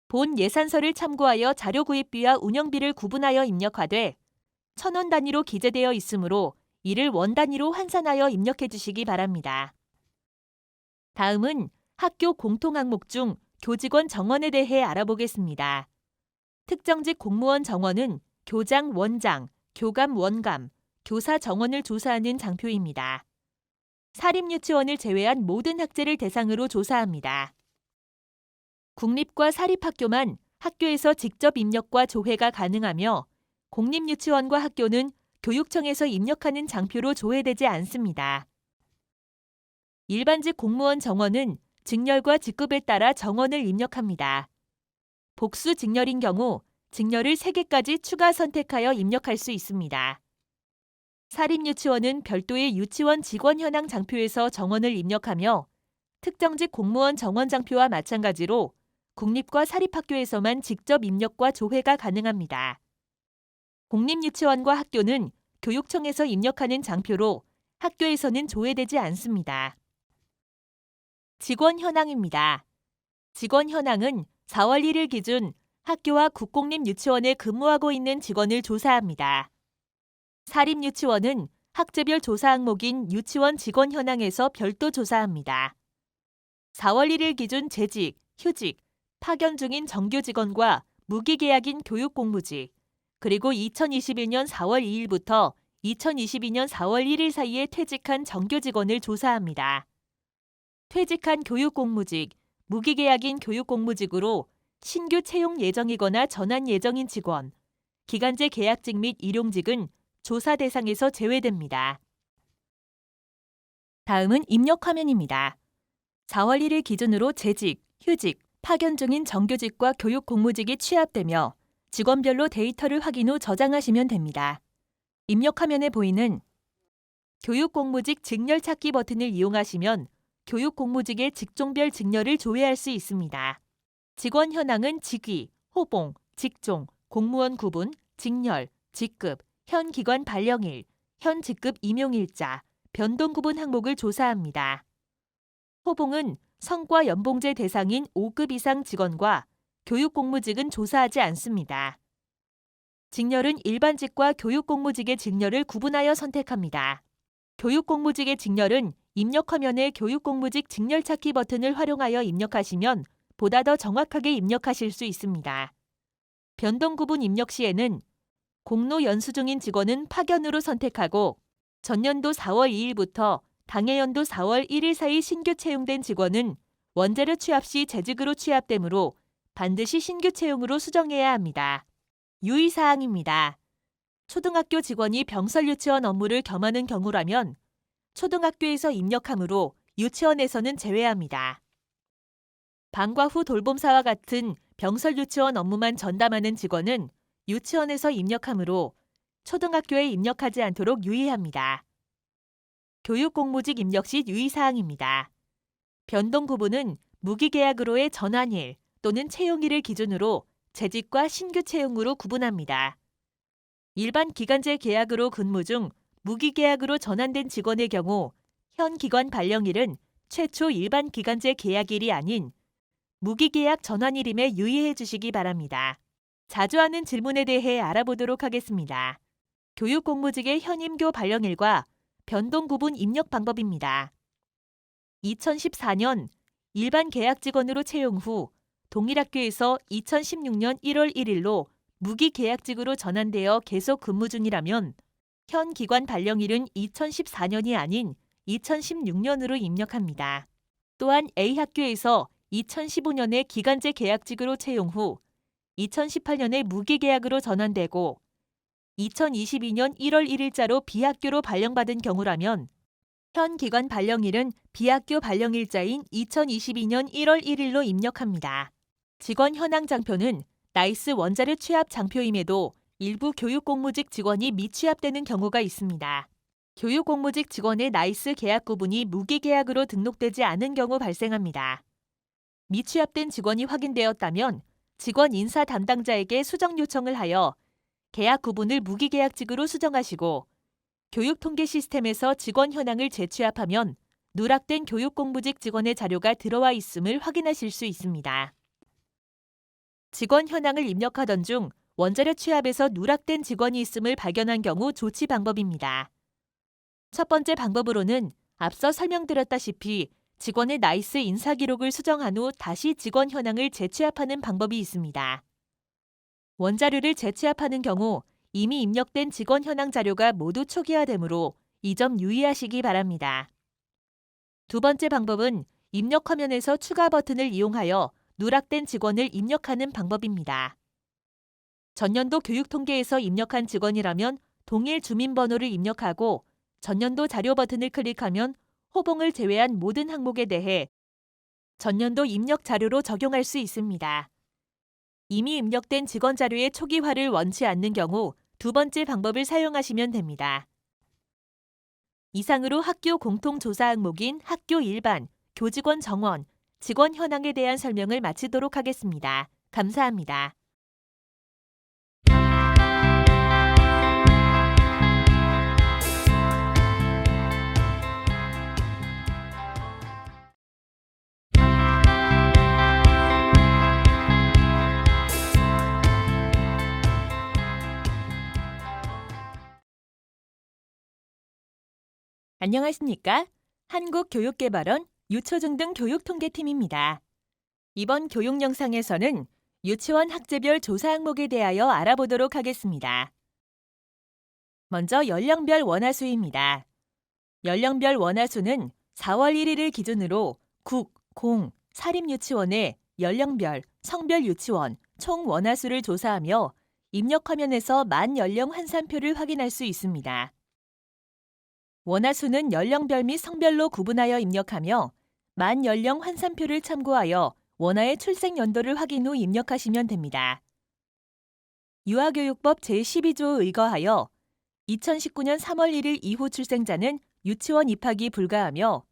본 예산서를 참고하여 자료 구입비와 운영비를 구분하여 입력하되 1,000원 단위로 기재되어 있으므로 이를 원 단위로 환산하여 입력해 주시기 바랍니다. 다음은 학교 공통항목 중 교직원 정원에 대해 알아보겠습니다. 특정직 공무원 정원은 교장 원장, 교감 원감, 교사 정원을 조사하는 장표입니다. 사립유치원을 제외한 모든 학제를 대상으로 조사합니다. 국립과 사립학교만 학교에서 직접 입력과 조회가 가능하며 공립유치원과 학교는 교육청에서 입력하는 장표로 조회되지 않습니다. 일반직 공무원 정원은 직렬과 직급에 따라 정원을 입력합니다. 복수 직렬인 경우 직렬을 3개까지 추가 선택하여 입력할 수 있습니다. 사립유치원은 별도의 유치원 직원 현황 장표에서 정원을 입력하며 특정직 공무원 정원 장표와 마찬가지로 국립과 사립학교에서만 직접 입력과 조회가 가능합니다. 공립유치원과 학교는 교육청에서 입력하는 장표로 학교에서는 조회되지 않습니다. 직원 현황입니다. 직원 현황은 4월 1일 기준 학교와 국공립유치원에 근무하고 있는 직원을 조사합니다. 사립유치원은 학제별 조사 항목인 유치원 직원 현황에서 별도 조사합니다. 4월 1일 기준 재직, 휴직, 파견 중인 정규 직원과 무기계약인 교육공무직, 그리고 2021년 4월 2일부터 2022년 4월 1일 사이에 퇴직한 정규 직원을 조사합니다. 퇴직한 교육공무직, 무기계약인 교육공무직으로 신규 채용 예정이거나 전환 예정인 직원, 기간제 계약직 및 일용직은 조사 대상에서 제외됩니다. 다음은 입력 화면입니다. 4월 1일 기준으로 재직, 휴직, 파견 중인 정규직과 교육공무직이 취합되며 직원별로 데이터를 확인 후 저장하시면 됩니다. 입력 화면에 보이는 교육공무직 직렬 찾기 버튼을 이용하시면 교육공무직의 직종별 직렬을 조회할 수 있습니다. 직원 현황은 직위, 호봉, 직종, 공무원 구분, 직렬, 직급, 현 기관 발령일, 현 직급 임용일자, 변동 구분 항목을 조사합니다. 호봉은 성과 연봉제 대상인 5급 이상 직원과 교육공무직은 조사하지 않습니다. 직렬은 일반직과 교육공무직의 직렬을 구분하여 선택합니다. 교육공무직의 직렬은 입력 화면에 교육공무직 직렬 찾기 버튼을 활용하여 입력하시면 보다 더 정확하게 입력하실 수 있습니다. 변동 구분 입력 시에는 공로 연수 중인 직원은 파견으로 선택하고 전년도 4월 2일부터 당해연도 4월 1일 사이 신규 채용된 직원은 원자료 취합 시 재직으로 취합되므로 반드시 신규 채용으로 수정해야 합니다. 유의사항입니다. 초등학교 직원이 병설 유치원 업무를 겸하는 경우라면 초등학교에서 입력하므로 유치원에서는 제외합니다. 방과 후 돌봄사와 같은 병설 유치원 업무만 전담하는 직원은 유치원에서 입력하므로 초등학교에 입력하지 않도록 유의합니다. 교육공무직 입력 시 유의사항입니다. 변동 구분은 무기계약으로의 전환일 또는 채용일을 기준으로 재직과 신규 채용으로 구분합니다. 일반 기간제 계약으로 근무 중 무기계약으로 전환된 직원의 경우 현 기관 발령일은 최초 일반 기간제 계약일이 아닌 무기계약 전환일임에 유의해 주시기 바랍니다. 자주 하는 질문에 대해 알아보도록 하겠습니다. 교육공무직의 현임교 발령일과 변동 구분 입력 방법입니다. 2014년 일반 계약 직원으로 채용 후 동일 학교에서 2016년 1월 1일로 무기계약직으로 전환되어 계속 근무 중이라면 현 기관 발령일은 2014년이 아닌 2016년으로 입력합니다. 또한 A 학교에서 2015년에 기간제 계약직으로 채용 후 2018년에 무기계약으로 전환되고 2022년 1월 1일자로 B학교로 발령받은 경우라면 현 기관 발령일은 B학교 발령일자인 2022년 1월 1일로 입력합니다. 직원 현황 장표는 나이스 원자료 취합 장표임에도 일부 교육공무직 직원이 미취합되는 경우가 있습니다. 교육공무직 직원의 나이스 계약 구분이 무기계약으로 등록되지 않은 경우 발생합니다. 미취합된 직원이 확인되었다면 직원 인사 담당자에게 수정 요청을 하여 계약 구분을 무기계약직으로 수정하시고 교육통계 시스템에서 직원 현황을 재취합하면 누락된 교육공무직 직원의 자료가 들어와 있음을 확인하실 수 있습니다. 직원 현황을 입력하던 중 원자료 취합에서 누락된 직원이 있음을 발견한 경우 조치 방법입니다. 첫 번째 방법으로는 앞서 설명드렸다시피 직원의 나이스 인사 기록을 수정한 후 다시 직원 현황을 재취합하는 방법이 있습니다. 원자료를 재취합하는 경우 이미 입력된 직원 현황 자료가 모두 초기화되므로 이 점 유의하시기 바랍니다. 두 번째 방법은 입력 화면에서 추가 버튼을 이용하여 누락된 직원을 입력하는 방법입니다. 전년도 교육통계에서 입력한 직원이라면 동일 주민번호를 입력하고 전년도 자료 버튼을 클릭하면 호봉을 제외한 모든 항목에 대해 전년도 입력 자료로 적용할 수 있습니다. 이미 입력된 직원 자료의 초기화를 원치 않는 경우 두 번째 방법을 사용하시면 됩니다. 이상으로 학교 공통조사 항목인 학교 일반, 교직원 정원, 직원 현황에 대한 설명을 마치도록 하겠습니다. 감사합니다. 안녕하십니까? 한국교육개발원 유초중등 교육통계팀입니다. 이번 교육 영상에서는 유치원 학제별 조사 항목에 대하여 알아보도록 하겠습니다. 먼저 연령별 원화수입니다. 연령별 원화수는 4월 1일을 기준으로 국, 공, 사립유치원의 연령별, 성별 유치원 총 원화수를 조사하며 입력 화면에서 만 연령 환산표를 확인할 수 있습니다. 원화수는 연령별 및 성별로 구분하여 입력하며 만 연령 환산표를 참고하여 원화의 출생 연도를 확인 후 입력하시면 됩니다. 유아교육법 제12조에 의거하여 2019년 3월 1일 이후 출생자는 유치원 입학이 불가하며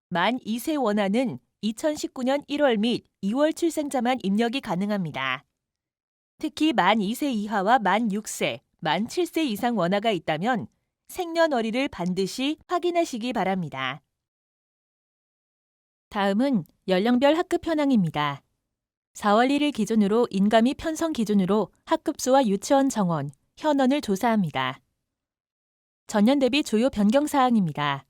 만 2세 원화는 2019년 1월 및 2월 출생자만 입력이 가능합니다. 특히 만 2세 이하와 만 6세, 만 7세 이상 원화가 있다면 생년월일을 반드시 확인하시기 바랍니다. 다음은 연령별 학급 현황입니다. 4월 1일 기준으로 인가 및 편성 기준으로 학급수와 유치원 정원, 현원을 조사합니다. 전년 대비 주요 변경 사항입니다.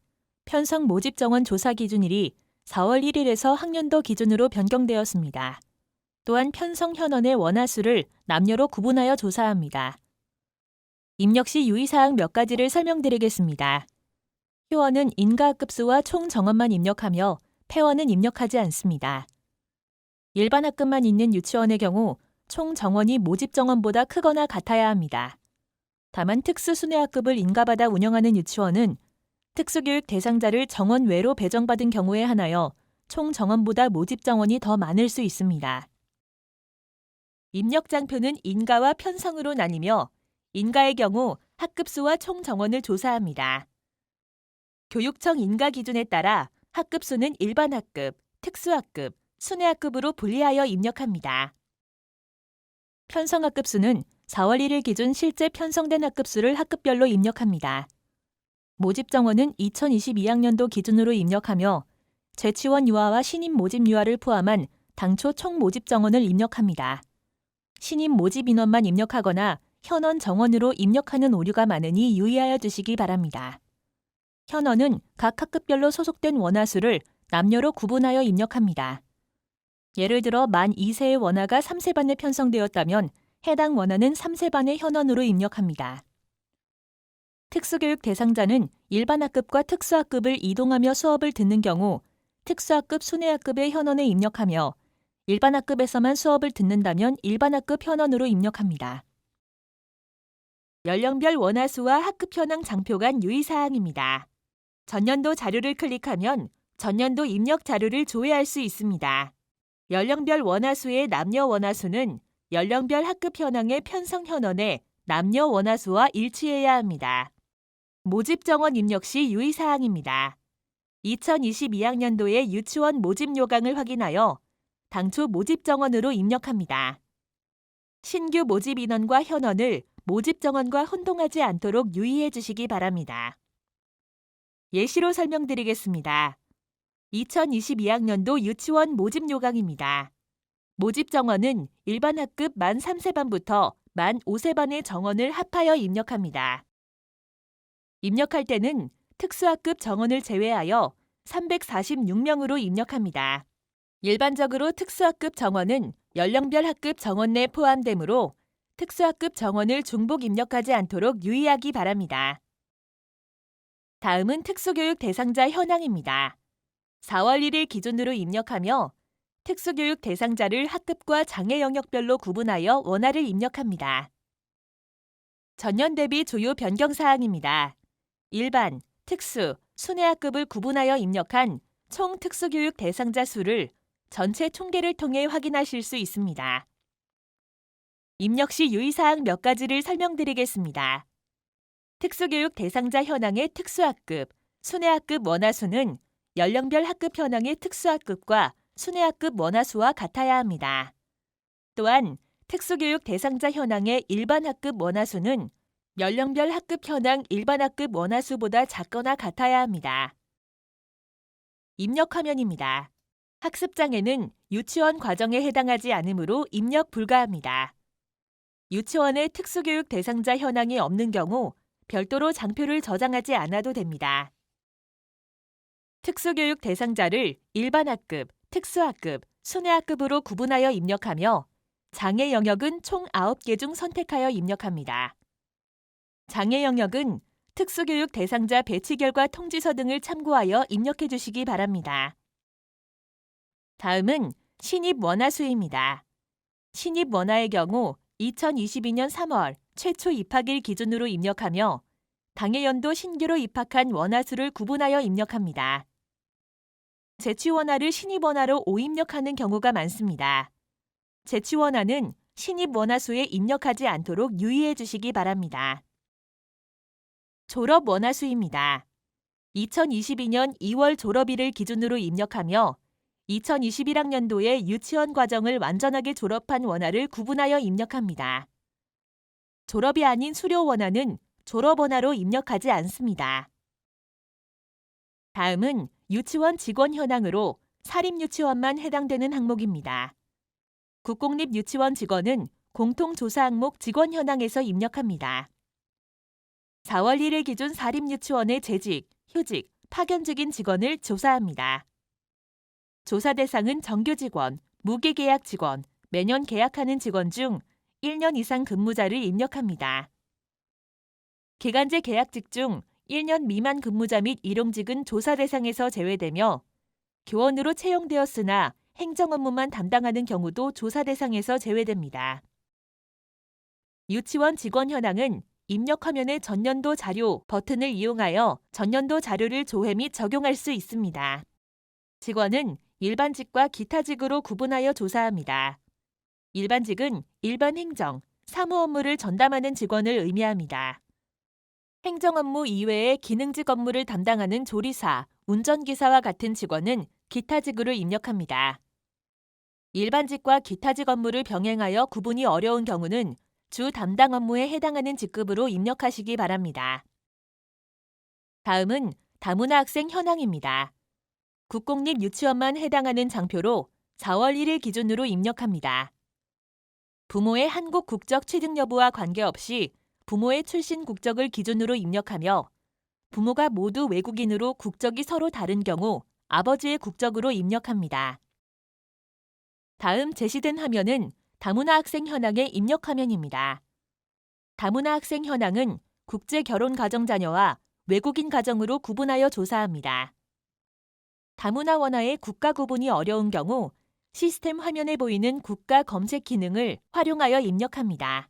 편성 모집 정원 조사 기준일이 4월 1일에서 학년도 기준으로 변경되었습니다. 또한 편성 현원의 원화수를 남녀로 구분하여 조사합니다. 입력 시 유의사항 몇 가지를 설명드리겠습니다. 효원은 인가 학급수와 총 정원만 입력하며 폐원은 입력하지 않습니다. 일반 학급만 있는 유치원의 경우 총 정원이 모집 정원보다 크거나 같아야 합니다. 다만 특수순회학급을 인가받아 운영하는 유치원은 특수교육 대상자를 정원 외로 배정받은 경우에 한하여 총 정원보다 모집 정원이 더 많을 수 있습니다. 입력장표는 인가와 편성으로 나뉘며 인가의 경우 학급수와 총 정원을 조사합니다. 교육청 인가 기준에 따라 학급수는 일반 학급, 특수학급, 순회학급으로 분리하여 입력합니다. 편성 학급수는 4월 1일 기준 실제 편성된 학급수를 학급별로 입력합니다. 모집 정원은 2022학년도 기준으로 입력하며 재취원 유아와 신입 모집 유아를 포함한 당초 총 모집 정원을 입력합니다. 신입 모집 인원만 입력하거나 현원 정원으로 입력하는 오류가 많으니 유의하여 주시기 바랍니다. 현원은 각 학급별로 소속된 원화수를 남녀로 구분하여 입력합니다. 예를 들어 만 2세의 원화가 3세반에 편성되었다면 해당 원화는 3세반의 현원으로 입력합니다. 특수교육 대상자는 일반 학급과 특수학급을 이동하며 수업을 듣는 경우 특수학급 순회학급의 현원에 입력하며 일반 학급에서만 수업을 듣는다면 일반 학급 현원으로 입력합니다. 연령별 원화수와 학급 현황 장표 간 유의사항입니다. 전년도 자료를 클릭하면 전년도 입력 자료를 조회할 수 있습니다. 연령별 원화수의 남녀 원화수는 연령별 학급 현황의 편성 현원에 남녀 원화수와 일치해야 합니다. 모집 정원 입력 시 유의사항입니다. 2022학년도의 유치원 모집 요강을 확인하여 당초 모집 정원으로 입력합니다. 신규 모집 인원과 현원을 모집 정원과 혼동하지 않도록 유의해 주시기 바랍니다. 예시로 설명드리겠습니다. 2022학년도 유치원 모집 요강입니다. 모집 정원은 일반 학급 만 3세반부터 만 5세반의 정원을 합하여 입력합니다. 입력할 때는 특수학급 정원을 제외하여 346명으로 입력합니다. 일반적으로 특수학급 정원은 연령별 학급 정원 내 포함되므로 특수학급 정원을 중복 입력하지 않도록 유의하기 바랍니다. 다음은 특수교육 대상자 현황입니다. 4월 1일 기준으로 입력하며 특수교육 대상자를 학급과 장애 영역별로 구분하여 원화를 입력합니다. 전년 대비 주요 변경 사항입니다. 일반, 특수, 순회학급을 구분하여 입력한 총 특수교육 대상자 수를 전체 통계를 통해 확인하실 수 있습니다. 입력 시 유의사항 몇 가지를 설명드리겠습니다. 특수교육 대상자 현황의 특수학급, 순회학급 원화수는 연령별 학급 현황의 특수학급과 순회학급 원화수와 같아야 합니다. 또한 특수교육 대상자 현황의 일반학급 원화수는 연령별 학급 현황 일반학급 원화수보다 작거나 같아야 합니다. 입력 화면입니다. 학습장애는 유치원 과정에 해당하지 않으므로 입력 불가합니다. 유치원의 특수교육 대상자 현황이 없는 경우 별도로 장표를 저장하지 않아도 됩니다. 특수교육 대상자를 일반학급, 특수학급, 순회학급으로 구분하여 입력하며 장애 영역은 총 9개 중 선택하여 입력합니다. 장애 영역은 특수교육 대상자 배치 결과 통지서 등을 참고하여 입력해 주시기 바랍니다. 다음은 신입 원화수입니다. 신입 원화의 경우 2022년 3월 최초 입학일 기준으로 입력하며 당해 연도 신규로 입학한 원화수를 구분하여 입력합니다. 재취 원화를 신입 원화로 오입력하는 경우가 많습니다. 재취 원화는 신입 원화수에 입력하지 않도록 유의해 주시기 바랍니다. 졸업 원화수입니다. 2022년 2월 졸업일을 기준으로 입력하며 2021학년도에 유치원 과정을 완전하게 졸업한 원화를 구분하여 입력합니다. 졸업이 아닌 수료 원화는 졸업 원화로 입력하지 않습니다. 다음은 유치원 직원 현황으로 사립유치원만 해당되는 항목입니다. 국공립 유치원 직원은 공통조사 항목 직원 현황에서 입력합니다. 4월 1일 기준 사립유치원의 재직, 휴직, 파견직인 직원을 조사합니다. 조사 대상은 정규 직원, 무기계약 직원, 매년 계약하는 직원 중 1년 이상 근무자를 입력합니다. 기간제 계약직 중 1년 미만 근무자 및 일용직은 조사 대상에서 제외되며 교원으로 채용되었으나 행정 업무만 담당하는 경우도 조사 대상에서 제외됩니다. 유치원 직원 현황은 입력 화면의 전년도 자료 버튼을 이용하여 전년도 자료를 조회 및 적용할 수 있습니다. 직원은 일반직과 기타직으로 구분하여 조사합니다. 일반직은 일반 행정, 사무 업무를 전담하는 직원을 의미합니다. 행정 업무 이외의 기능직 업무를 담당하는 조리사, 운전기사와 같은 직원은 기타직으로 입력합니다. 일반직과 기타직 업무를 병행하여 구분이 어려운 경우는 주 담당 업무에 해당하는 직급으로 입력하시기 바랍니다. 다음은 다문화 학생 현황입니다. 국공립 유치원만 해당하는 장표로 4월 1일 기준으로 입력합니다. 부모의 한국 국적 취득 여부와 관계없이 부모의 출신 국적을 기준으로 입력하며 부모가 모두 외국인으로 국적이 서로 다른 경우 아버지의 국적으로 입력합니다. 다음 제시된 화면은 다문화 학생 현황의 입력 화면입니다. 다문화 학생 현황은 국제 결혼 가정 자녀와 외국인 가정으로 구분하여 조사합니다. 다문화 원화의 국가 구분이 어려운 경우 시스템 화면에 보이는 국가 검색 기능을 활용하여 입력합니다.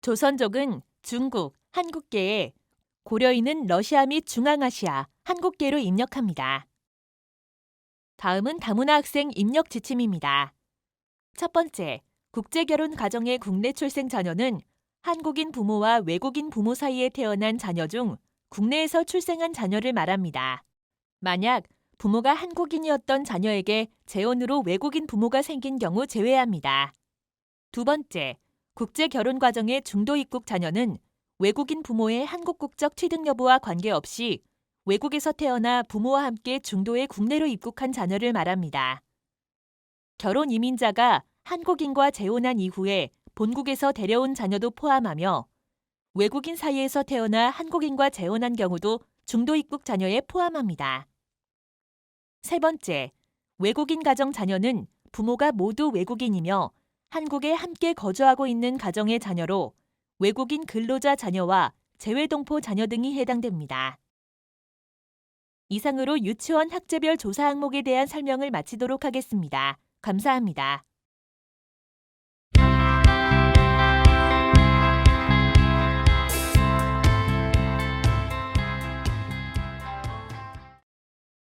조선족은 중국, 한국계에 고려인은 러시아 및 중앙아시아, 한국계로 입력합니다. 다음은 다문화 학생 입력 지침입니다. 첫 번째, 국제결혼 가정의 국내 출생 자녀는 한국인 부모와 외국인 부모 사이에 태어난 자녀 중 국내에서 출생한 자녀를 말합니다. 만약 부모가 한국인이었던 자녀에게 재혼으로 외국인 부모가 생긴 경우 제외합니다. 두 번째, 국제결혼 과정의 중도 입국 자녀는 외국인 부모의 한국 국적 취득 여부와 관계없이 외국에서 태어나 부모와 함께 중도에 국내로 입국한 자녀를 말합니다. 결혼 이민자가 한국인과 재혼한 이후에 본국에서 데려온 자녀도 포함하며 외국인 사이에서 태어나 한국인과 재혼한 경우도 중도 입국 자녀에 포함합니다. 세 번째, 외국인 가정 자녀는 부모가 모두 외국인이며 한국에 함께 거주하고 있는 가정의 자녀로 외국인 근로자 자녀와 재외동포 자녀 등이 해당됩니다. 이상으로 유치원 학제별 조사 항목에 대한 설명을 마치도록 하겠습니다. 감사합니다.